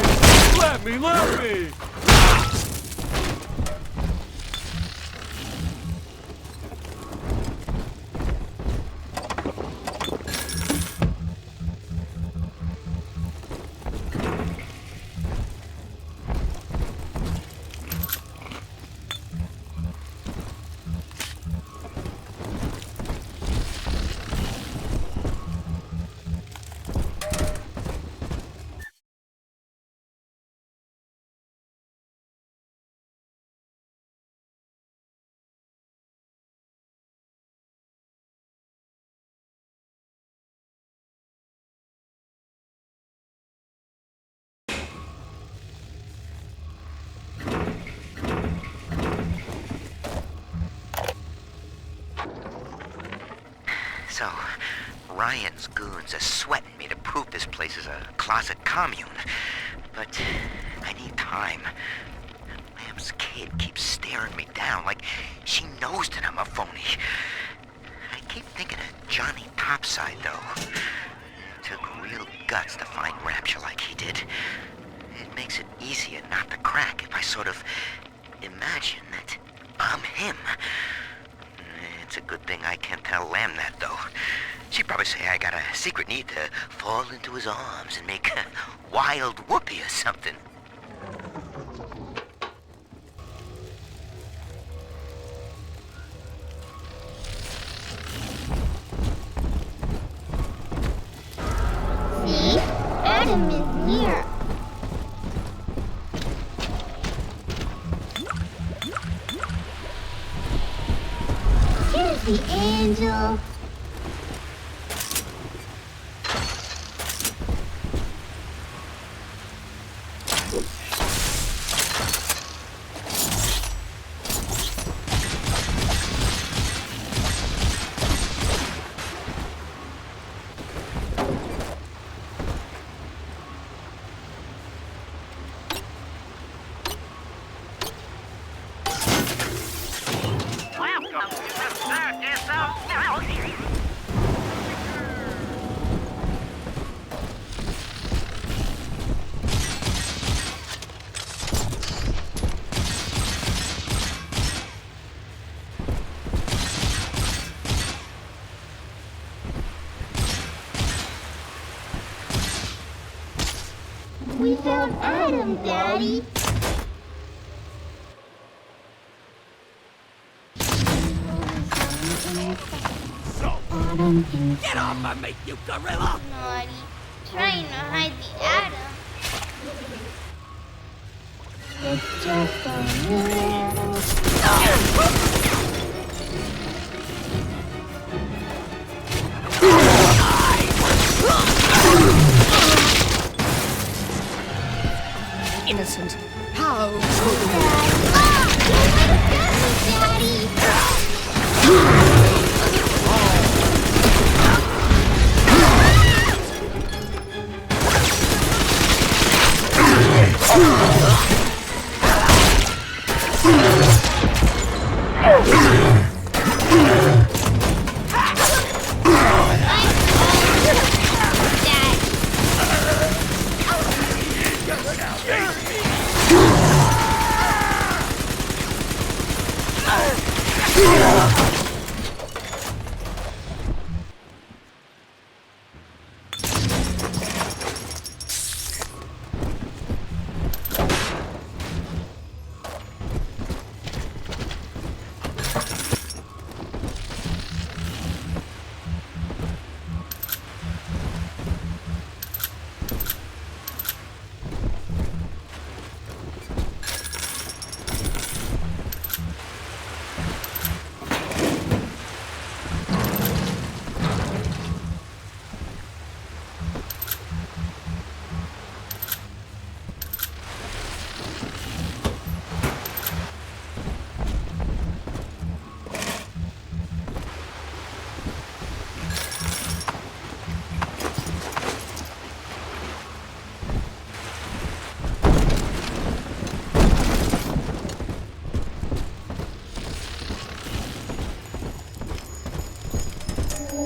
Let me! So, Ryan's goons are sweating me to prove this place is a closet commune. But I need time. Lamb's kid keeps staring me down like she knows that I'm a phony. I keep thinking of Johnny Topside, though. It took real guts to find Rapture like he did. It makes it easier not to crack if I sort of imagine that I'm him. It's a good thing I can't tell Lamb that, though. She'd probably say I got a secret need to fall into his arms and make a wild whoopee or something. See? Adam is near. Here's the angel. From Adam, Daddy. Get off of me, you gorilla! Naughty. Trying to hide the atom. It's just a little... Innocent. How could Daddy!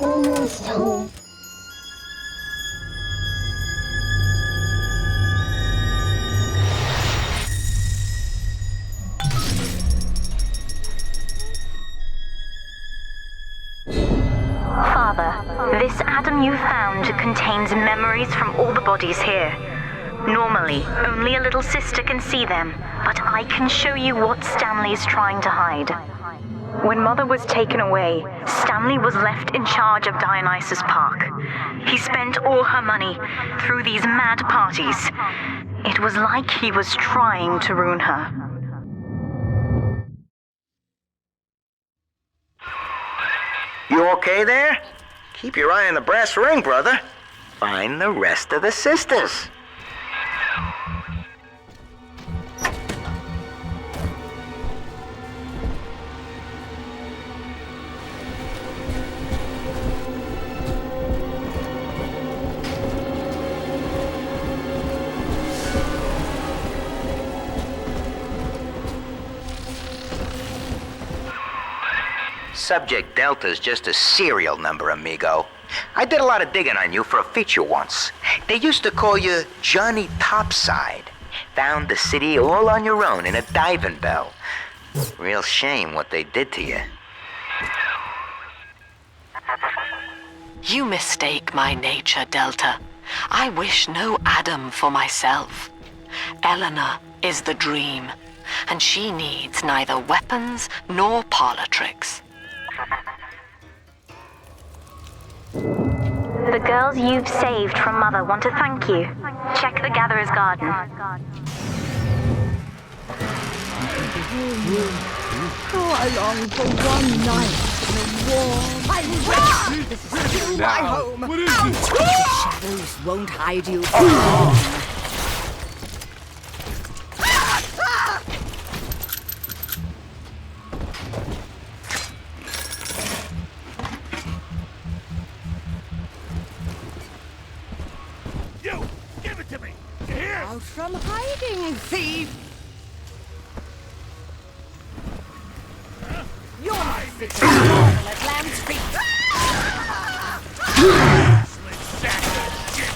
Almost home. Father, this atom you found contains memories from all the bodies here. Normally, only a little sister can see them, but I can show you what Stanley's trying to hide. When Mother was taken away, Stanley was left in charge of Dionysus Park. He spent all her money through these mad parties. It was like he was trying to ruin her. You okay there? Keep your eye on the brass ring, brother. Find the rest of the sisters. Subject Delta's just a serial number, amigo. I did a lot of digging on you for a feature once. They used to call you Johnny Topside. Found the city all on your own in a diving bell. Real shame what they did to you. You mistake my nature, Delta. I wish no Adam for myself. Eleanor is the dream, and she needs neither weapons nor parlor tricks. The girls you've saved from Mother want to thank you. Check the Gatherer's Garden. Oh, I long for one night in a warm... I'm ready! This is still my home! What is Out! this? The shadows won't hide you for long. You! Give it to me! You hear? Out from hiding, thief! You're not fit to normal at Lamb's feet! Slit sack of shit!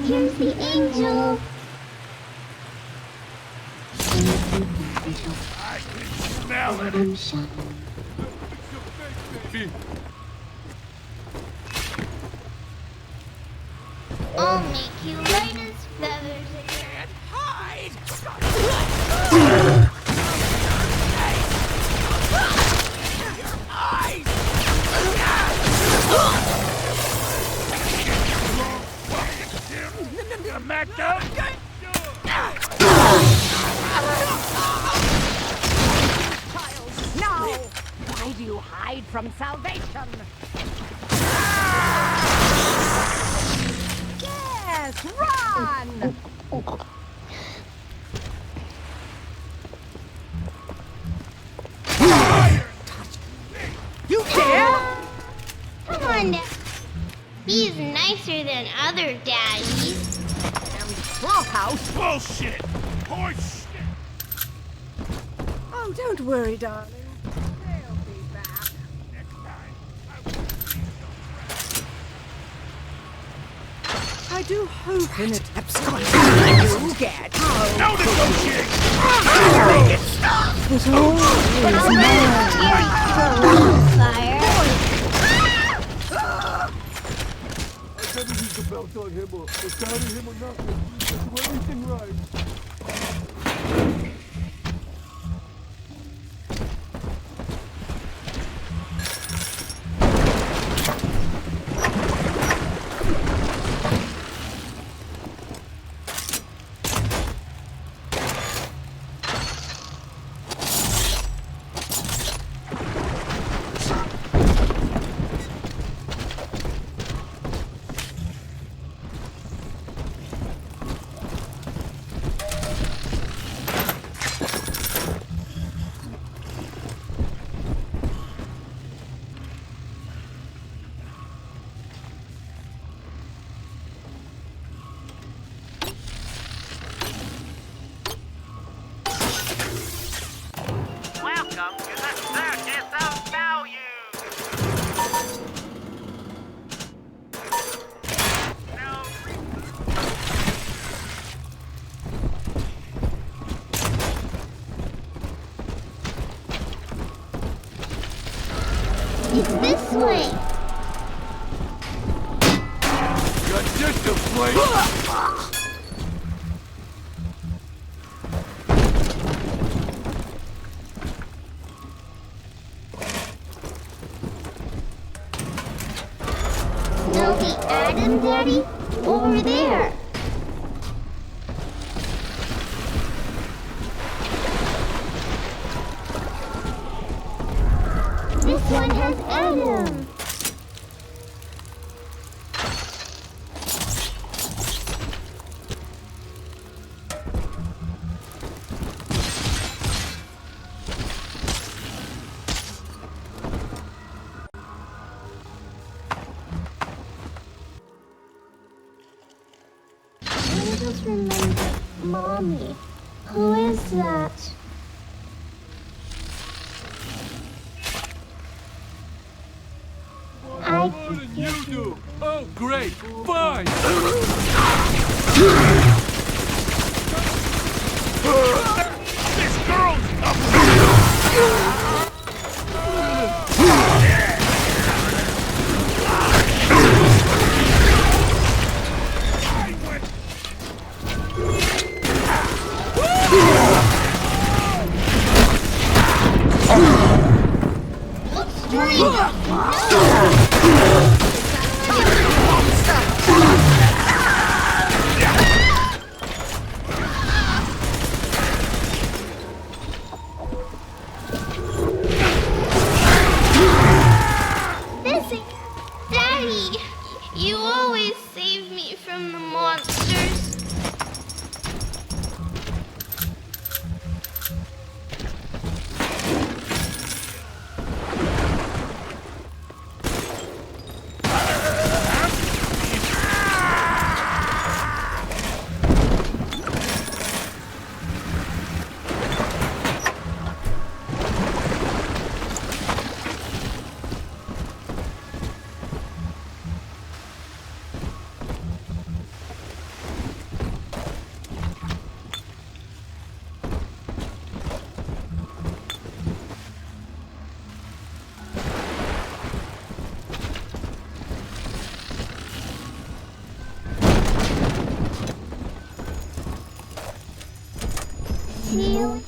Here's the angel. I can smell it. I'm shot. Baby. I'll make you light as feathers again. Hide! I'm back down. No! Why do you hide from salvation? Yes, run! You dare? Come on, Dad. He's nicer than other daddies. House. Bullshit. Horse shit. Oh, don't worry, darling. They'll be back. Next time, I will see you. I do hope in it. You get. No negotiating. Make it stop. But fire. I never used the belt on him or down him or nothing. Do everything right. Welcome to the circus of value. It's this way. Got just a plate. Smell the Adam, Daddy? Over there. This one has Adam. I just remember Mommy. Who is that? More than you do. Oh, great. Fine. This girl's up. Looks Misc! Daddy! You always save me from the monsters. Seal.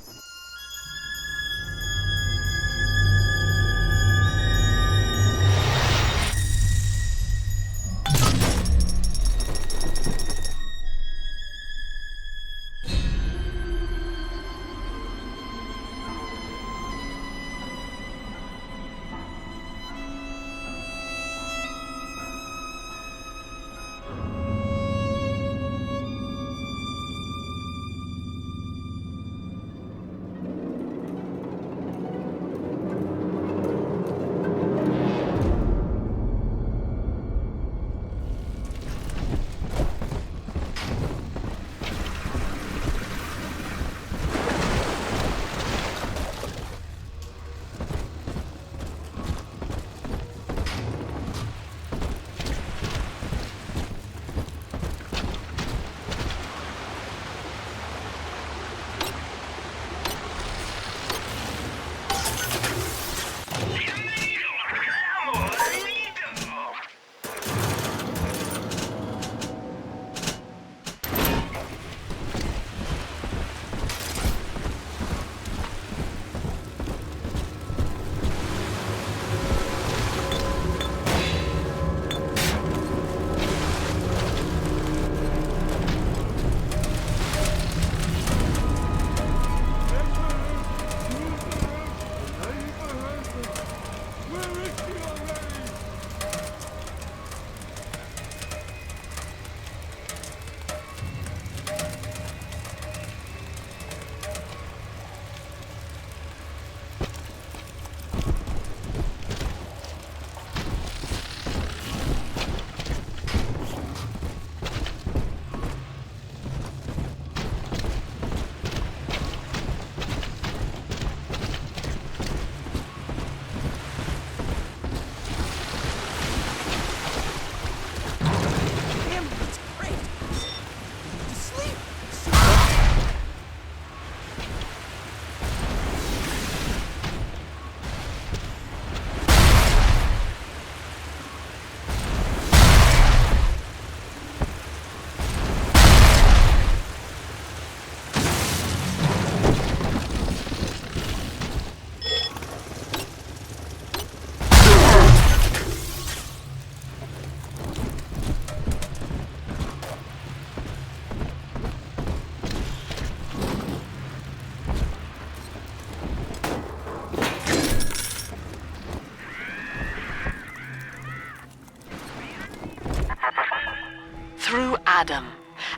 Through Adam,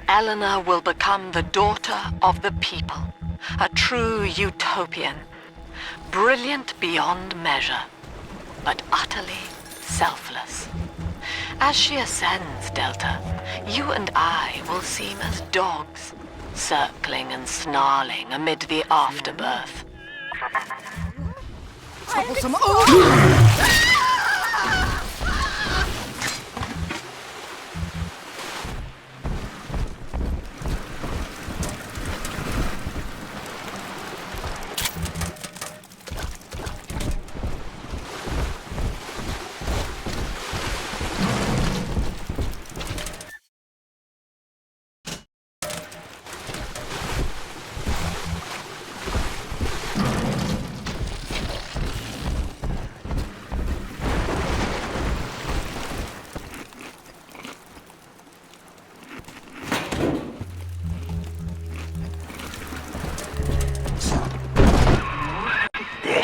Eleanor will become the daughter of the people, a true utopian, brilliant beyond measure, but utterly selfless. As she ascends, Delta, you and I will seem as dogs, circling and snarling amid the afterbirth. Troublesome.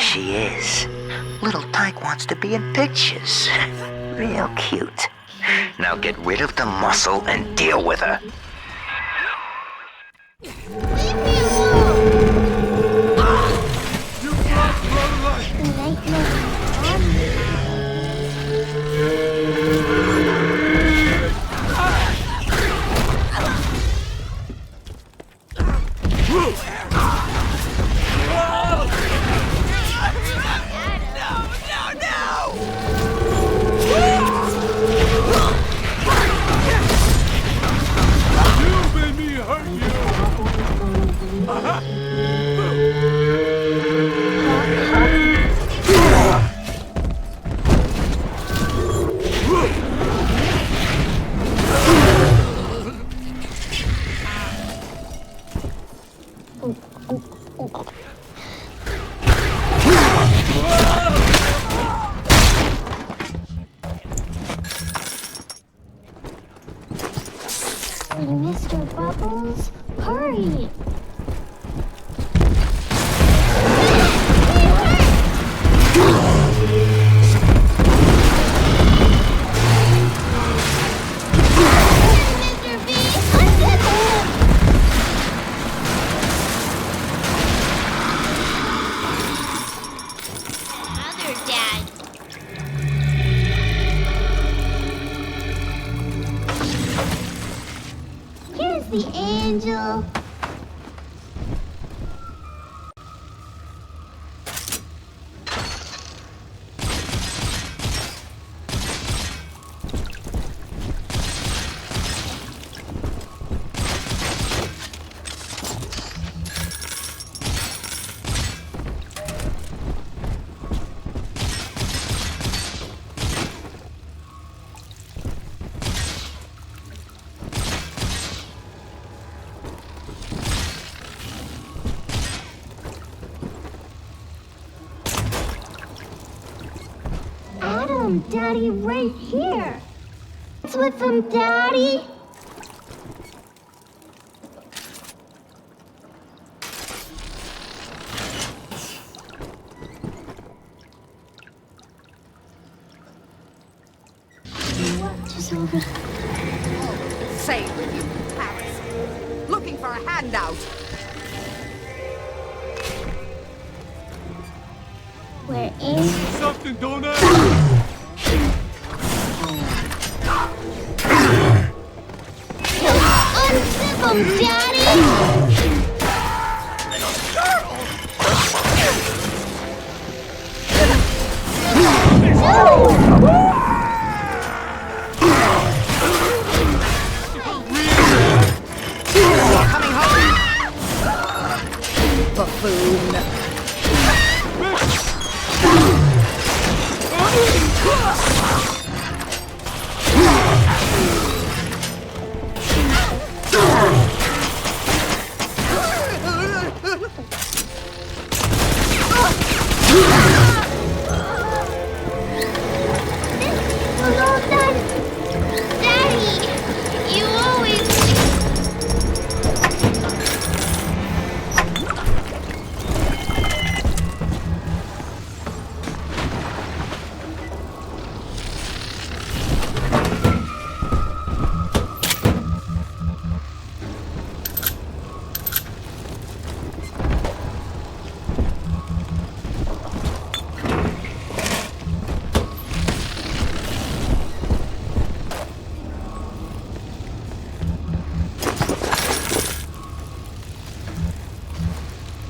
she is. Little Tyke wants to be in pictures. Real cute. Now get rid of the muscle and deal with her. Mr. Bubbles, hurry! The angel. Daddy, right here. What's with them, Daddy? What is over there? Oh, say with you, Paris. Looking for a handout. Where is something, don't I? Unzip him, Daddy! Coming home! Buffoon!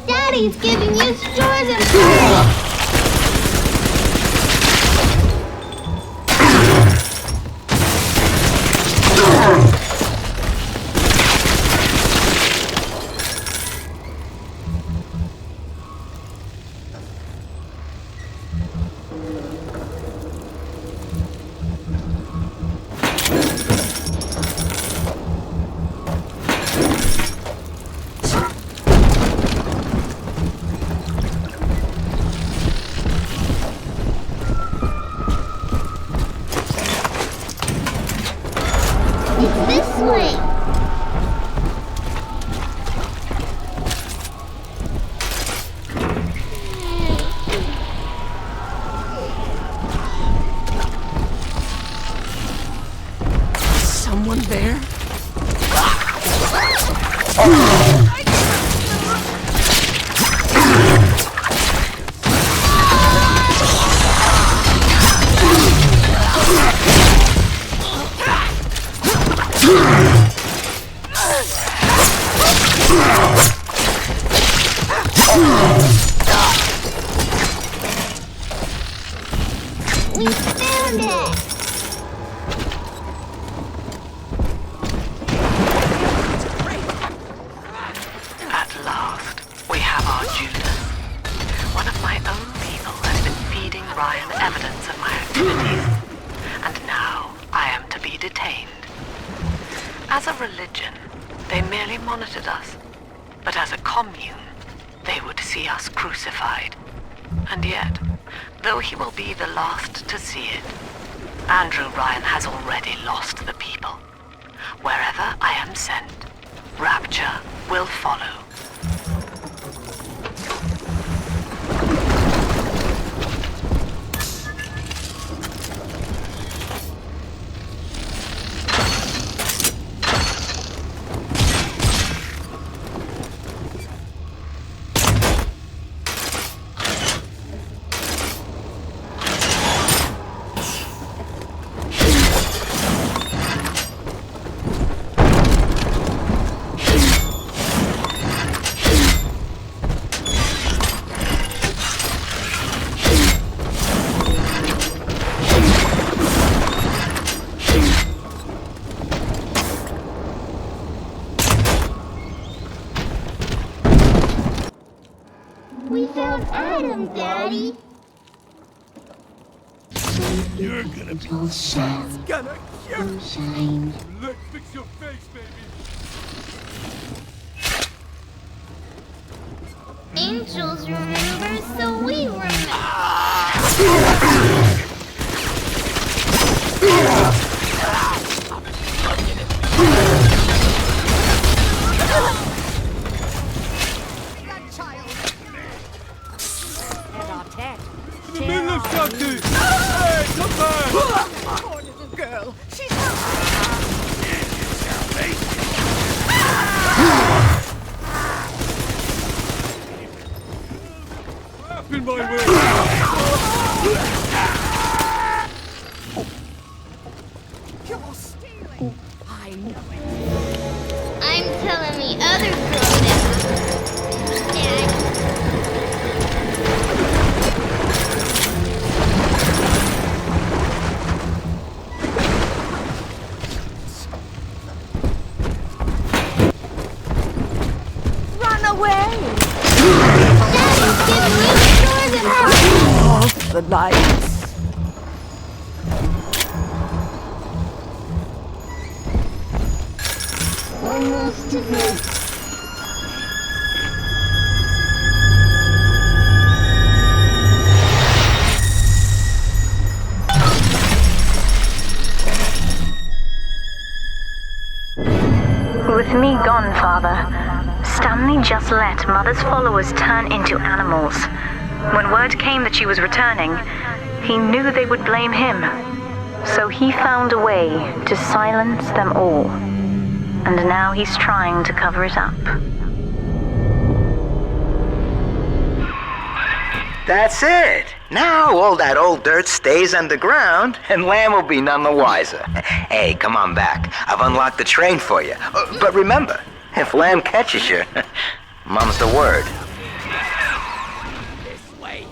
Daddy's giving you stores and food! We found it! At last, we have our Judas. One of my own people has been feeding Ryan evidence of my activities, and now I am to be detained. As a religion, they merely monitored us, but as a commune, they would see us crucified. And yet, though he will be the last to see it, Andrew Ryan has already lost the people. Wherever I am sent, rapture will follow. We found Adam, Daddy! You're gonna be... It's gonna kill... shine. Let's fix your face, baby. Angels remember, so we remember. In the middle of something! Hey, come back! Poor little girl. She's Up in my way! You're stealing. I know it. I'm telling the other girl that. Dad. Run away! Daddy's getting you stores and Off the lights. almost to the. With me gone, Father, Stanley just let Mother's followers turn into animals. When word came that she was returning, he knew they would blame him. So he found a way to silence them all. And now he's trying to cover it up. That's it. Now all that old dirt stays underground, and Lamb will be none the wiser. Hey, come on back. I've unlocked the train for you. But remember, if Lamb catches you, mum's the word. This way.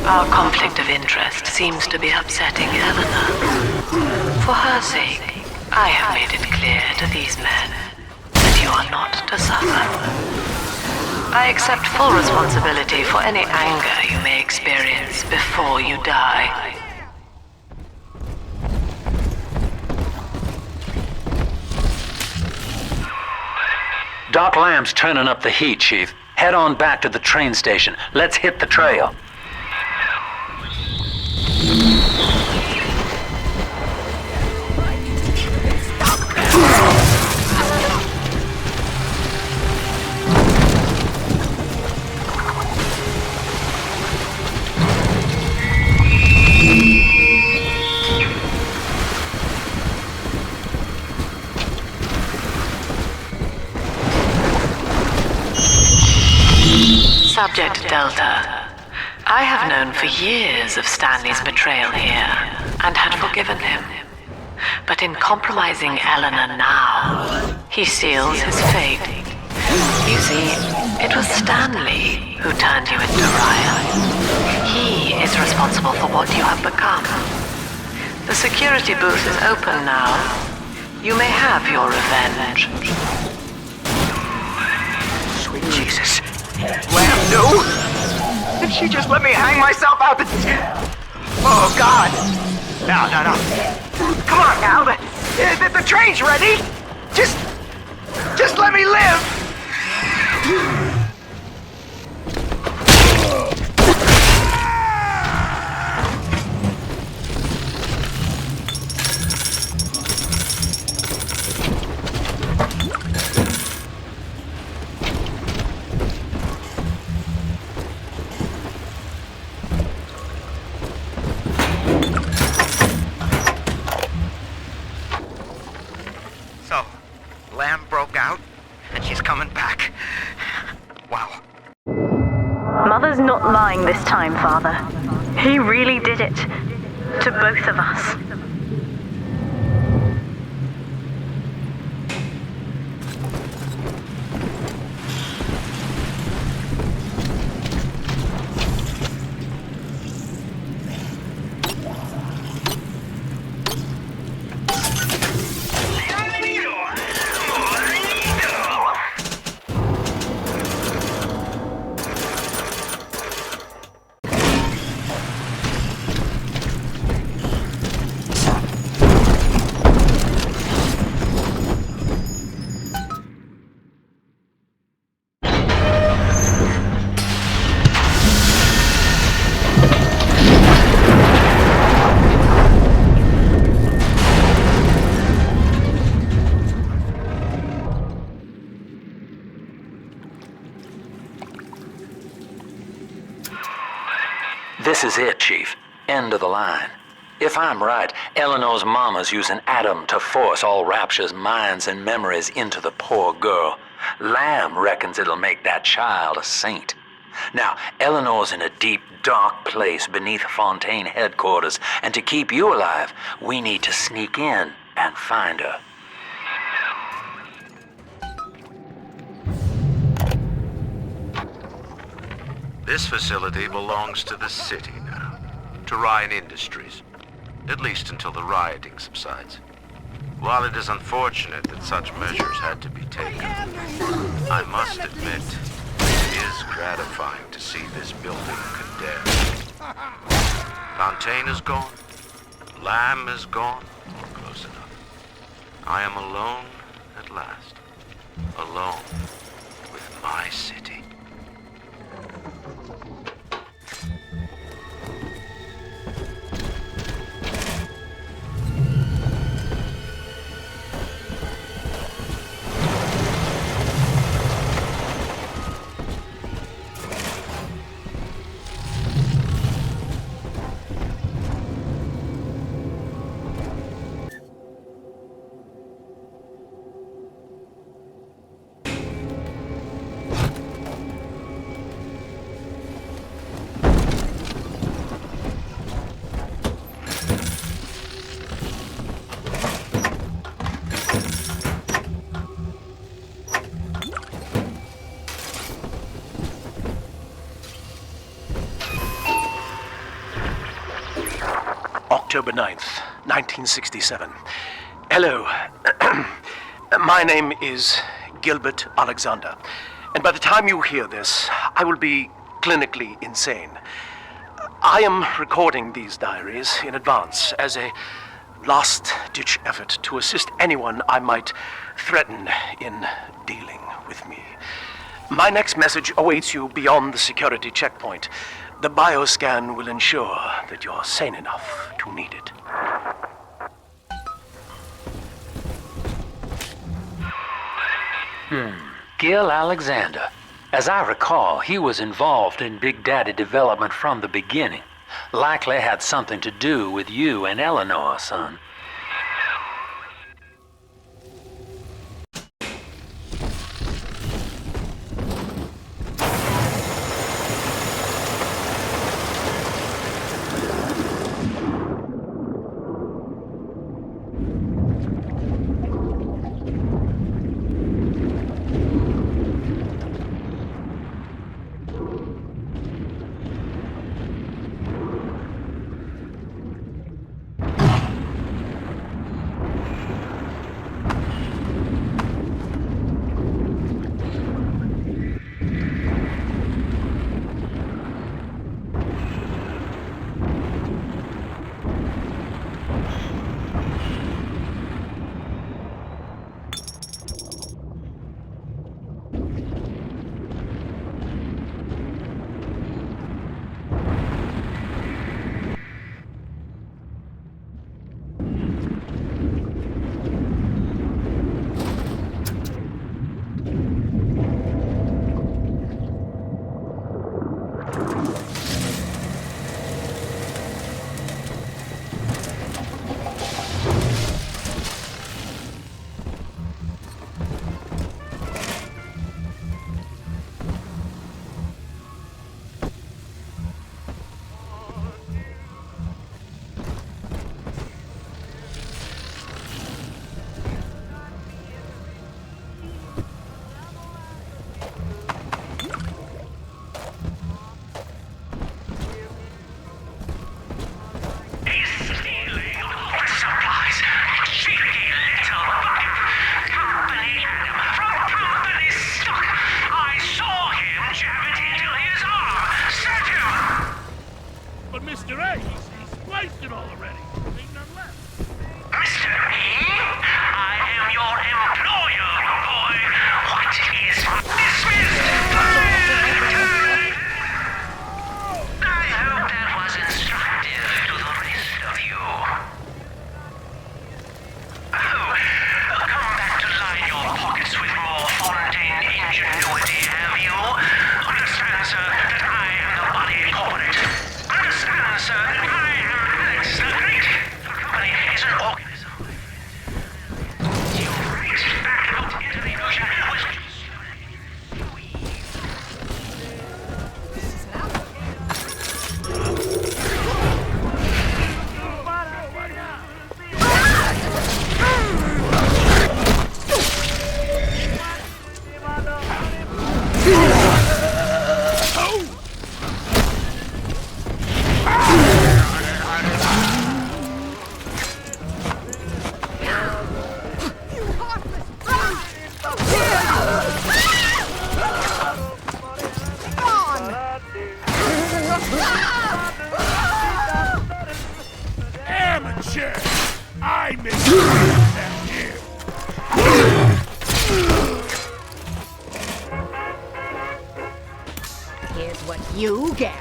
Our conflict of interest seems to be upsetting Eleanor. For her sake, I have made it clear to these men that you are not to suffer. I accept full responsibility for any anger you may experience before you die. Doc Lamb's turning up the heat, Chief. Head on back to the train station. Let's hit the trail. Subject Delta. I have known for years of Stanley's betrayal here, and had forgiven him. But in compromising Eleanor now, he seals his fate. You see, it was Stanley who turned you into Ryan. He is responsible for what you have become. The security booth is open now. You may have your revenge. Sweet Jesus. Lamb, no! Did she just let me hang myself out the... Oh, God! No. Come on now, the train's ready! Just let me live! So, Lamb broke out, and she's coming back. Wow. Mother's not lying this time, Father. He really did it. To both of us. This is it, Chief. End of the line. If I'm right, Eleanor's mama's using Adam to force all Rapture's minds and memories into the poor girl. Lamb reckons it'll make that child a saint. Now, Eleanor's in a deep, dark place beneath Fontaine headquarters, and to keep you alive, we need to sneak in and find her. This facility belongs to the city now, to Ryan Industries, at least until the rioting subsides. While it is unfortunate that such measures had to be taken, I must admit, it is gratifying to see this building condemned. Fontaine is gone, Lamb is gone, close enough. I am alone at last, alone with my city. October 9th, 1967. Hello. My name is Gilbert Alexander, and by the time you hear this, I will be clinically insane. I am recording these diaries in advance as a last-ditch effort to assist anyone I might threaten in dealing with me. My next message awaits you beyond the security checkpoint. The bioscan will ensure that you're sane enough to need it. Gil Alexander. As I recall, he was involved in Big Daddy development from the beginning. Likely had something to do with you and Eleanor, son. you get.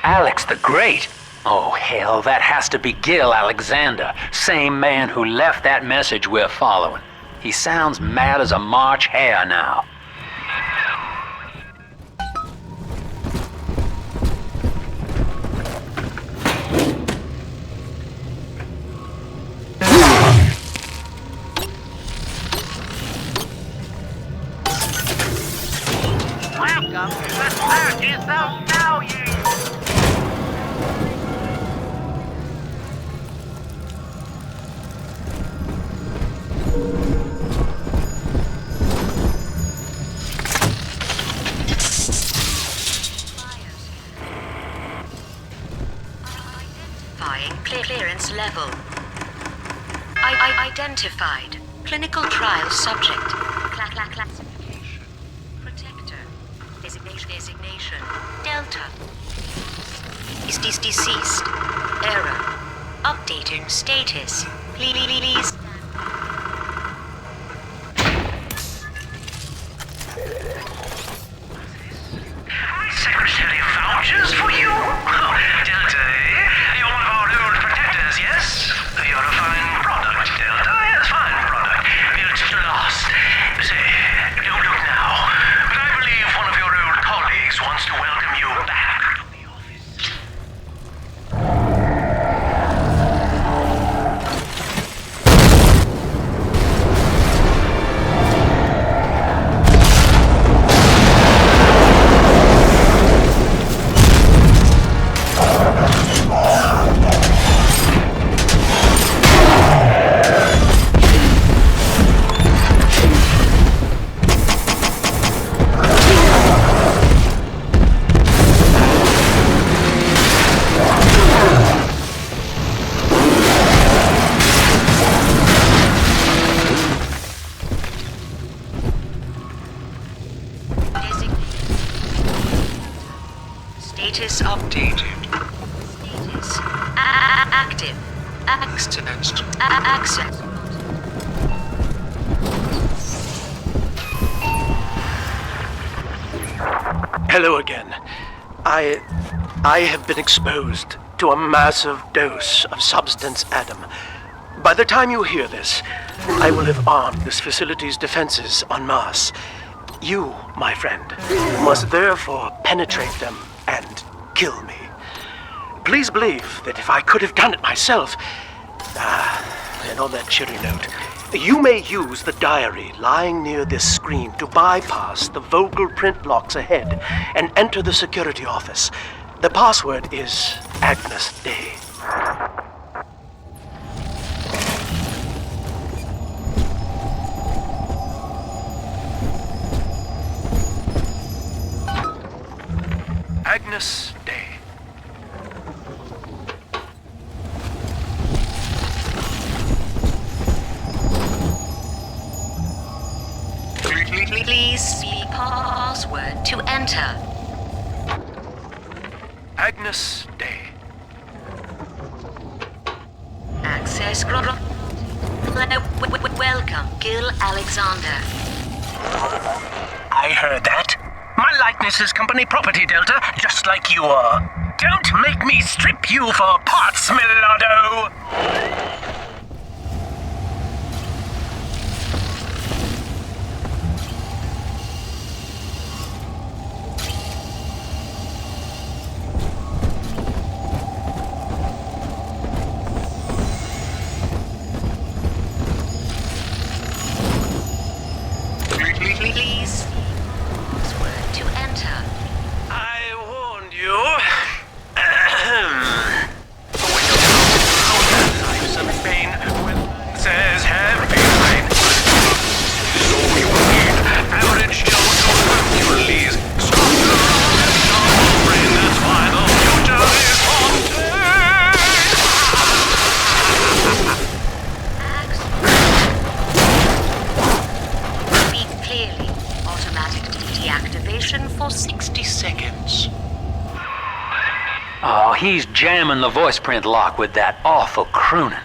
Alex the Great? Oh, hell, that has to be Gil Alexander, same man who left that message we're following. He sounds mad as a March hare now. Welcome to the circus of value. Clearance level. Identified. Clinical trial subject. Classification. Protector. Designation. Delta. Is deceased. Error. Updating status. Please. Secretary vouchers for you? Delta, eh? You're one of our old protectors, yes? You're a fine product, Delta. Yes, fine product. Built to last. Say, don't look now, but I believe one of your old colleagues wants to welcome you back to the office. Status updated. Status active. Access. Hello again. I have been exposed to a massive dose of substance Adam. By the time you hear this, I will have armed this facility's defenses en masse. You, my friend, must therefore penetrate them and kill me. Please believe that if I could have done it myself... and on that cheery note, you may use the diary lying near this screen to bypass the Vogel print blocks ahead and enter the security office. The password is Agnes Day. Agnes Day. Please see password to enter. Agnes Day. Access welcome, Gil Alexander. I heard that. My likeness is company property, Delta, just like you are. Don't make me strip you for parts, Millardo! Please. Password to enter. I warned you. Lives of pain when says heavy rain. So you need average Joe Hercules. Stronger than your brain. That's why the future is Fontaine. Speak clearly. Automatic deactivation for 60 seconds. Oh, he's jamming the voice print lock with that awful crooning.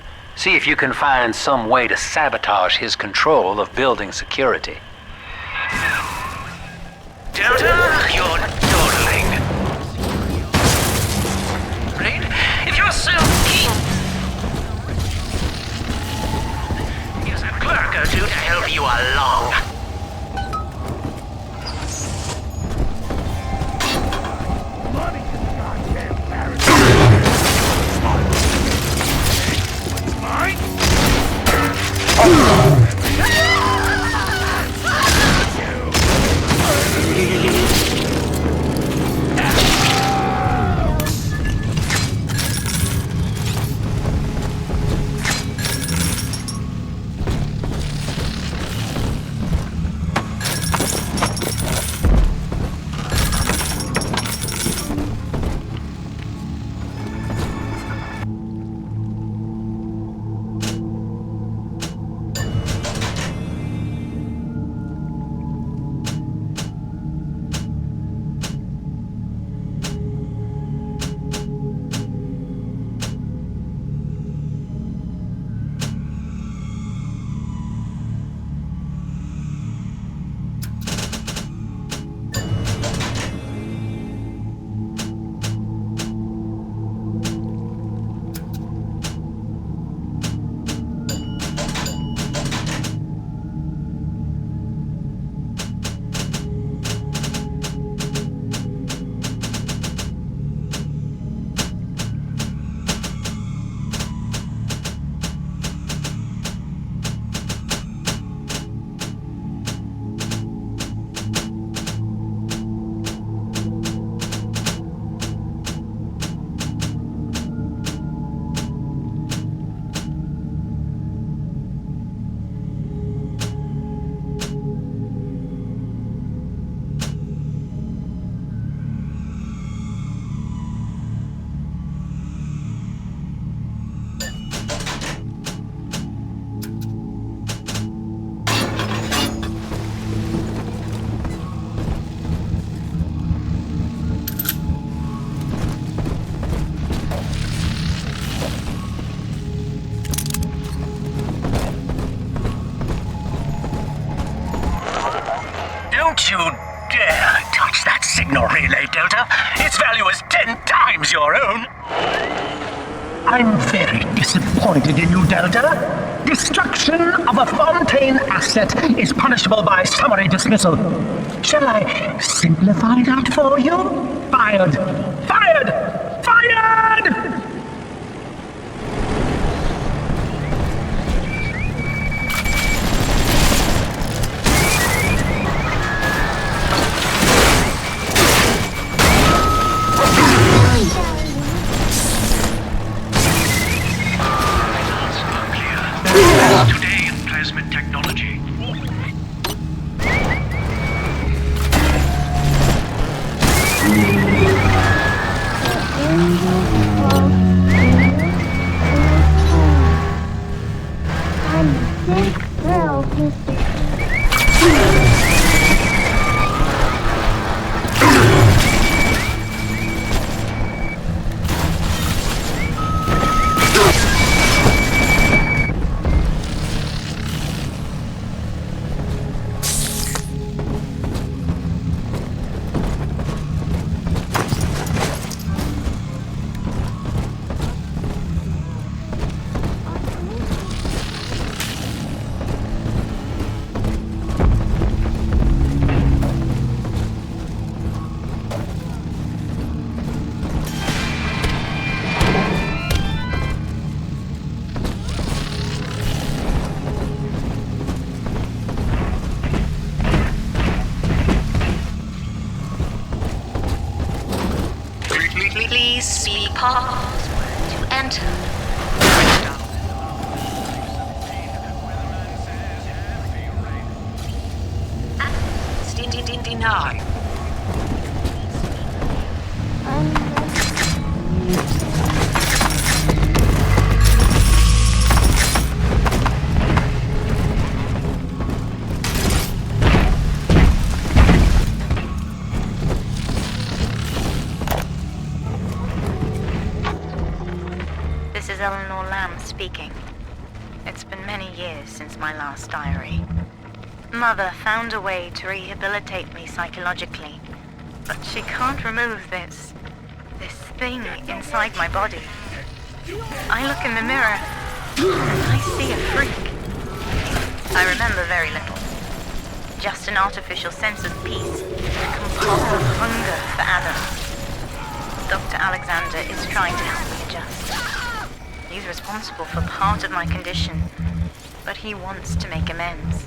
See if you can find some way to sabotage his control of building security. Delta, you're dawdling. Right? If you're so keen... Here's a clerk or two to help you along. Don't you dare touch that signal relay, Delta. Its value is 10 times your own. I'm very disappointed in you, Delta. Destruction of a Fontaine asset is punishable by summary dismissal. Shall I simplify that for you? Fired! Fired! Fired! Today in Plasmid technology. I'm a big girl, Mr. Please see password to enter. Deny. This is Eleanor Lamb speaking. many years since my last diary. Mother found a way to rehabilitate me psychologically, but she can't remove this thing inside my body. I look in the mirror, and I see a freak. I remember very little. Just an artificial sense of peace, a compulsive hunger for Adam. Dr. Alexander is trying to help me adjust. He's responsible for part of my condition, but he wants to make amends.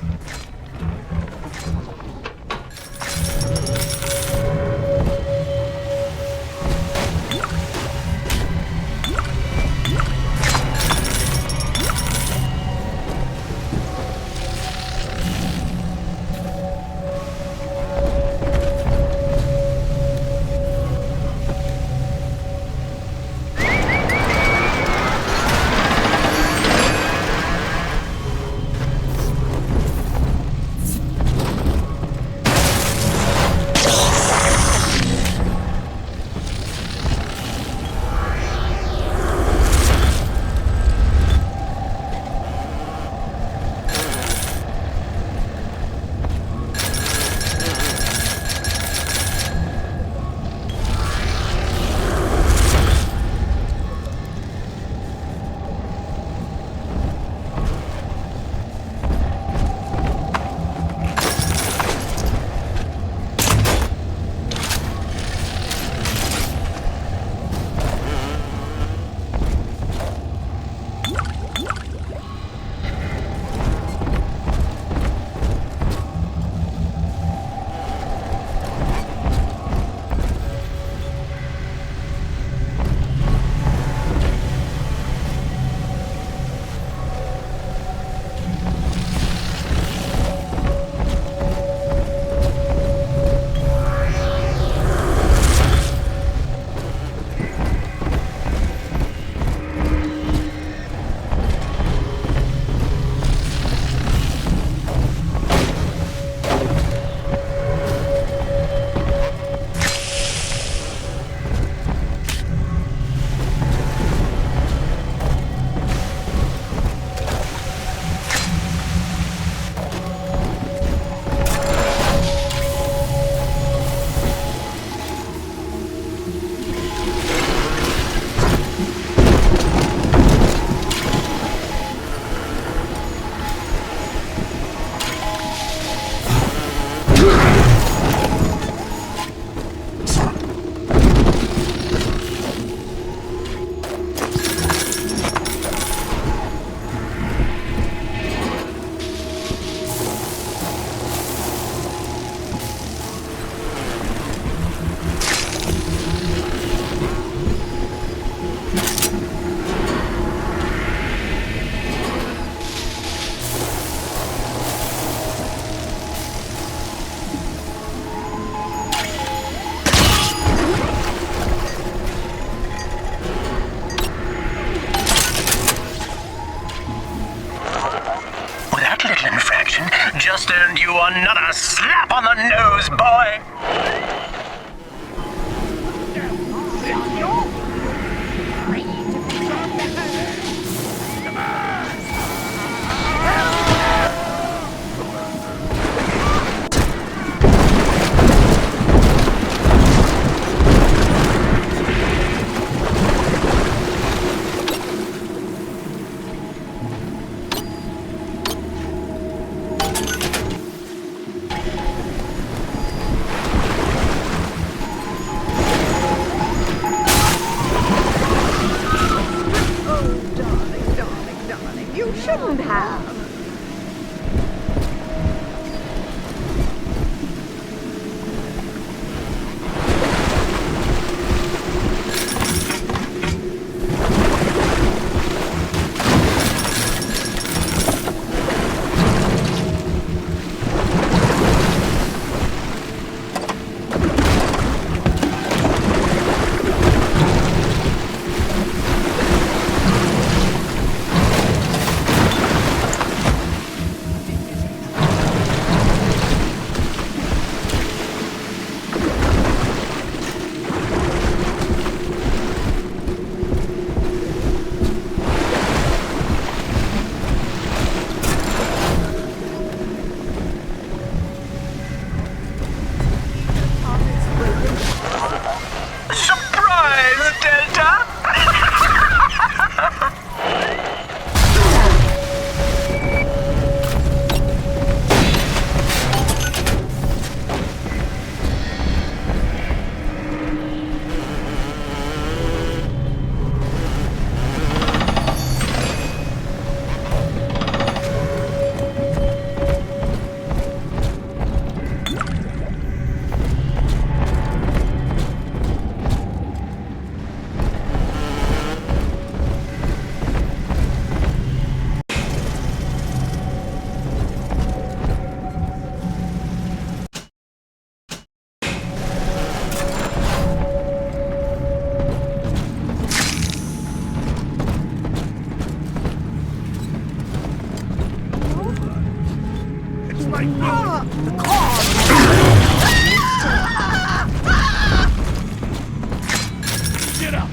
Get up!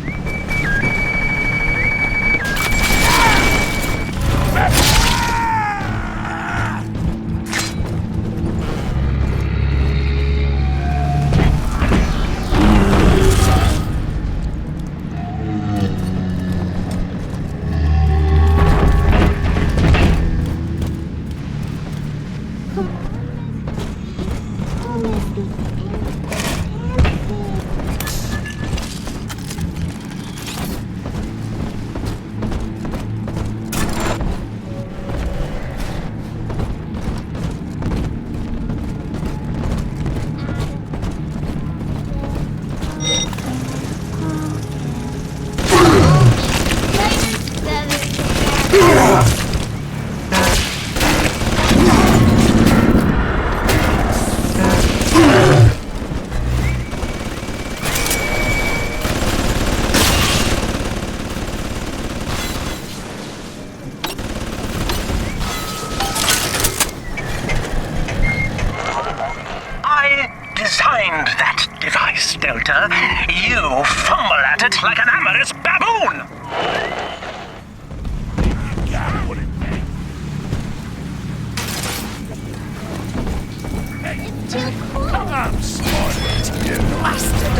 Designed that device, Delta. You fumble at it like an amorous baboon! Come on, sport! You bastard!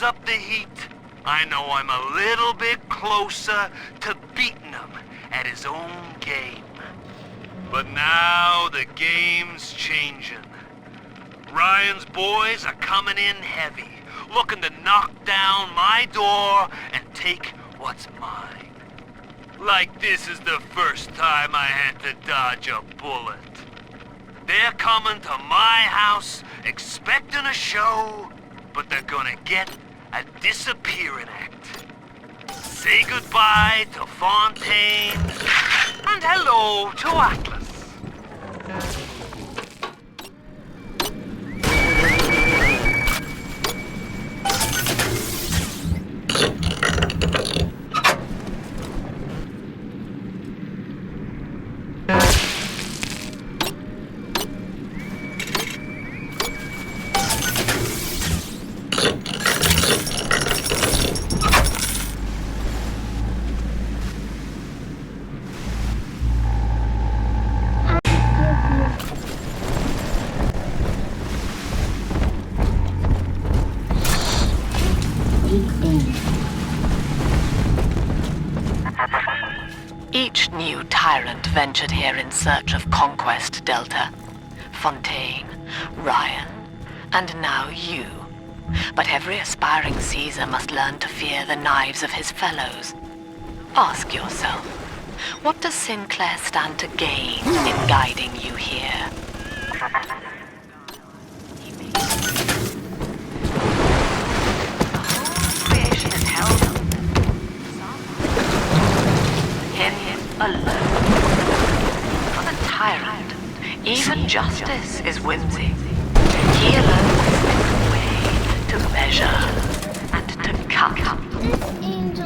Up the heat, I know I'm a little bit closer to beating him at his own game. But now the game's changing. Ryan's boys are coming in heavy, looking to knock down my door and take what's mine. Like this is the first time I had to dodge a bullet. They're coming to my house expecting a show, but they're gonna get a disappearing act. Say goodbye to Fontaine, and hello to Atlas. Each new tyrant ventured here in search of conquest, Delta. Fontaine, Ryan, and now you. But every aspiring Caesar must learn to fear the knives of his fellows. Ask yourself, what does Sinclair stand to gain in guiding you here? Creation is held him alone. For the tyrant, even justice is whimsy. He alone is the way to measure and to cut. This angel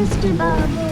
Mr. Bubbles.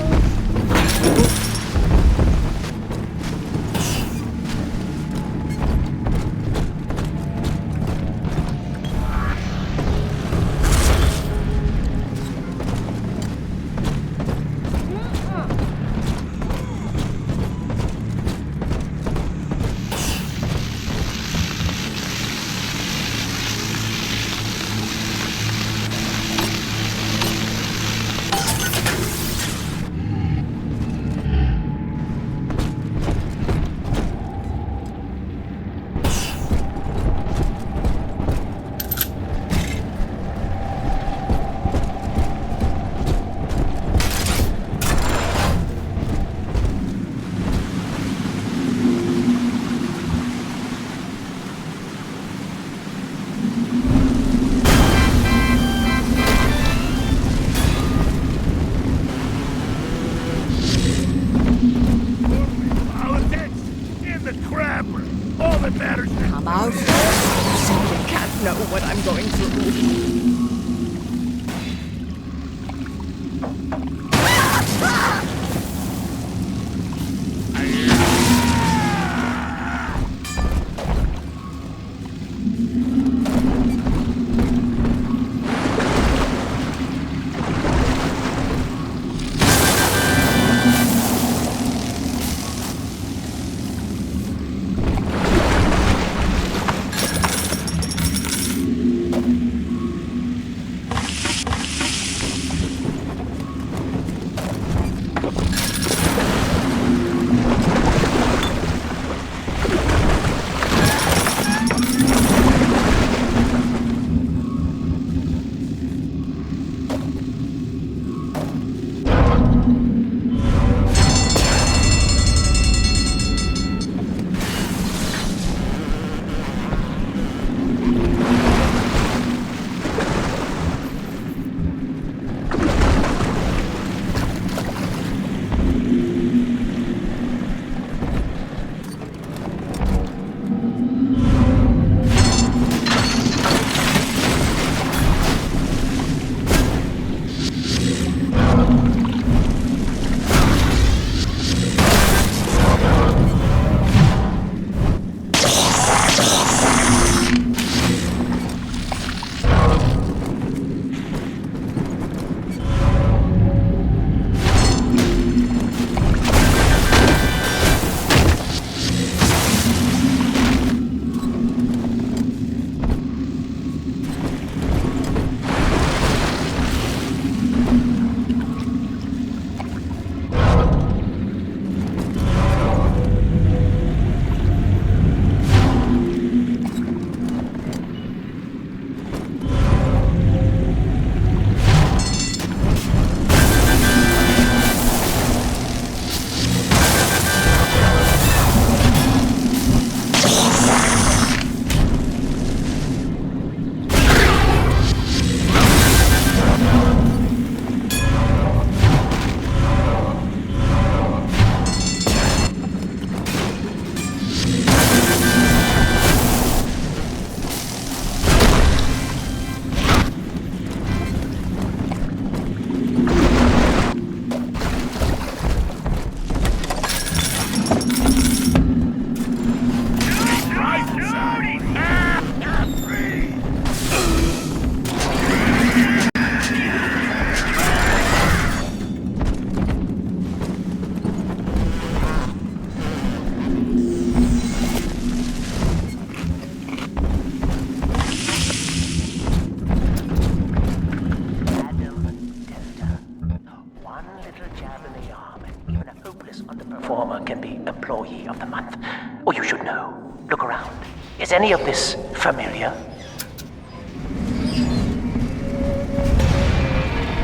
Employee of the month. Or you should know. Look around. Is any of this familiar?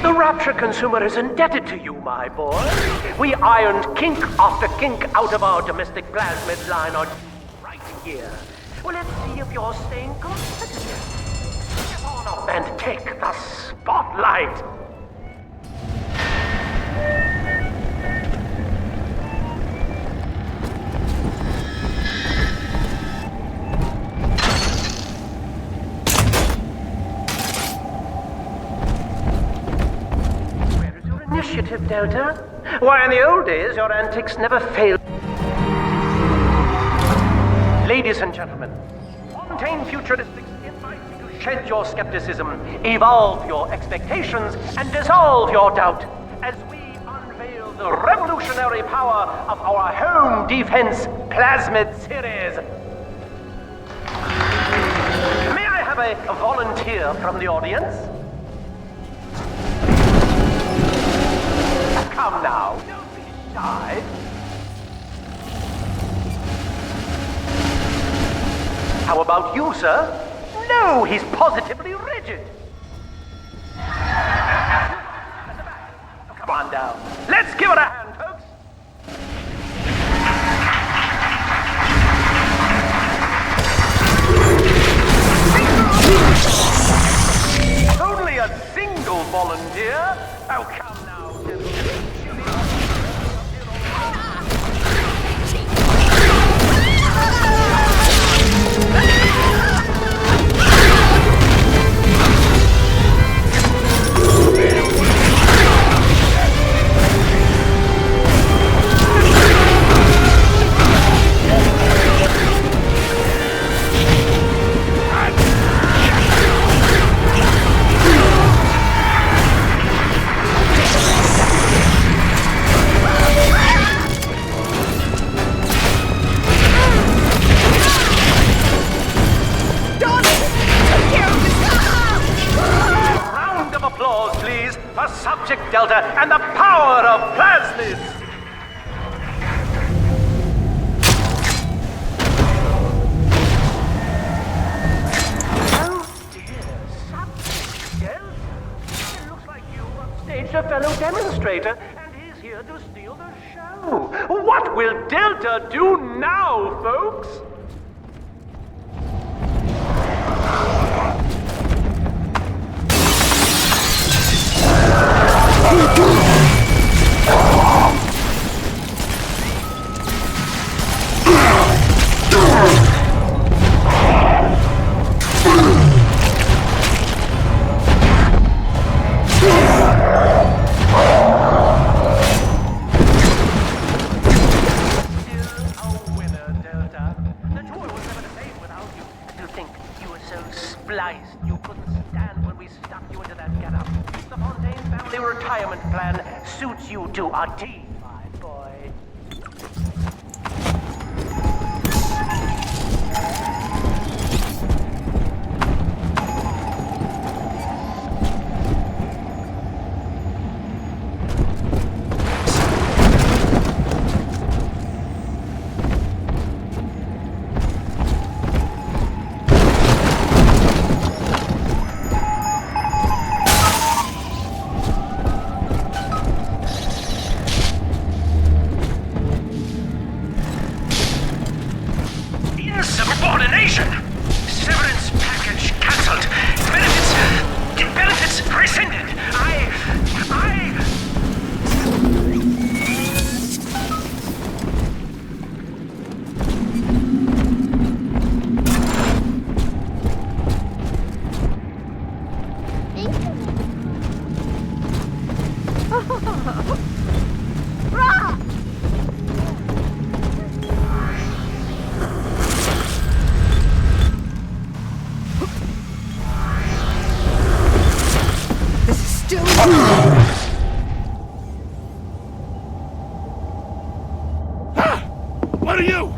The Rapture consumer is indebted to you, my boy. We ironed kink after kink out of our domestic Plasmid line on right here. Well, let's see if you're staying competitive. Step on up and take the spotlight. Initiative Delta? Why, in the old days, your antics never failed. Ladies and gentlemen, Fontaine Futuristics invite you to shed your skepticism, evolve your expectations, and dissolve your doubt as we unveil the revolutionary power of our home defense Plasmid series. May I have a volunteer from the audience? Come now, don't be shy. How about you, sir? No, he's positively rigid. Come on down. Let's give it a hand, folks. Only a single volunteer? Oh, come now, gentlemen. Subject Delta and the power of Plasmid! Oh dear, Subject Delta? It looks like you upstaged a fellow demonstrator and he's here to steal the show. What will Delta do now, folks? You couldn't stand when we stuffed you into that getup. The Fontaine family retirement plan suits you to a T, my boy. Severance package cancelled. Benefits rescinded. What are you?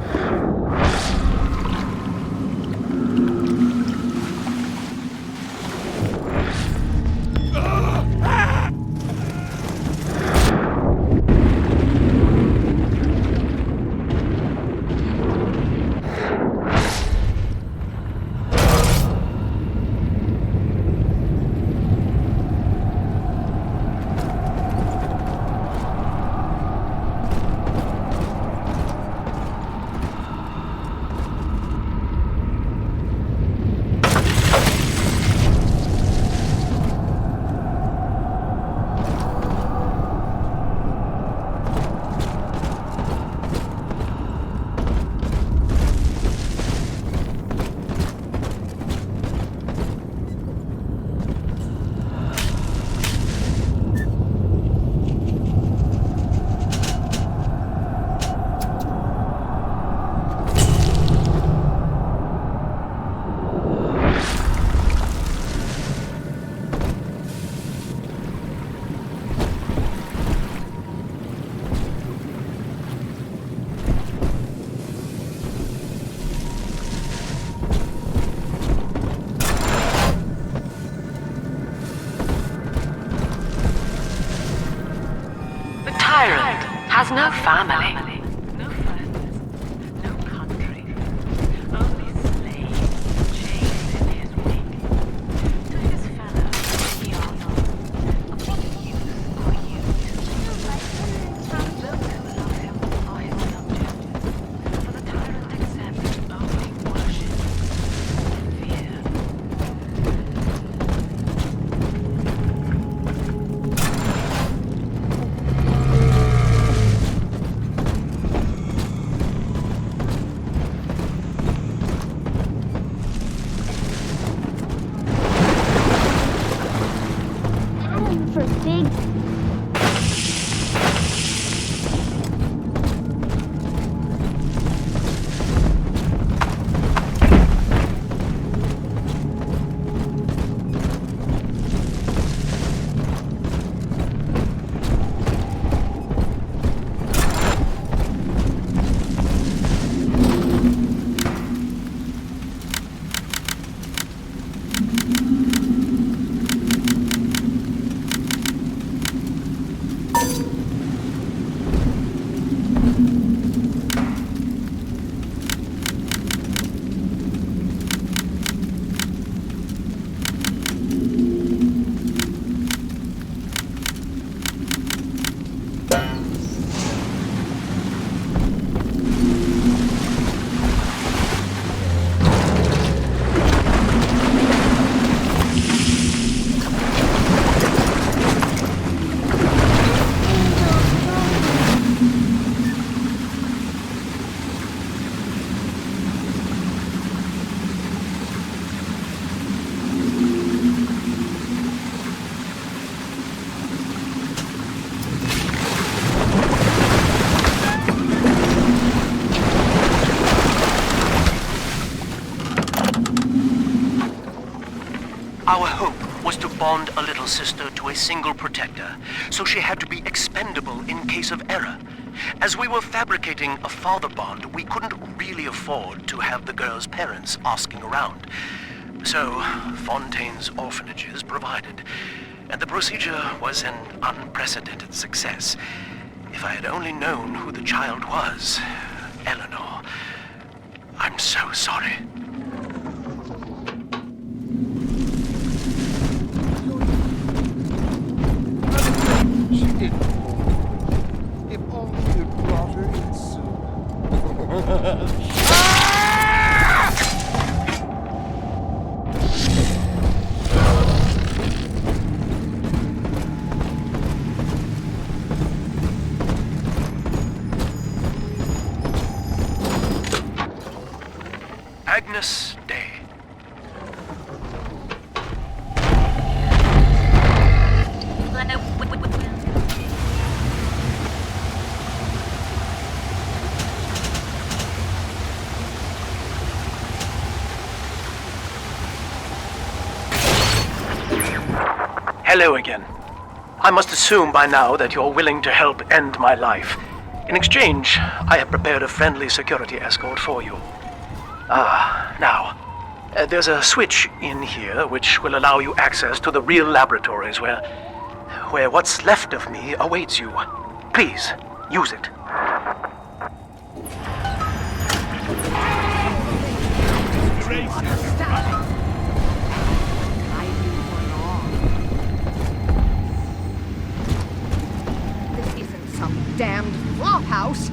has no family, no friends, no country, only slaves chained in his wake. To his fellow, he asks, of what use are you? Those who love him are his subjects, for the tyrant accepts only worship and fear. For big. Our hope was to bond a little sister to a single protector, so she had to be expendable in case of error. As we were fabricating a father bond, we couldn't really afford to have the girl's parents asking around. So, Fontaine's orphanages provided, and the procedure was an unprecedented success. If I had only known who the child was, Eleanor, I'm so sorry. She didn't. If only you'd brought her in soon. Agnes Day. Hello again. I must assume by now that you're willing to help end my life. In exchange, I have prepared a friendly security escort for you. Now, there's a switch in here which will allow you access to the real laboratories where what's left of me awaits you. Please, use it. This isn't some damned flophouse.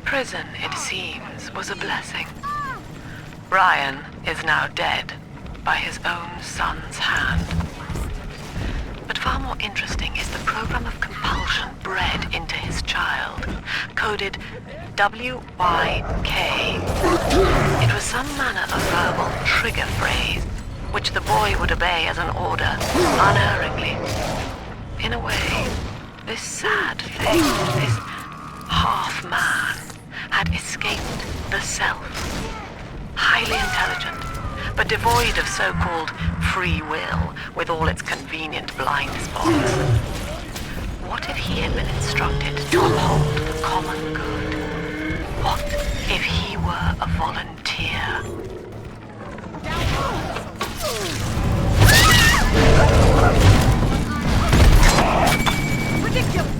Prison, it seems, was a blessing. Ryan is now dead by his own son's hand. But far more interesting is the program of compulsion bred into his child, coded WYK. It was some manner of verbal trigger phrase, which the boy would obey as an order, unerringly. In a way, this sad thing, this half-man, had escaped the self. Highly intelligent, but devoid of so-called free will, with all its convenient blind spots. What if he had been instructed to uphold the common good? What if he were a volunteer? Ridiculous!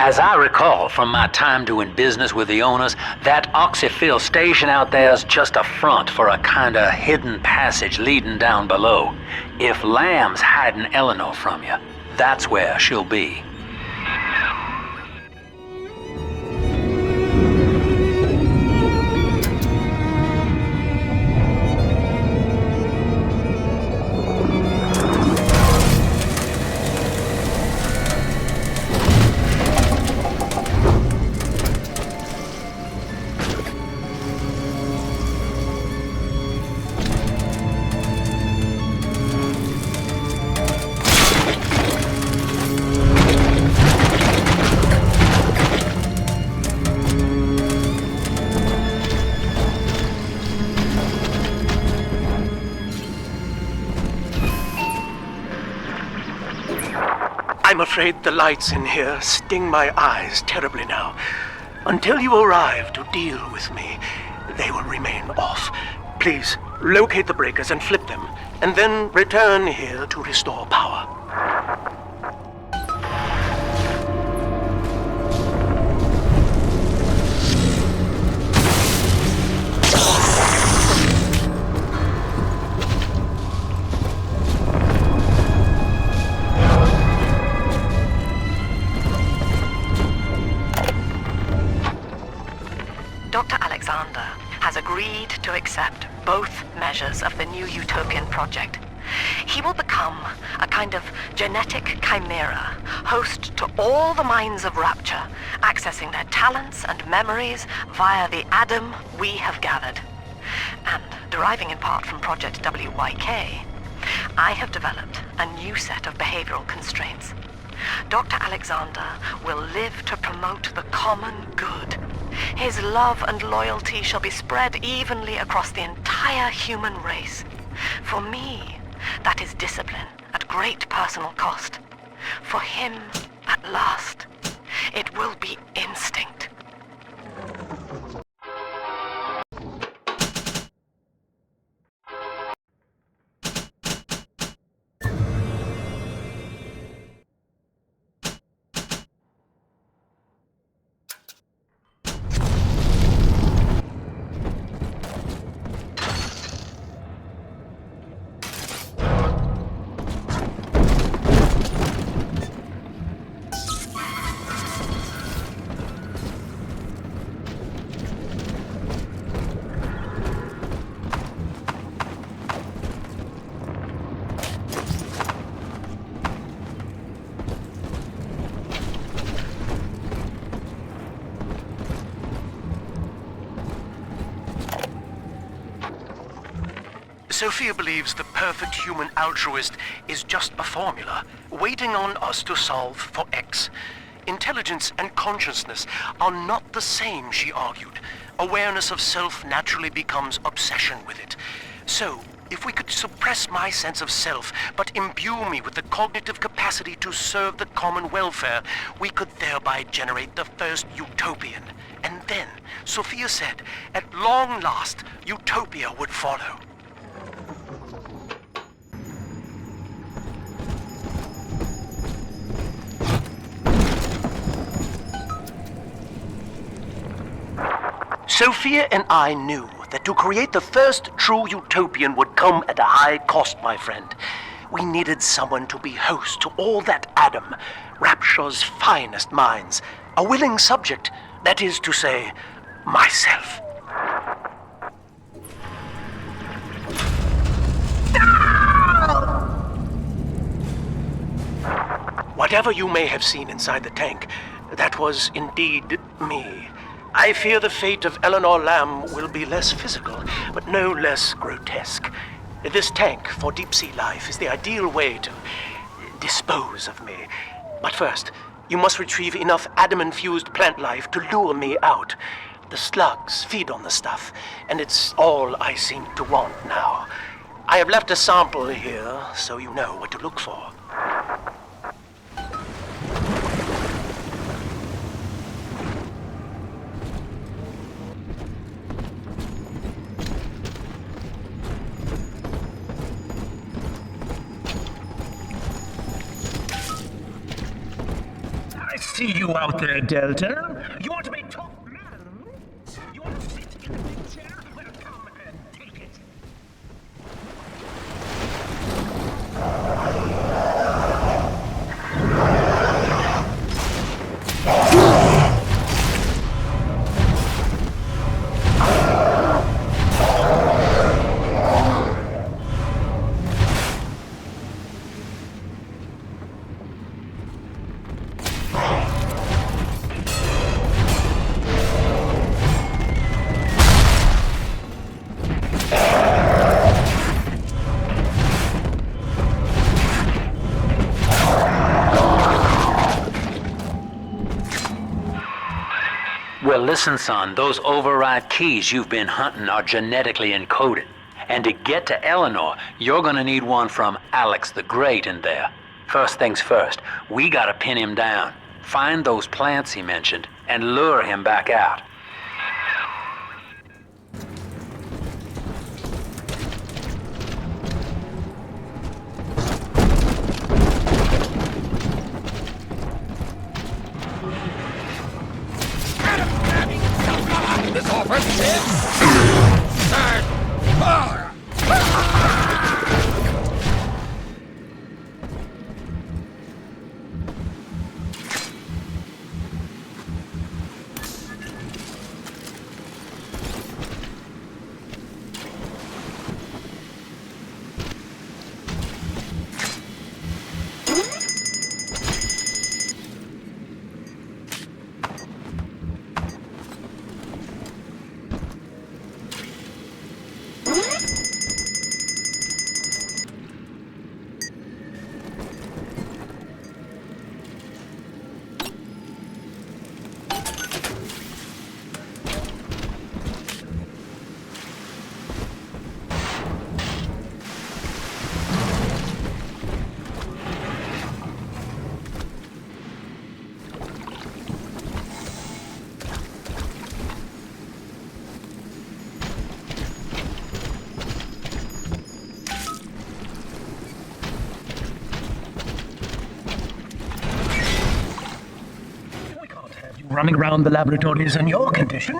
As I recall from my time doing business with the owners, that oxyfill station out there's just a front for a kinda hidden passage leading down below. If Lamb's hiding Eleanor from you, that's where she'll be. I'm afraid the lights in here sting my eyes terribly now. Until you arrive to deal with me, they will remain off. Please, locate the breakers and flip them, and then return here to restore power. Dr. Alexander has agreed to accept both measures of the new utopian project. He will become a kind of genetic chimera, host to all the minds of Rapture, accessing their talents and memories via the Adam we have gathered. And deriving in part from Project WYK, I have developed a new set of behavioral constraints. Dr. Alexander will live to promote the common good. His love and loyalty shall be spread evenly across the entire human race. For me, that is discipline at great personal cost. For him, at last, it will be instinct. Sophia believes the perfect human altruist is just a formula, waiting on us to solve for X. Intelligence and consciousness are not the same, she argued. Awareness of self naturally becomes obsession with it. So, if we could suppress my sense of self, but imbue me with the cognitive capacity to serve the common welfare, we could thereby generate the first utopian. And then, Sophia said, at long last, utopia would follow. Sophia and I knew that to create the first true utopian would come at a high cost, my friend. We needed someone to be host to all that Adam, Rapture's finest minds, a willing subject, that is to say, myself. Whatever you may have seen inside the tank, that was indeed me. I fear the fate of Eleanor Lamb will be less physical, but no less grotesque. This tank for deep-sea life is the ideal way to dispose of me. But first, you must retrieve enough Adam-infused plant life to lure me out. The slugs feed on the stuff, and it's all I seem to want now. I have left a sample here, so you know what to look for. I see you out there, Delta. You want to be top man? You want to sit in the big chair? Well, come and take it. Well, listen, son, those override keys you've been hunting are genetically encoded. And to get to Eleanor, you're gonna need one from Alex the Great in there. First things first, we gotta pin him down. Find those plants he mentioned, and lure him back out. This offensive! Running around the laboratories in your condition?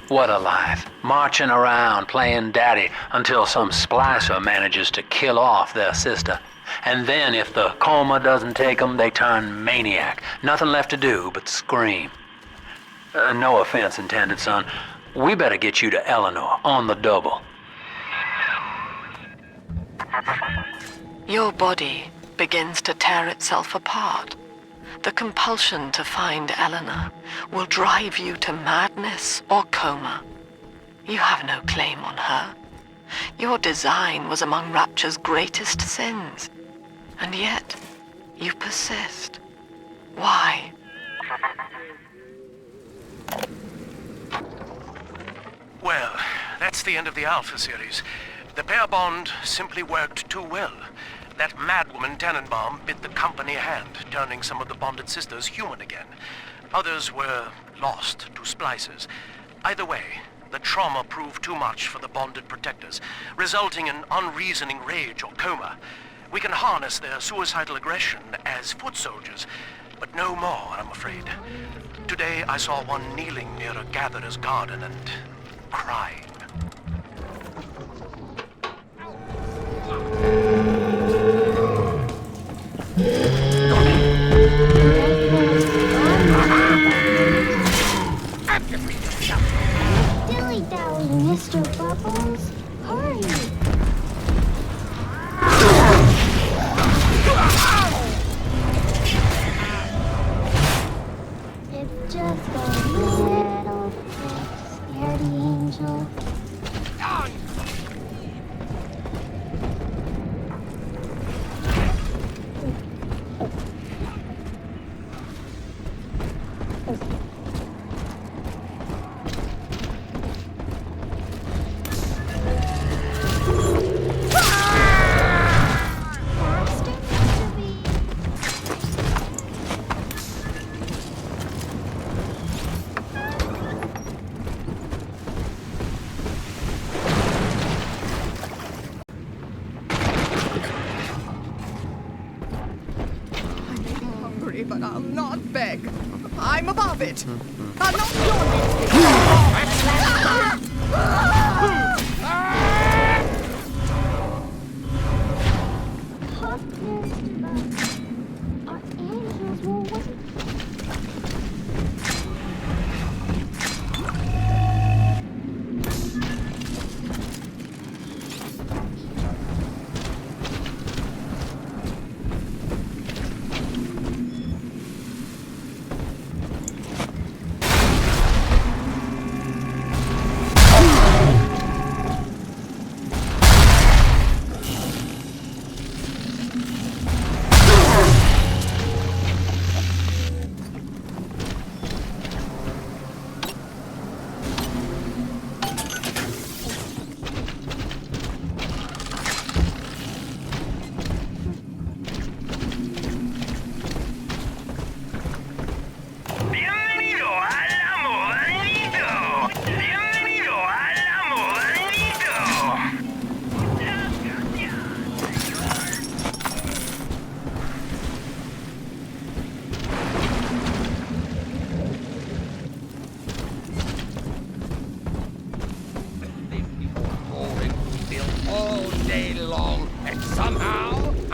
What a life. Marching around, playing daddy, until some splicer manages to kill off their sister. And then if the coma doesn't take them, they turn maniac. Nothing left to do but scream. No offense intended, son. We better get you to Eleanor, on the double. Your body begins to tear itself apart. The compulsion to find Eleanor will drive you to madness or coma. You have no claim on her. Your design was among Rapture's greatest sins. And yet, you persist. Why? Well, that's the end of the Alpha series. The pair bond simply worked too well. That madwoman Tenenbaum bit the company a hand, turning some of the bonded sisters human again. Others were lost to splicers. Either way, the trauma proved too much for the bonded protectors, resulting in unreasoning rage or coma. We can harness their suicidal aggression as foot soldiers, but no more, I'm afraid. Today I saw one kneeling near a gatherer's garden and crying. Dilly-dally, Mr. Bubbles. Hurry! It's just a little bit scaredy angel. But I'll not beg. I'm above it. I'll not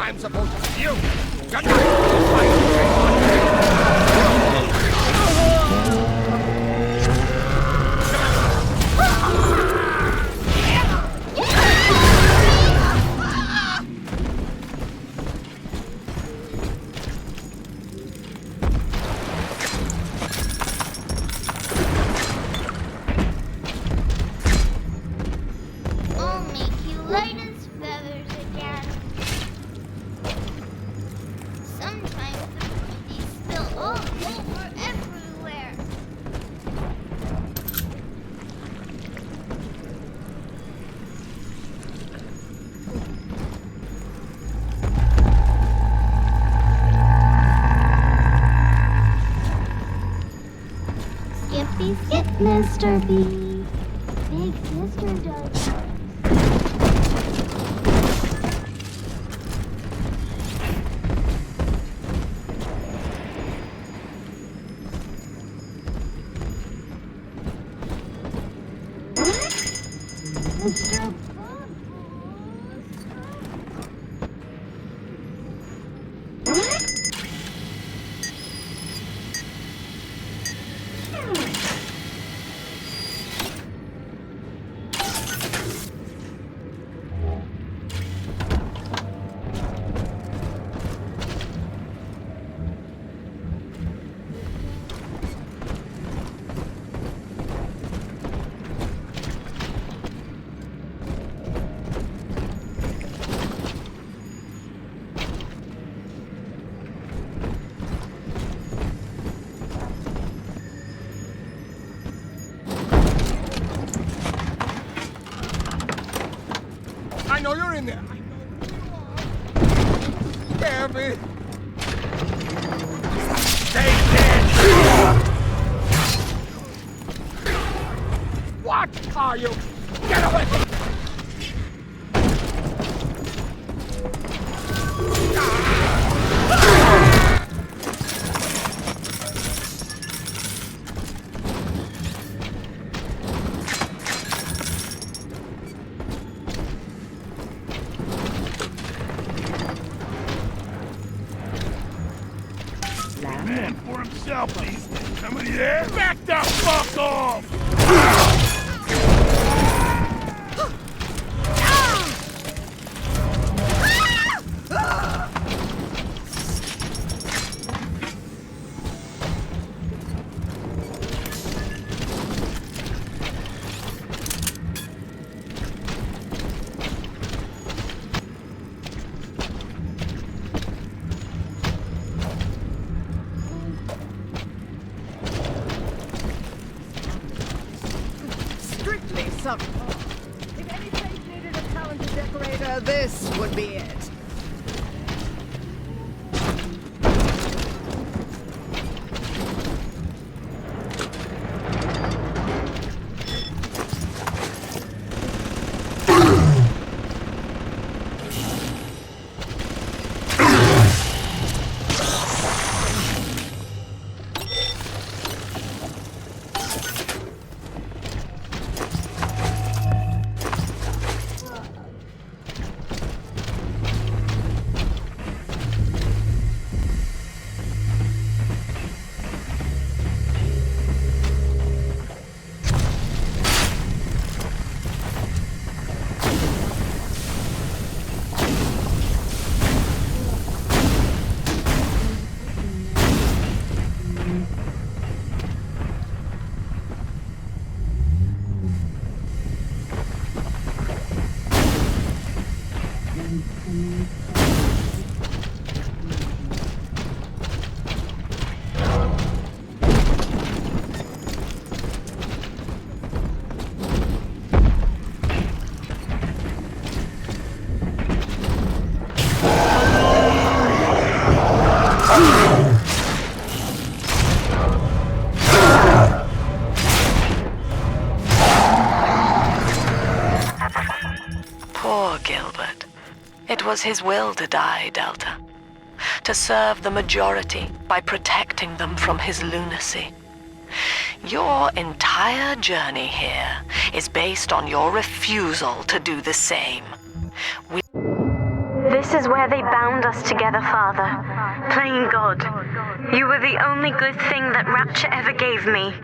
I'm supposed to see you. I'll make you light as feathers again. Sometimes the cookies spill all over everywhere. Skippy skip, Mr. B. Big sister does. I know you're in there. Damn it. Stay dead. What are you? Get away from me. Man for himself, please. Somebody there? Back the fuck off! If any place needed a talented decorator, this would be it. Poor Gilbert. It was his will to die, Delta. To serve the majority by protecting them from his lunacy. Your entire journey here is based on your refusal to do the same. This is where they bound us together, Father. Playing God. You were the only good thing that Rapture ever gave me.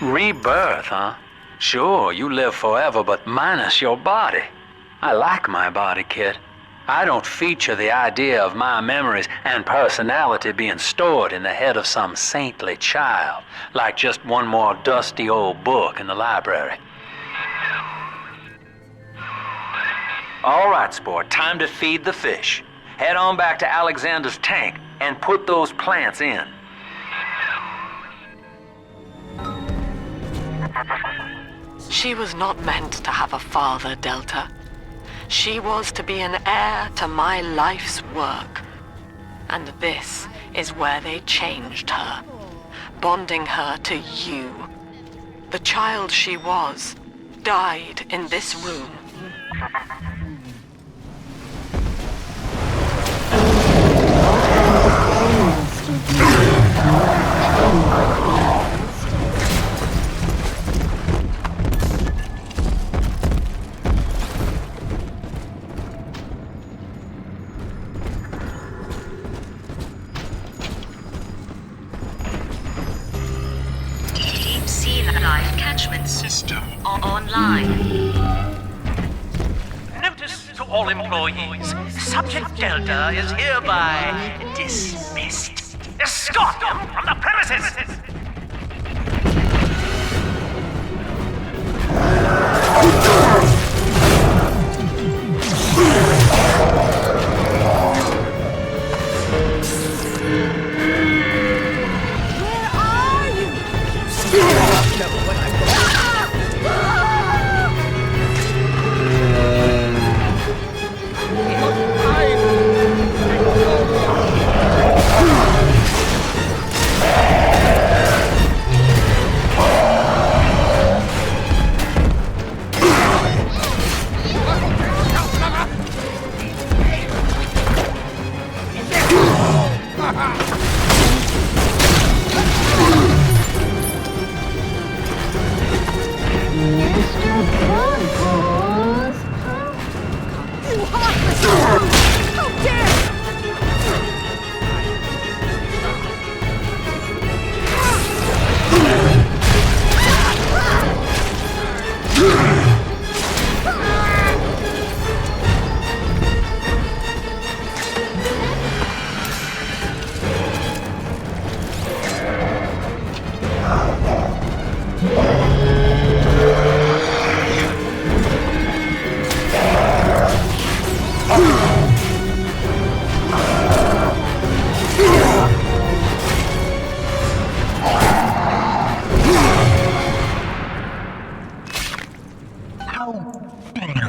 Rebirth, huh? Sure, you live forever, but minus your body. I like my body, kid. I don't feature the idea of my memories and personality being stored in the head of some saintly child, like just one more dusty old book in the library. All right, sport, time to feed the fish. Head on back to Alexander's tank and put those plants in. She was not meant to have a father, Delta. She was to be an heir to my life's work. And this is where they changed her, bonding her to you. The child she was died in this room. management system online. Notice to all employees, Subject Delta is hereby dismissed. Escort them from the premises!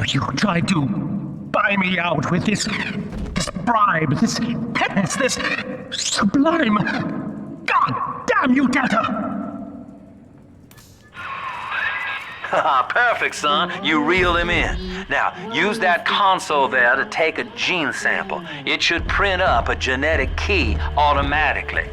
You tried to buy me out with this bribe, this penance, this sublime... God damn you, Delta! Perfect, son. You reeled him in. Now, use that console there to take a gene sample. It should print up a genetic key automatically.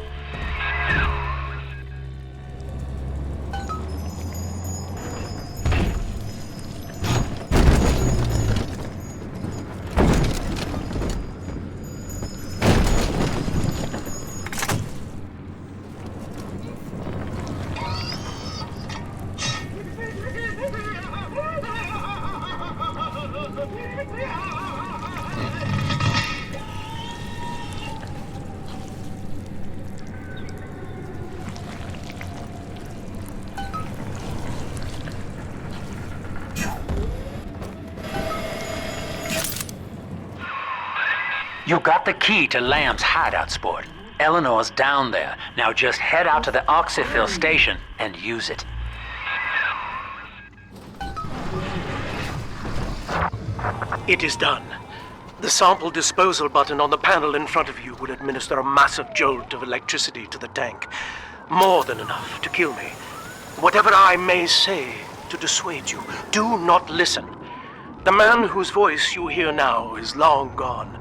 You got the key to Lamb's hideout, sport. Eleanor's down there. Now just head out to the oxyfill station and use it. It is done. The sample disposal button on the panel in front of you will administer a massive jolt of electricity to the tank. More than enough to kill me. Whatever I may say to dissuade you, do not listen. The man whose voice you hear now is long gone.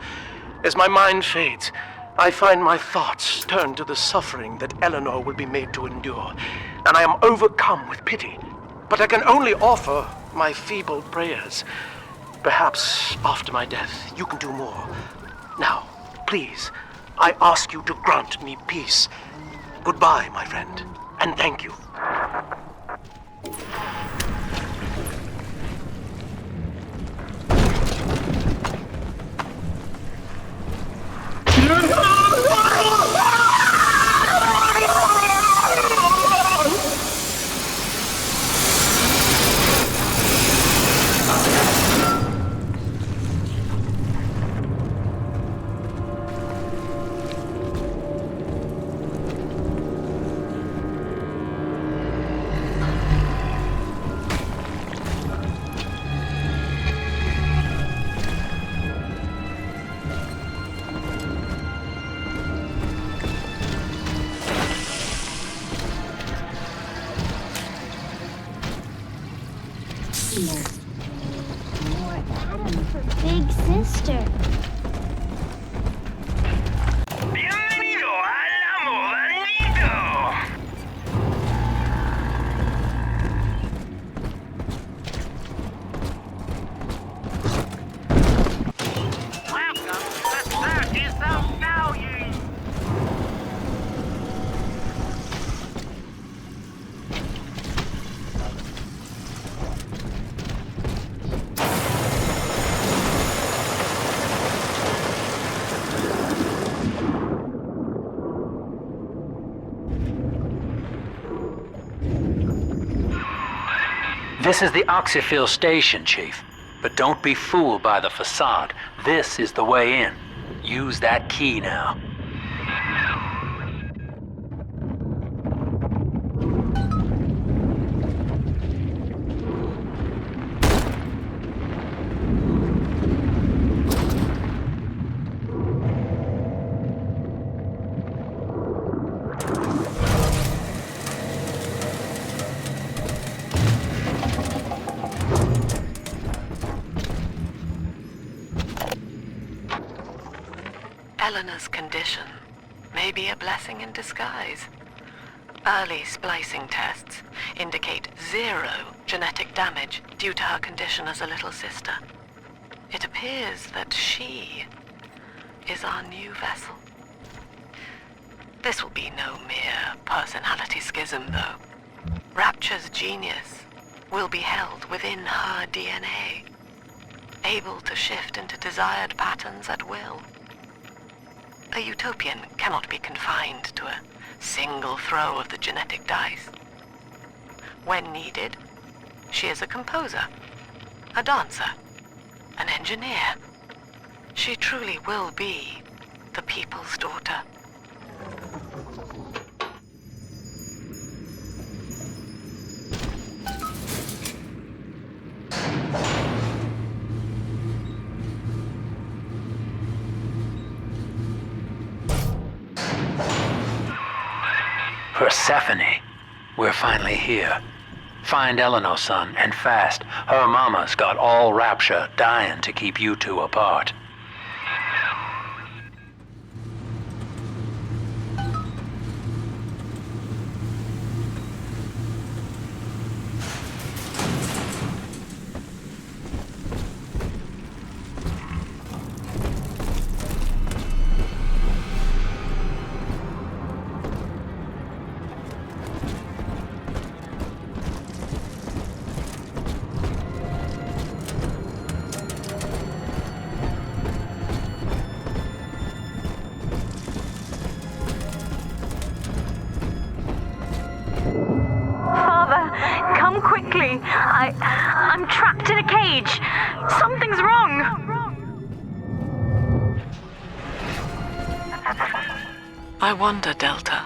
As my mind fades, I find my thoughts turn to the suffering that Eleanor will be made to endure, and I am overcome with pity. But I can only offer my feeble prayers. Perhaps after my death, you can do more. Now, please, I ask you to grant me peace. Goodbye, my friend, and thank you. Big sister. Bienvenido al Amusements. Welcome to the Circus of Value. This is the Oxyphil station, Chief. But don't be fooled by the facade. This is the way in. Use that key now. Eleanor's condition may be a blessing in disguise. Early splicing tests indicate 0 genetic damage due to her condition as a little sister. It appears that she is our new vessel. This will be no mere personality schism, though. Rapture's genius will be held within her DNA, able to shift into desired patterns at will. A utopian cannot be confined to a single throw of the genetic dice. When needed, she is a composer, a dancer, an engineer. She truly will be the people's daughter. Persephone, we're finally here. Find Eleanor, son, and fast. Her mama's got all Rapture dying to keep you two apart. Come quickly. I'm trapped in a cage. Something's wrong. I wonder, Delta,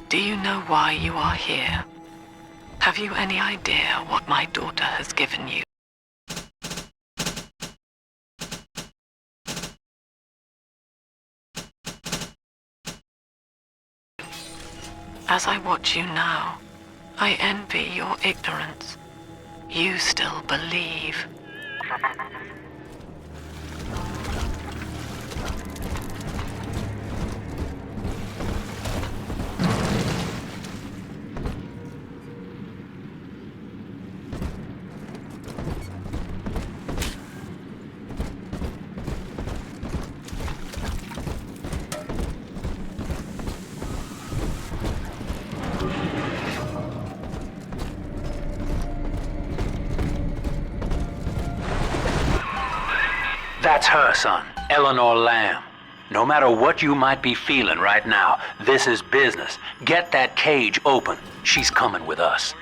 do you know why you are here? Have you any idea what my daughter has given you? As I watch you now, I envy your ignorance. You still believe. That's her, son, Eleanor Lamb. No matter what you might be feeling right now, this is business. Get that cage open. She's coming with us.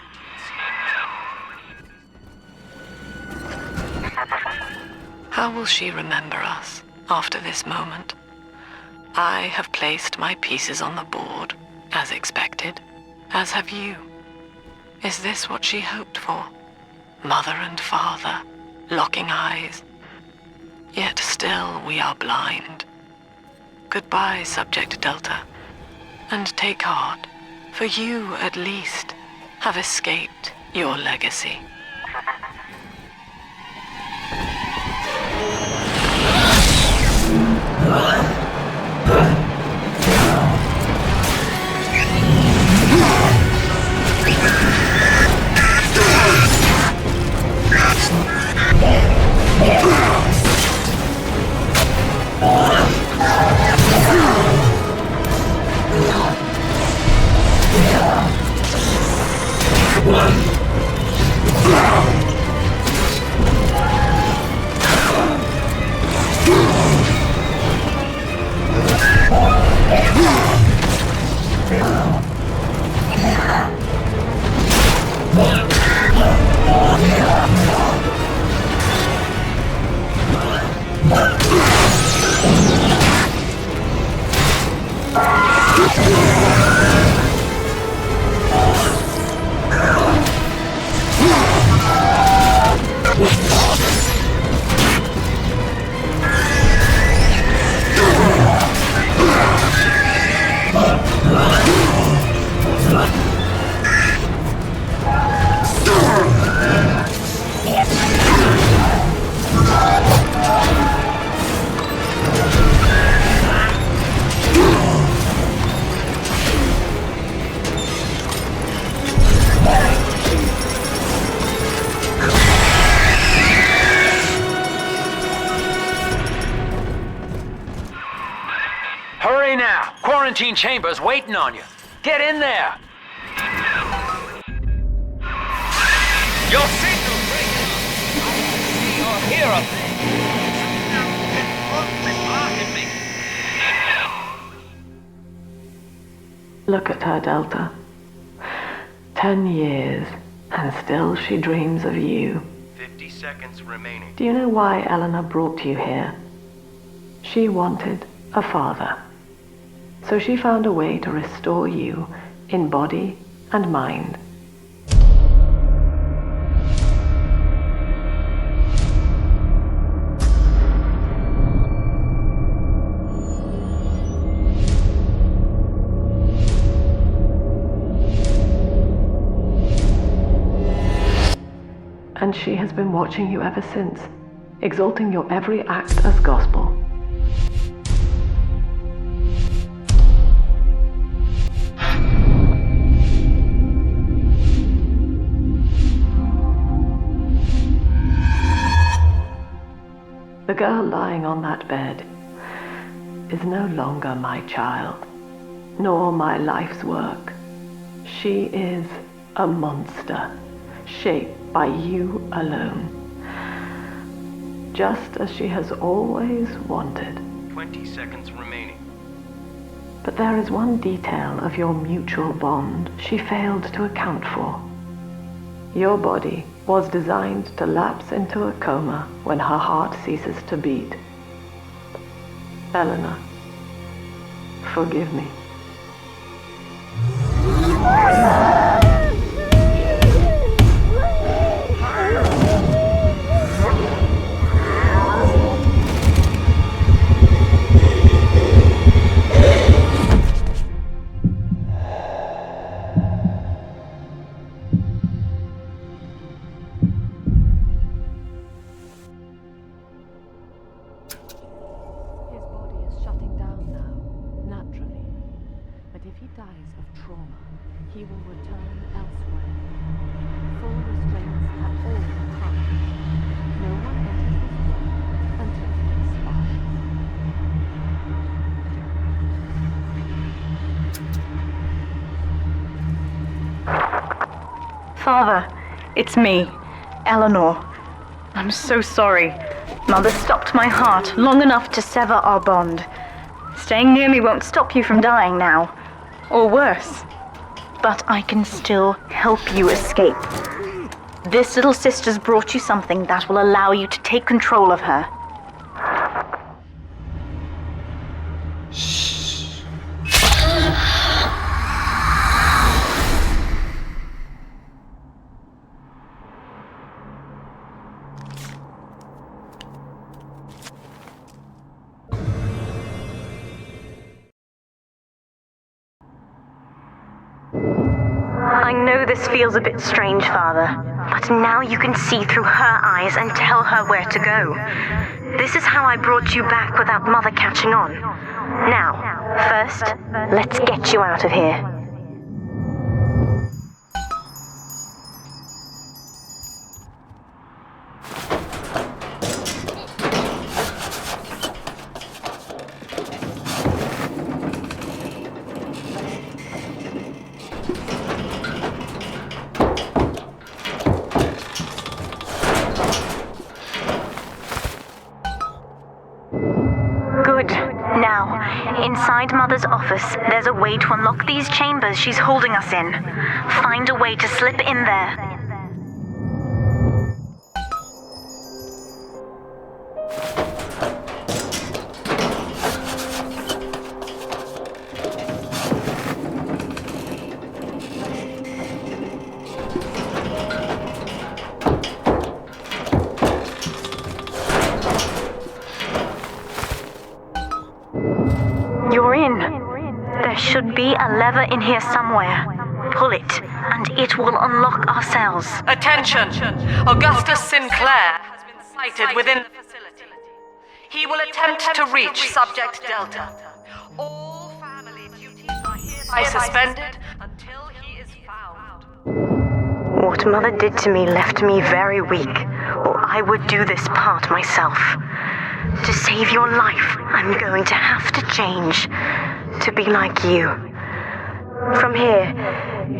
How will she remember us after this moment? I have placed my pieces on the board, as expected, as have you. Is this what she hoped for? Mother and father, locking eyes. Yet still we are blind. Goodbye, Subject Delta. And take heart, for you, at least, have escaped your legacy. Hurry now! Quarantine chamber's waiting on you. Get in there! Your signal's breaking. I see or hear a thing. Look at her, Delta. 10 years, and still she dreams of you. 50 seconds remaining. Do you know why Eleanor brought you here? She wanted a father. So she found a way to restore you in body and mind. And she has been watching you ever since, exalting your every act as gospel. The girl lying on that bed is no longer my child, nor my life's work. She is a monster, shaped by you alone, just as she has always wanted. 20 seconds remaining. But there is one detail of your mutual bond she failed to account for. Your body was designed to lapse into a coma when her heart ceases to beat. Eleanor, forgive me. Father, it's me, Eleanor. I'm so sorry. Mother stopped my heart long enough to sever our bond. Staying near me won't stop you from dying now, or worse. But I can still help you escape. This little sister's brought you something that will allow you to take control of her. I know this feels a bit strange, Father, but now you can see through her eyes and tell her where to go. This is how I brought you back without Mother catching on. Now, first, let's get you out of here. Inside Mother's office, there's a way to unlock these chambers she's holding us in. Find a way to slip in there. be a lever in here somewhere. Pull it, and it will unlock our cells. Attention! Augustus Sinclair has been sighted within the facility. He will attempt to reach Subject Delta. All family duties are hereby suspended until he is found. What Mother did to me left me very weak, or I would do this part myself. To save your life, I'm going to have to change to be like you. From here,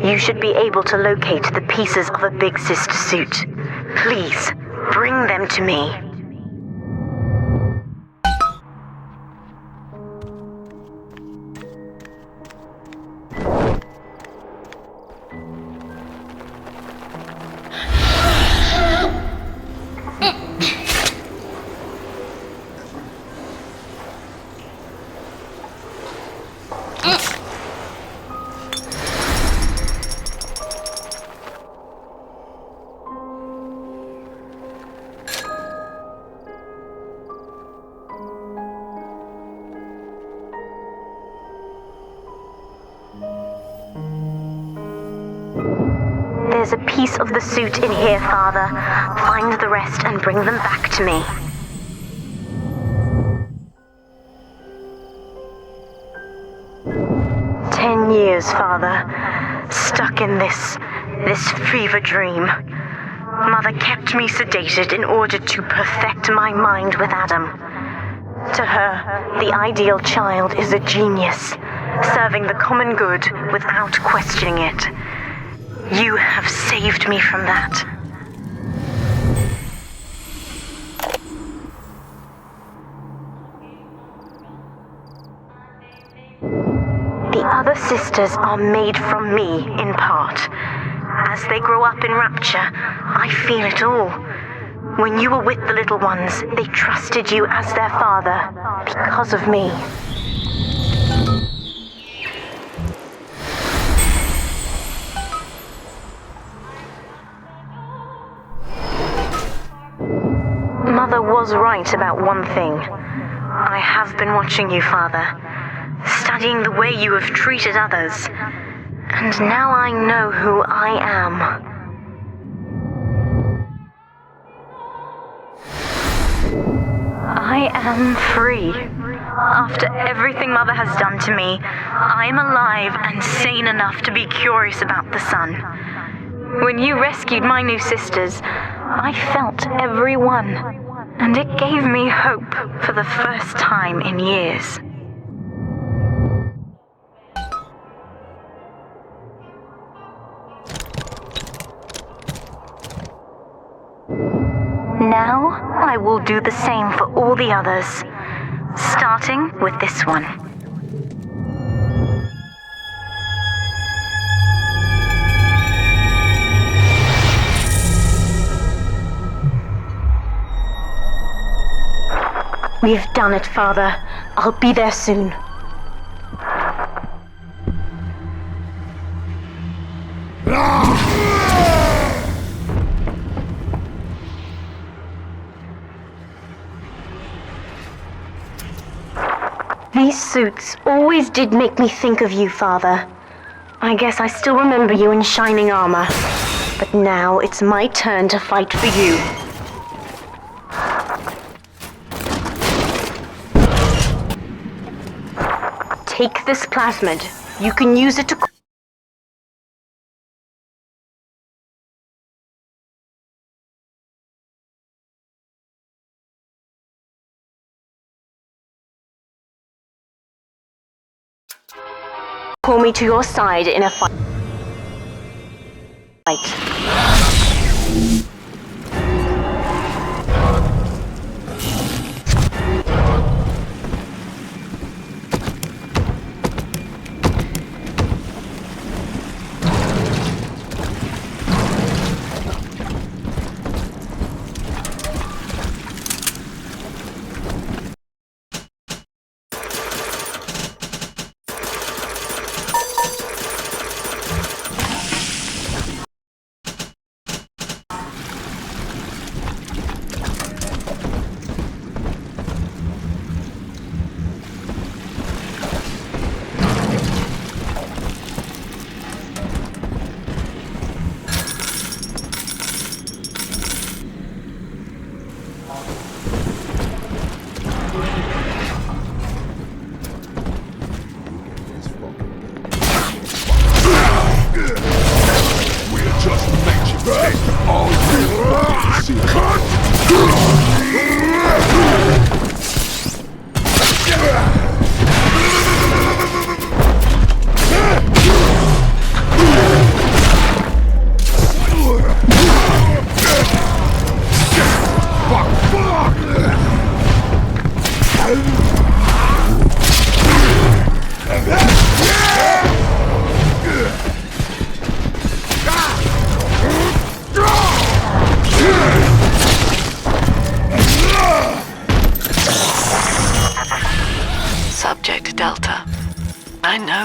you should be able to locate the pieces of a Big Sister suit. Please, bring them to me. There's a piece of the suit in here, Father. Find the rest and bring them back to me. Years, Father. Stuck in this fever dream. Mother kept me sedated in order to perfect my mind with Adam. To her, the ideal child is a genius, serving the common good without questioning it. You have saved me from that. The other sisters are made from me, in part. As they grow up in rapture, I feel it all. When you were with the little ones, they trusted you as their father, because of me. Mother was right about one thing. I have been watching you, Father, studying the way you have treated others, and now I know who I am. I am free. After everything Mother has done to me, I am alive and sane enough to be curious about the sun. When you rescued my new sisters, I felt every one, and it gave me hope for the first time in years. Now, I will do the same for all the others, starting with this one. We've done it, Father. I'll be there soon. These suits always did make me think of you, Father. I guess I still remember you in shining armor. But now it's my turn to fight for you. Take this plasmid. You can use it to... Pull me to your side in a fight.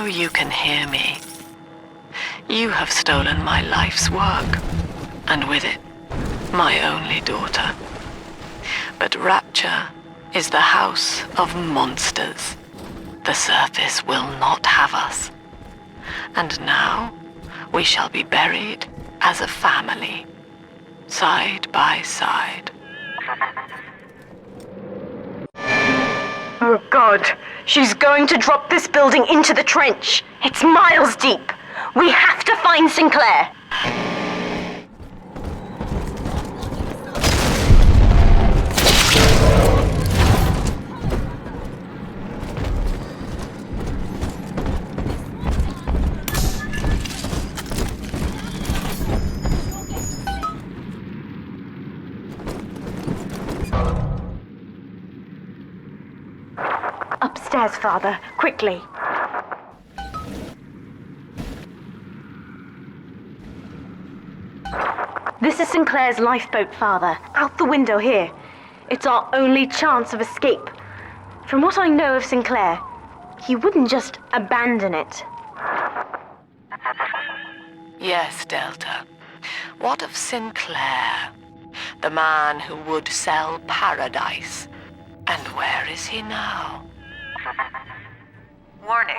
you can hear me. You have stolen my life's work, and with it, my only daughter. But Rapture is the house of monsters. The surface will not have us. And now, we shall be buried as a family, side by side. Oh God, she's going to drop this building into the trench. It's miles deep. We have to find Sinclair. Upstairs, Father, quickly. This is Sinclair's lifeboat, Father. Out the window here. It's our only chance of escape. From what I know of Sinclair, he wouldn't just abandon it. Yes, Delta. What of Sinclair? The man who would sell paradise. And where is he now? Warning.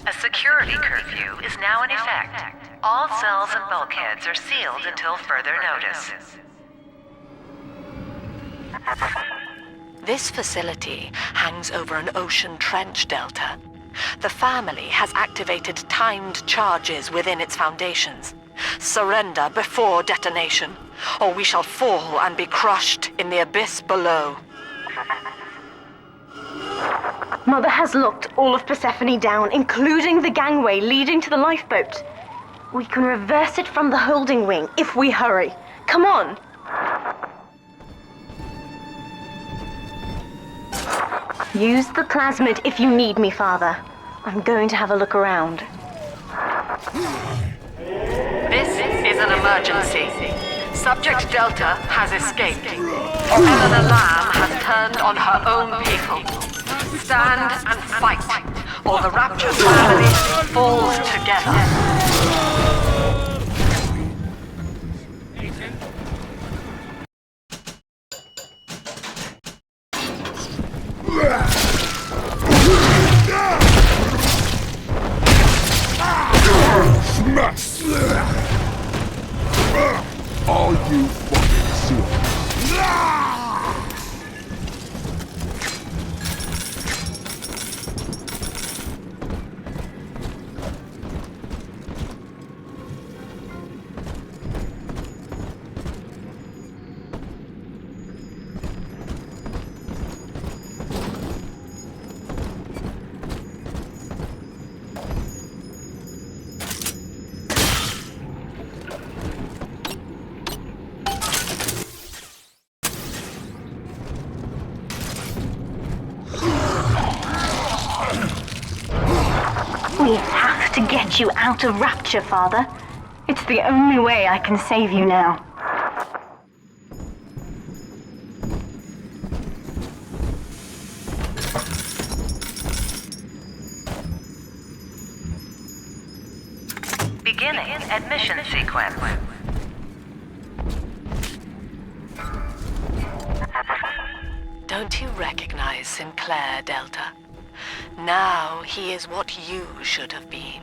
A security curfew is now in effect. All cells and bulkheads are sealed until further notice. This facility hangs over an ocean trench, Delta. The family has activated timed charges within its foundations. Surrender before detonation, or we shall fall and be crushed in the abyss below. Mother has locked all of Persephone down, including the gangway leading to the lifeboat. We can reverse it from the holding wing if we hurry. Come on! Use the plasmid if you need me, Father. I'm going to have a look around. This is an emergency. Subject Delta has escaped. Eleanor Lamb has turned on her own people. Stand and fight, or the Rapture family falls together. All you fucking seals. We have to get you out of Rapture, Father. It's the only way I can save you now. Beginning admission sequence. Don't you recognize Sinclair, Delta? Now he is what you should have been.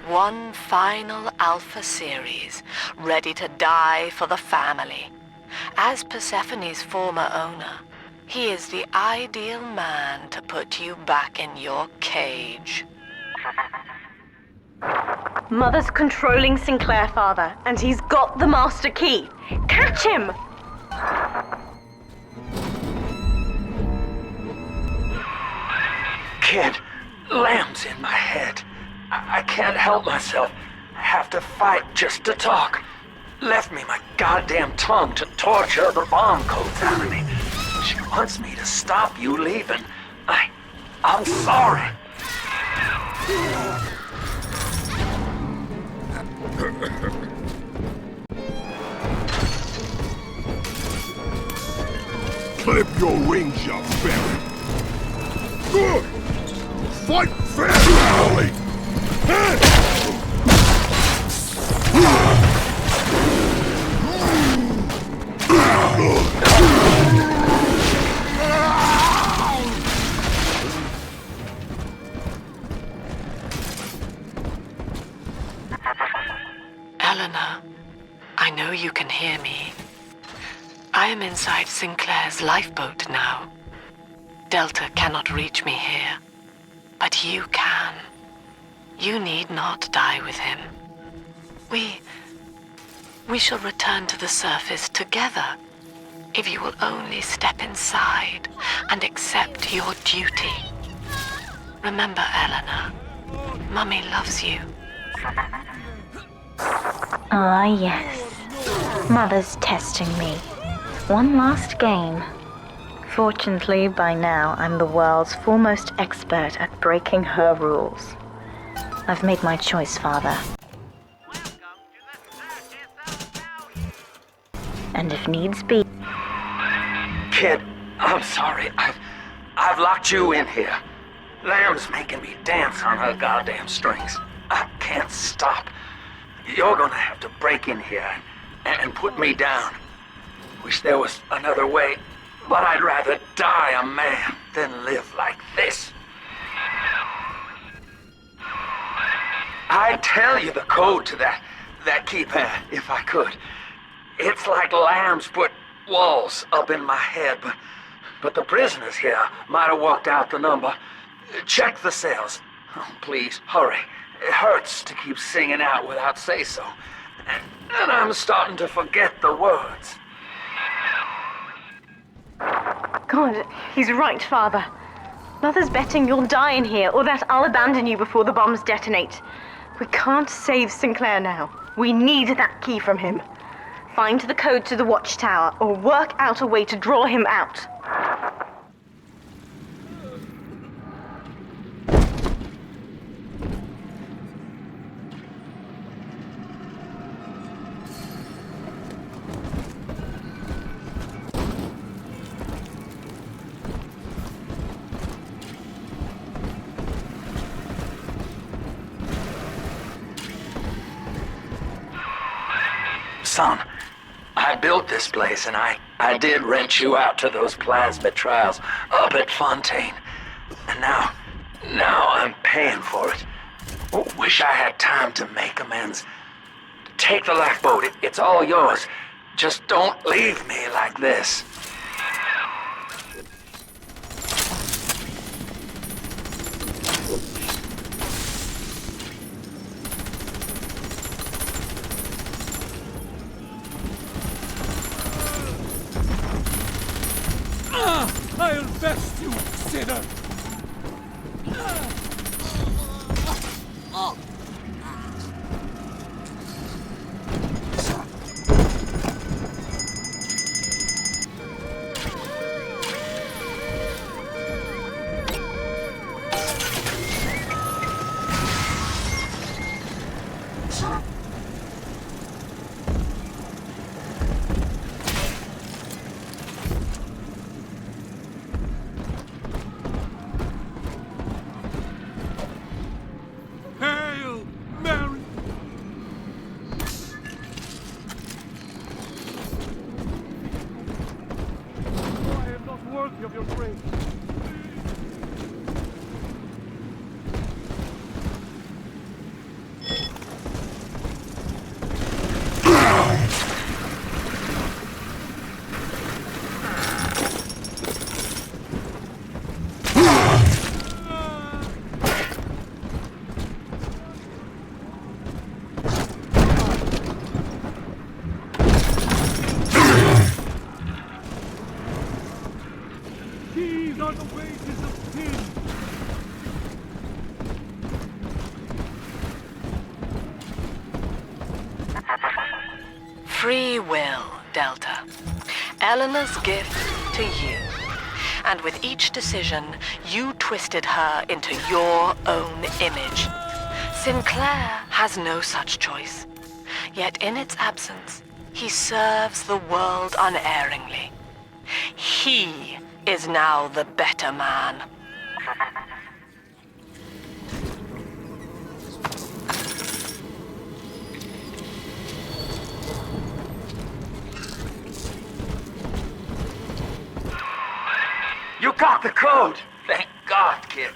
One final Alpha series, ready to die for the family. As Persephone's former owner, he is the ideal man to put you back in your cage. Mother's controlling Sinclair, Father, and he's got the master key. Catch him! Kid, Lamb's in my head. I can't help myself. I have to fight just to talk. Left me my goddamn tongue to torture the bomb codes out of me. She wants me to stop you leaving. I'm sorry. Clip your wings, you ferret. Good! Fight fair, Alley! Eleanor, I know you can hear me. I am inside Sinclair's lifeboat now. Delta cannot reach me here, but you can. You need not die with him. We shall return to the surface together, if you will only step inside and accept your duty. Remember, Eleanor, Mummy loves you. Ah, yes. Mother's testing me. One last game. Fortunately, by now, I'm the world's foremost expert at breaking her rules. I've made my choice, Father. And if needs be... Kid, I'm sorry. I've locked you in here. Lamb's making me dance on her goddamn strings. I can't stop. You're gonna have to break in here and put me down. Wish there was another way, but I'd rather die a man than live like this. I'd tell you the code to that keypad if I could. It's like Lamb's put walls up in my head, but the prisoners here might have worked out the number. Check the cells. Oh, please, hurry. It hurts to keep singing out without say-so. And I'm starting to forget the words. God, he's right, Father. Mother's betting you'll die in here, or that I'll abandon you before the bombs detonate. We can't save Sinclair now. We need that key from him. Find the code to the watchtower, or work out a way to draw him out. Son, I built this place and I did rent you out to those Plasmid trials up at Fontaine. And now I'm paying for it. Wish I had time to make amends. Take the lifeboat, it's all yours. Just don't leave me like this. I'll best you, sinner! Of your grace. These are the wages of sin. Free will, Delta. Eleanor's gift to you. And with each decision, you twisted her into your own image. Sinclair has no such choice. Yet in its absence, he serves the world unerringly. He is now the better man. You got the code! Thank God, kid.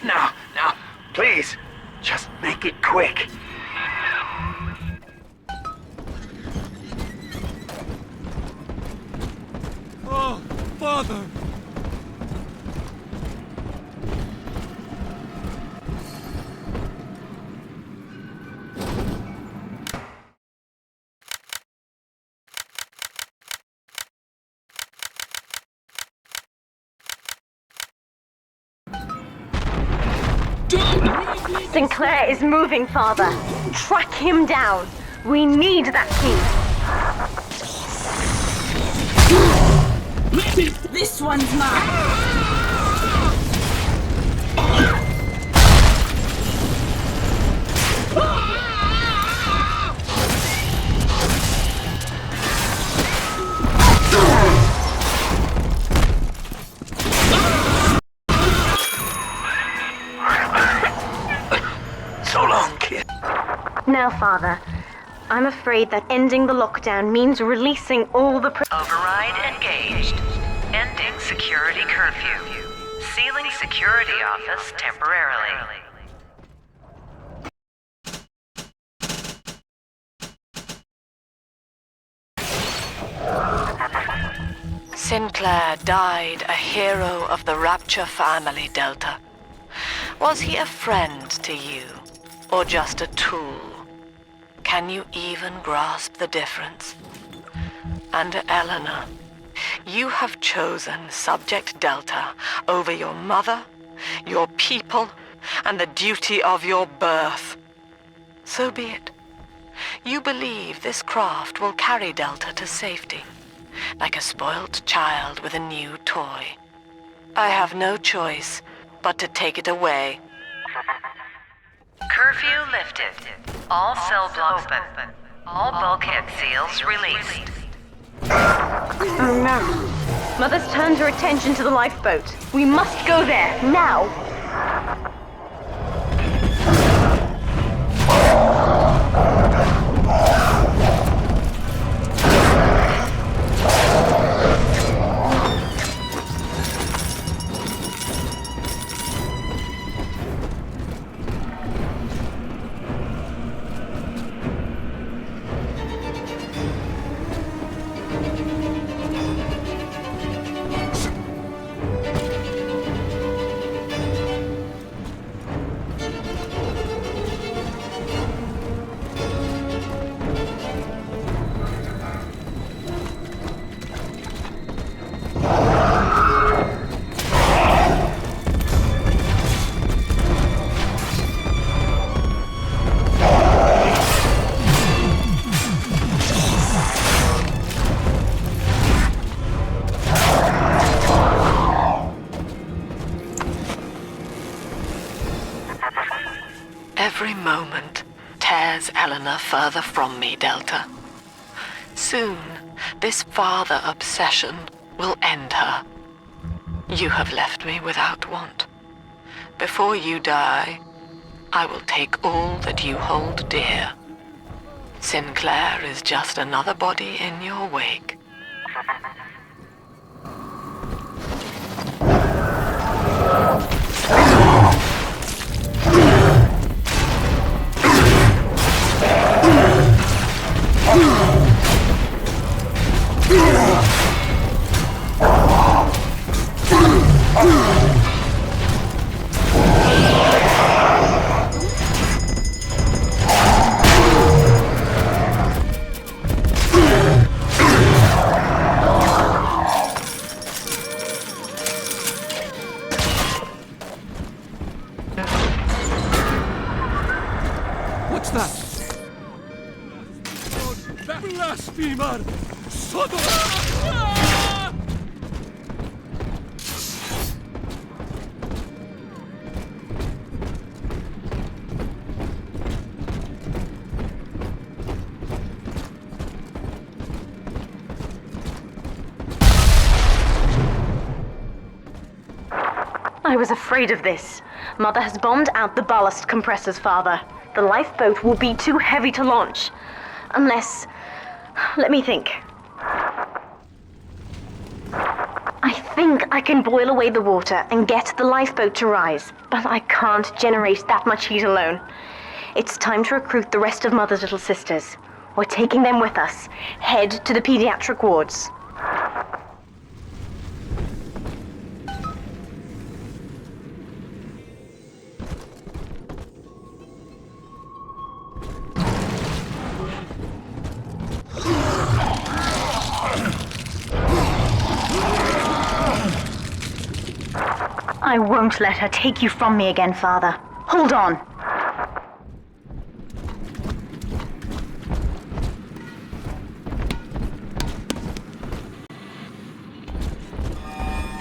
Now, please, just make it quick. Oh, Father! Sinclair is moving, Father. Track him down. We need that key. This one's mine. So long, kid. Now, Father, I'm afraid that ending the lockdown means releasing all the... Override engaged. Ending security curfew. Sealing security office temporarily. Sinclair died a hero of the Rapture family, Delta. Was he a friend to you, or just a tool? Can you even grasp the difference? And Eleanor, you have chosen Subject Delta over your mother, your people, and the duty of your birth. So be it. You believe this craft will carry Delta to safety, like a spoilt child with a new toy. I have no choice but to take it away. Curfew lifted. All cell blocks open. All bulkhead seals released. Oh no. Mother's turned her attention to the lifeboat. We must go there, now! Every moment tears Eleanor further from me, Delta. Soon, this father obsession will end her. You have left me without want. Before you die, I will take all that you hold dear. Sinclair is just another body in your wake. What's that? Blasphemer! Sodom! I was afraid of this. Mother has bombed out the ballast compressors, Father. The lifeboat will be too heavy to launch. Unless... let me think. I think I can boil away the water and get the lifeboat to rise, but I can't generate that much heat alone. It's time to recruit the rest of Mother's little sisters. We're taking them with us. Head to the pediatric wards. I won't let her take you from me again, Father. Hold on.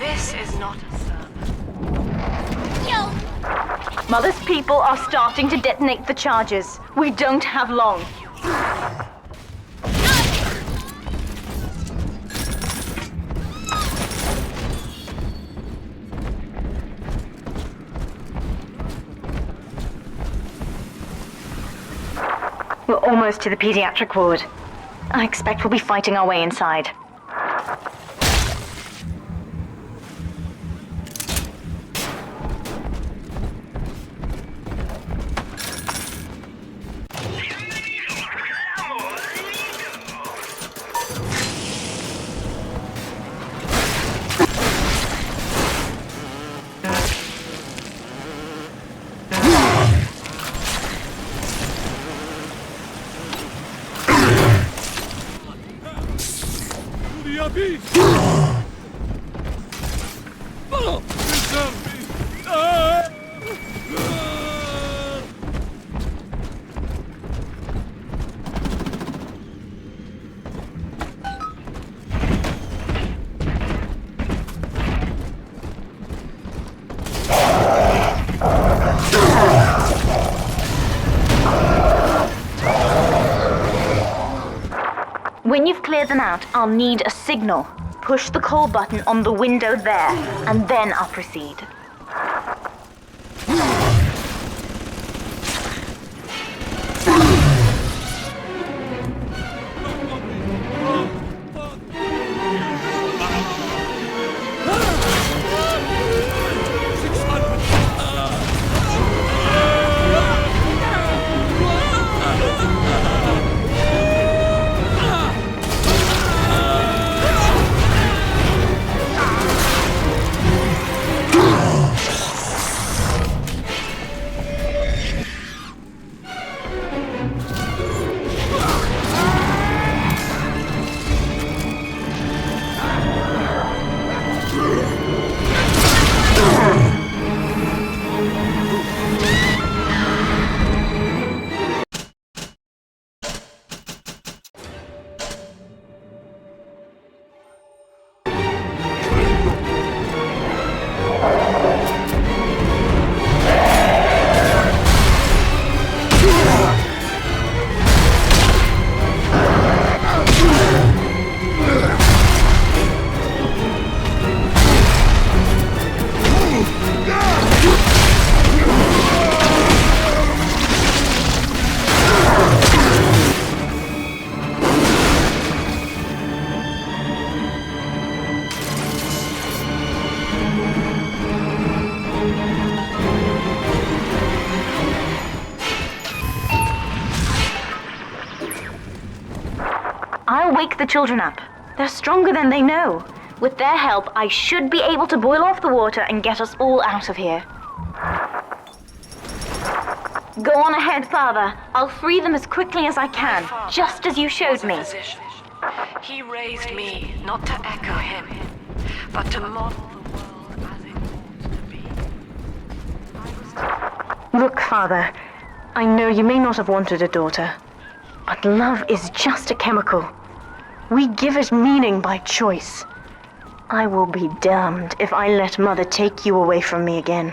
This is not a sermon. Mother's people are starting to detonate the charges. We don't have long. We're almost to the pediatric ward. I expect we'll be fighting our way inside. When you've cleared them out, I'll need a signal. Push the call button on the window there, and then I'll proceed. I'll wake the children up. They're stronger than they know. With their help, I should be able to boil off the water and get us all out of here. Go on ahead, Father. I'll free them as quickly as I can, just as you showed me. He raised me not to echo him, but to model the world as it ought to be. Look, Father, I know you may not have wanted a daughter, but love is just a chemical. We give it meaning by choice. I will be damned if I let Mother take you away from me again.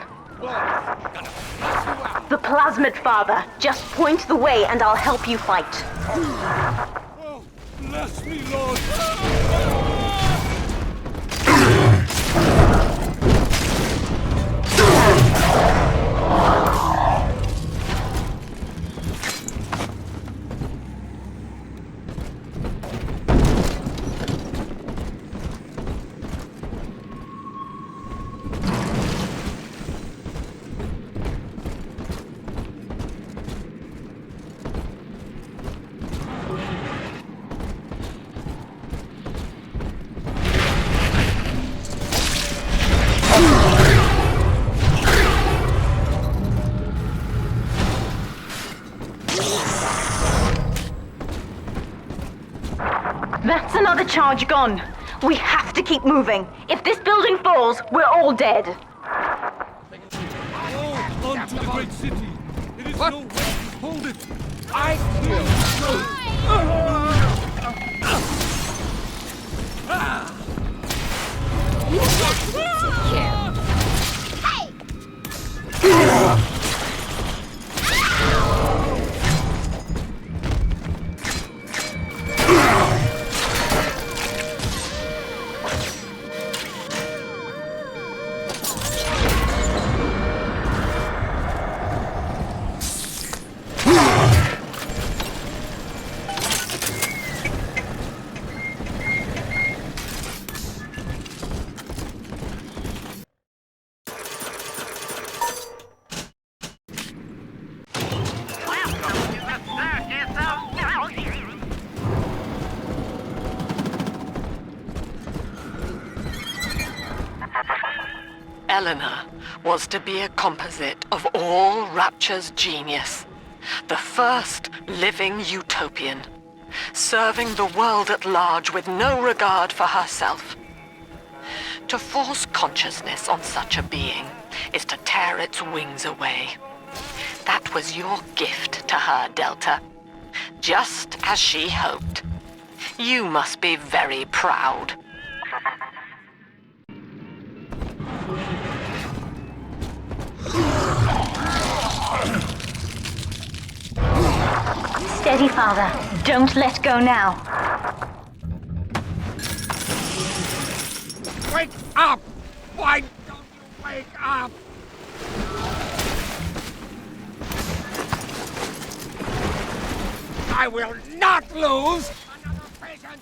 The Plasmid, Father. Just point the way and I'll help you fight. Oh, bless me, Lord. That's another charge gone. We have to keep moving. If this building falls, we're all dead. Oh, on to the great city. It is no way to hold it. I Eleanor was to be a composite of all Rapture's genius. The first living utopian, serving the world at large with no regard for herself. To force consciousness on such a being is to tear its wings away. That was your gift to her, Delta. Just as she hoped. You must be very proud. Steady, Father. Don't let go now. Wake up! Why don't you wake up? I will not lose another patient!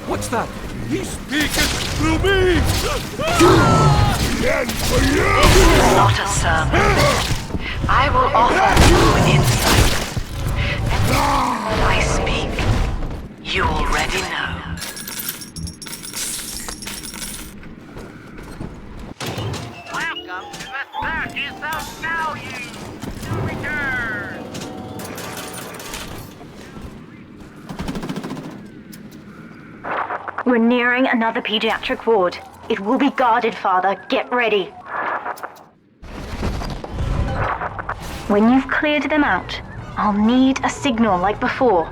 What's that? He's speaking through me! This is not a sermon. I will offer you insight. When I speak, you already know. Welcome to the circus of value. No return. We're nearing another pediatric ward. It will be guarded, Father. Get ready. When you've cleared them out, I'll need a signal like before.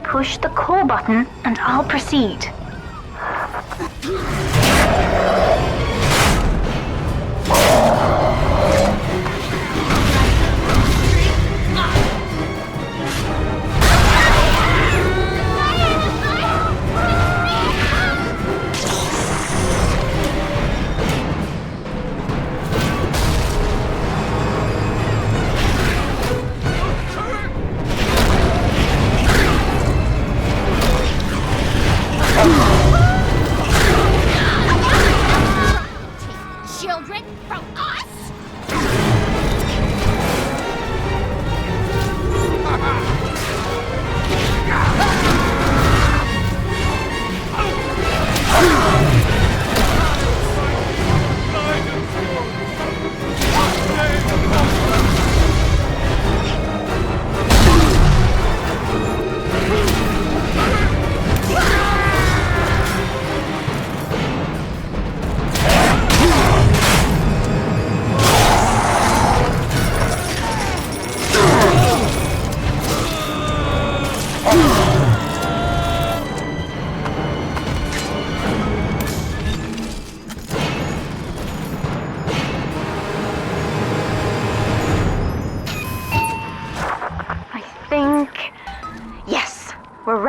Push the call button and I'll proceed.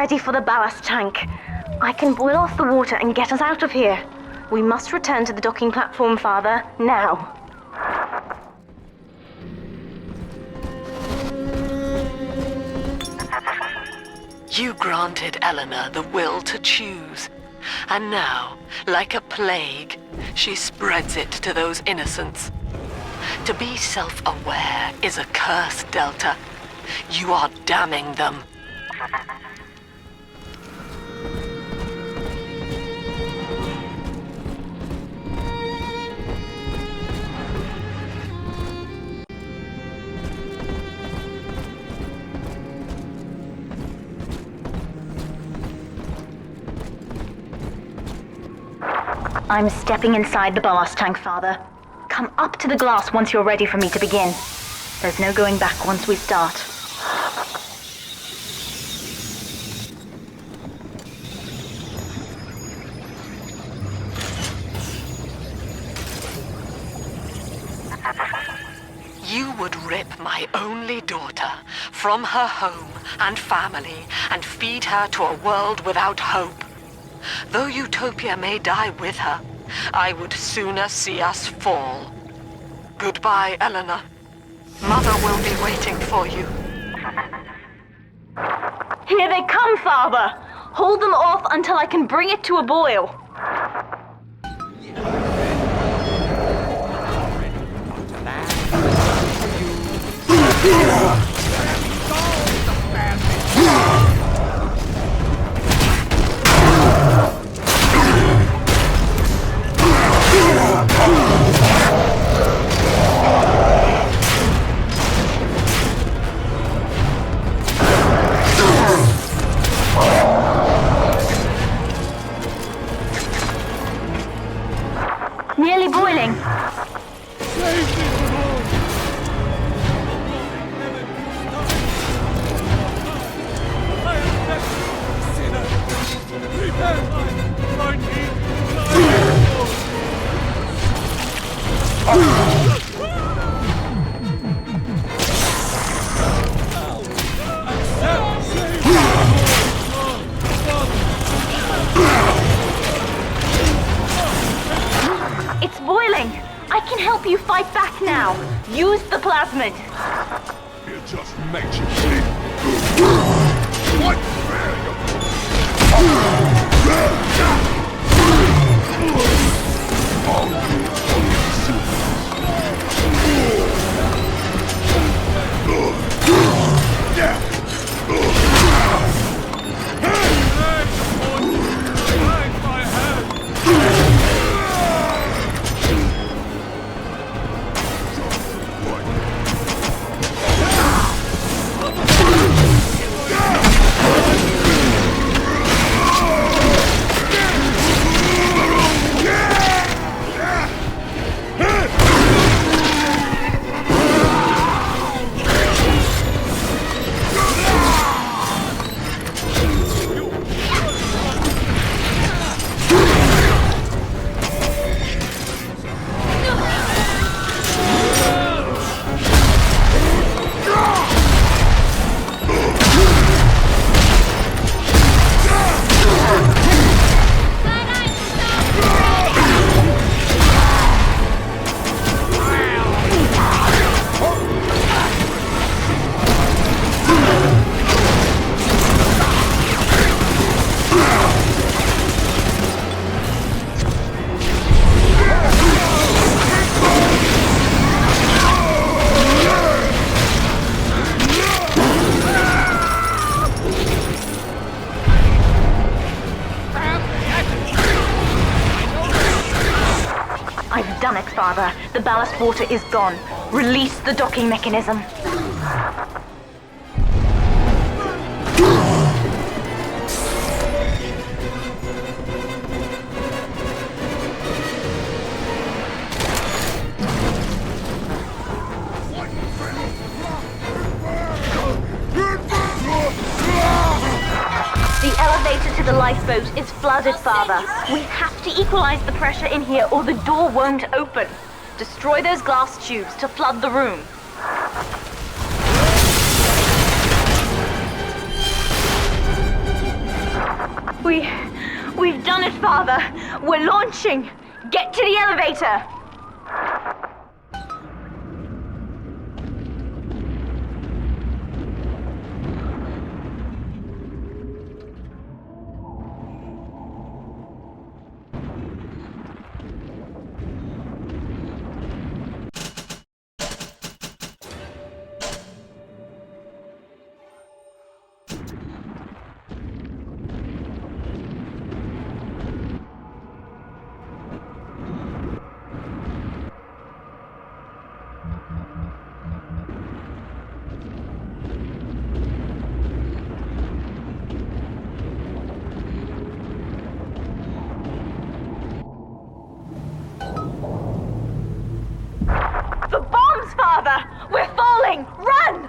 ready for the ballast tank. I can boil off the water and get us out of here. We must return to the docking platform, Father, now. You granted Eleanor the will to choose. And now, like a plague, she spreads it to those innocents. To be self-aware is a curse, Delta. You are damning them. I'm stepping inside the ballast tank, Father. Come up to the glass once you're ready for me to begin. There's no going back once we start. You would rip my only daughter from her home and family and feed her to a world without hope. Though Utopia may die with her, I would sooner see us fall. Goodbye, Eleanor. Mother will be waiting for you. Here they come, Father! Hold them off until I can bring it to a boil. Nearly boiling. It's boiling. I can help you fight back now. Use the plasmid. It just makes you sick. What? Father, the ballast water is gone. Release the docking mechanism. The elevator to the lifeboat is flooded, Father. We have to equalize the pressure in here or the door won't open. Destroy those glass tubes to flood the room. We've done it, Father. We're launching. Get to the elevator. Father! We're falling! Run!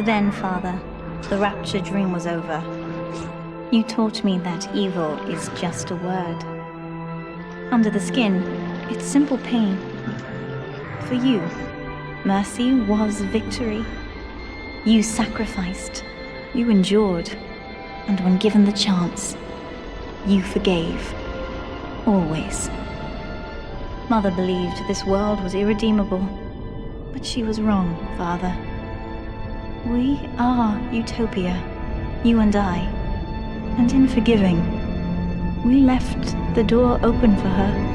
Then, Father, the rapture dream was over. You taught me that evil is just a word. Under the skin, it's simple pain. For you, mercy was victory. You sacrificed, you endured, and when given the chance, you forgave. Always. Mother believed this world was irredeemable, but she was wrong, Father. We are Utopia, you and I, and in forgiving, we left the door open for her.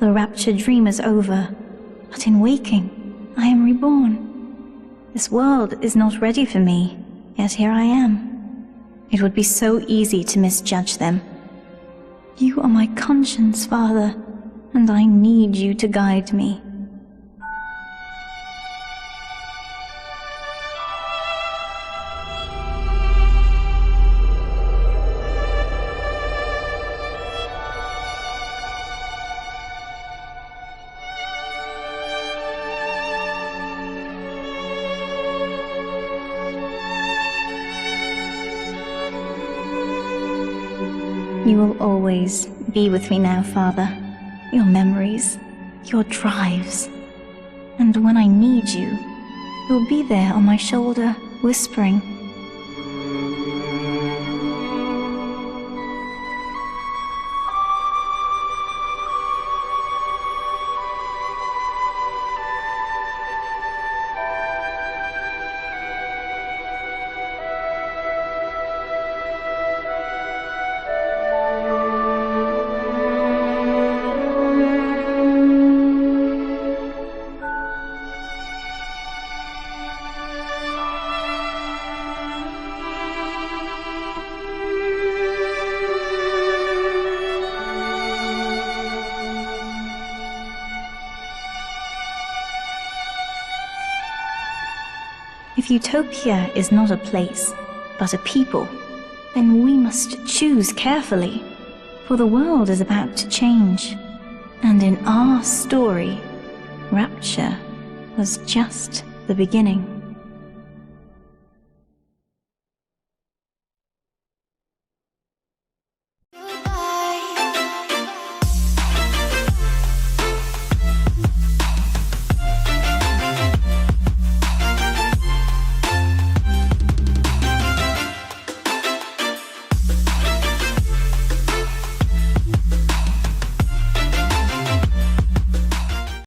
The rapture dream is over, but in waking, I am reborn. This world is not ready for me, yet here I am. It would be so easy to misjudge them. You are my conscience, Father, and I need you to guide me. You will always be with me now, Father. Your memories, your drives. And when I need you, you'll be there on my shoulder, whispering. If Utopia is not a place, but a people, then we must choose carefully, for the world is about to change. And in our story, rapture was just the beginning.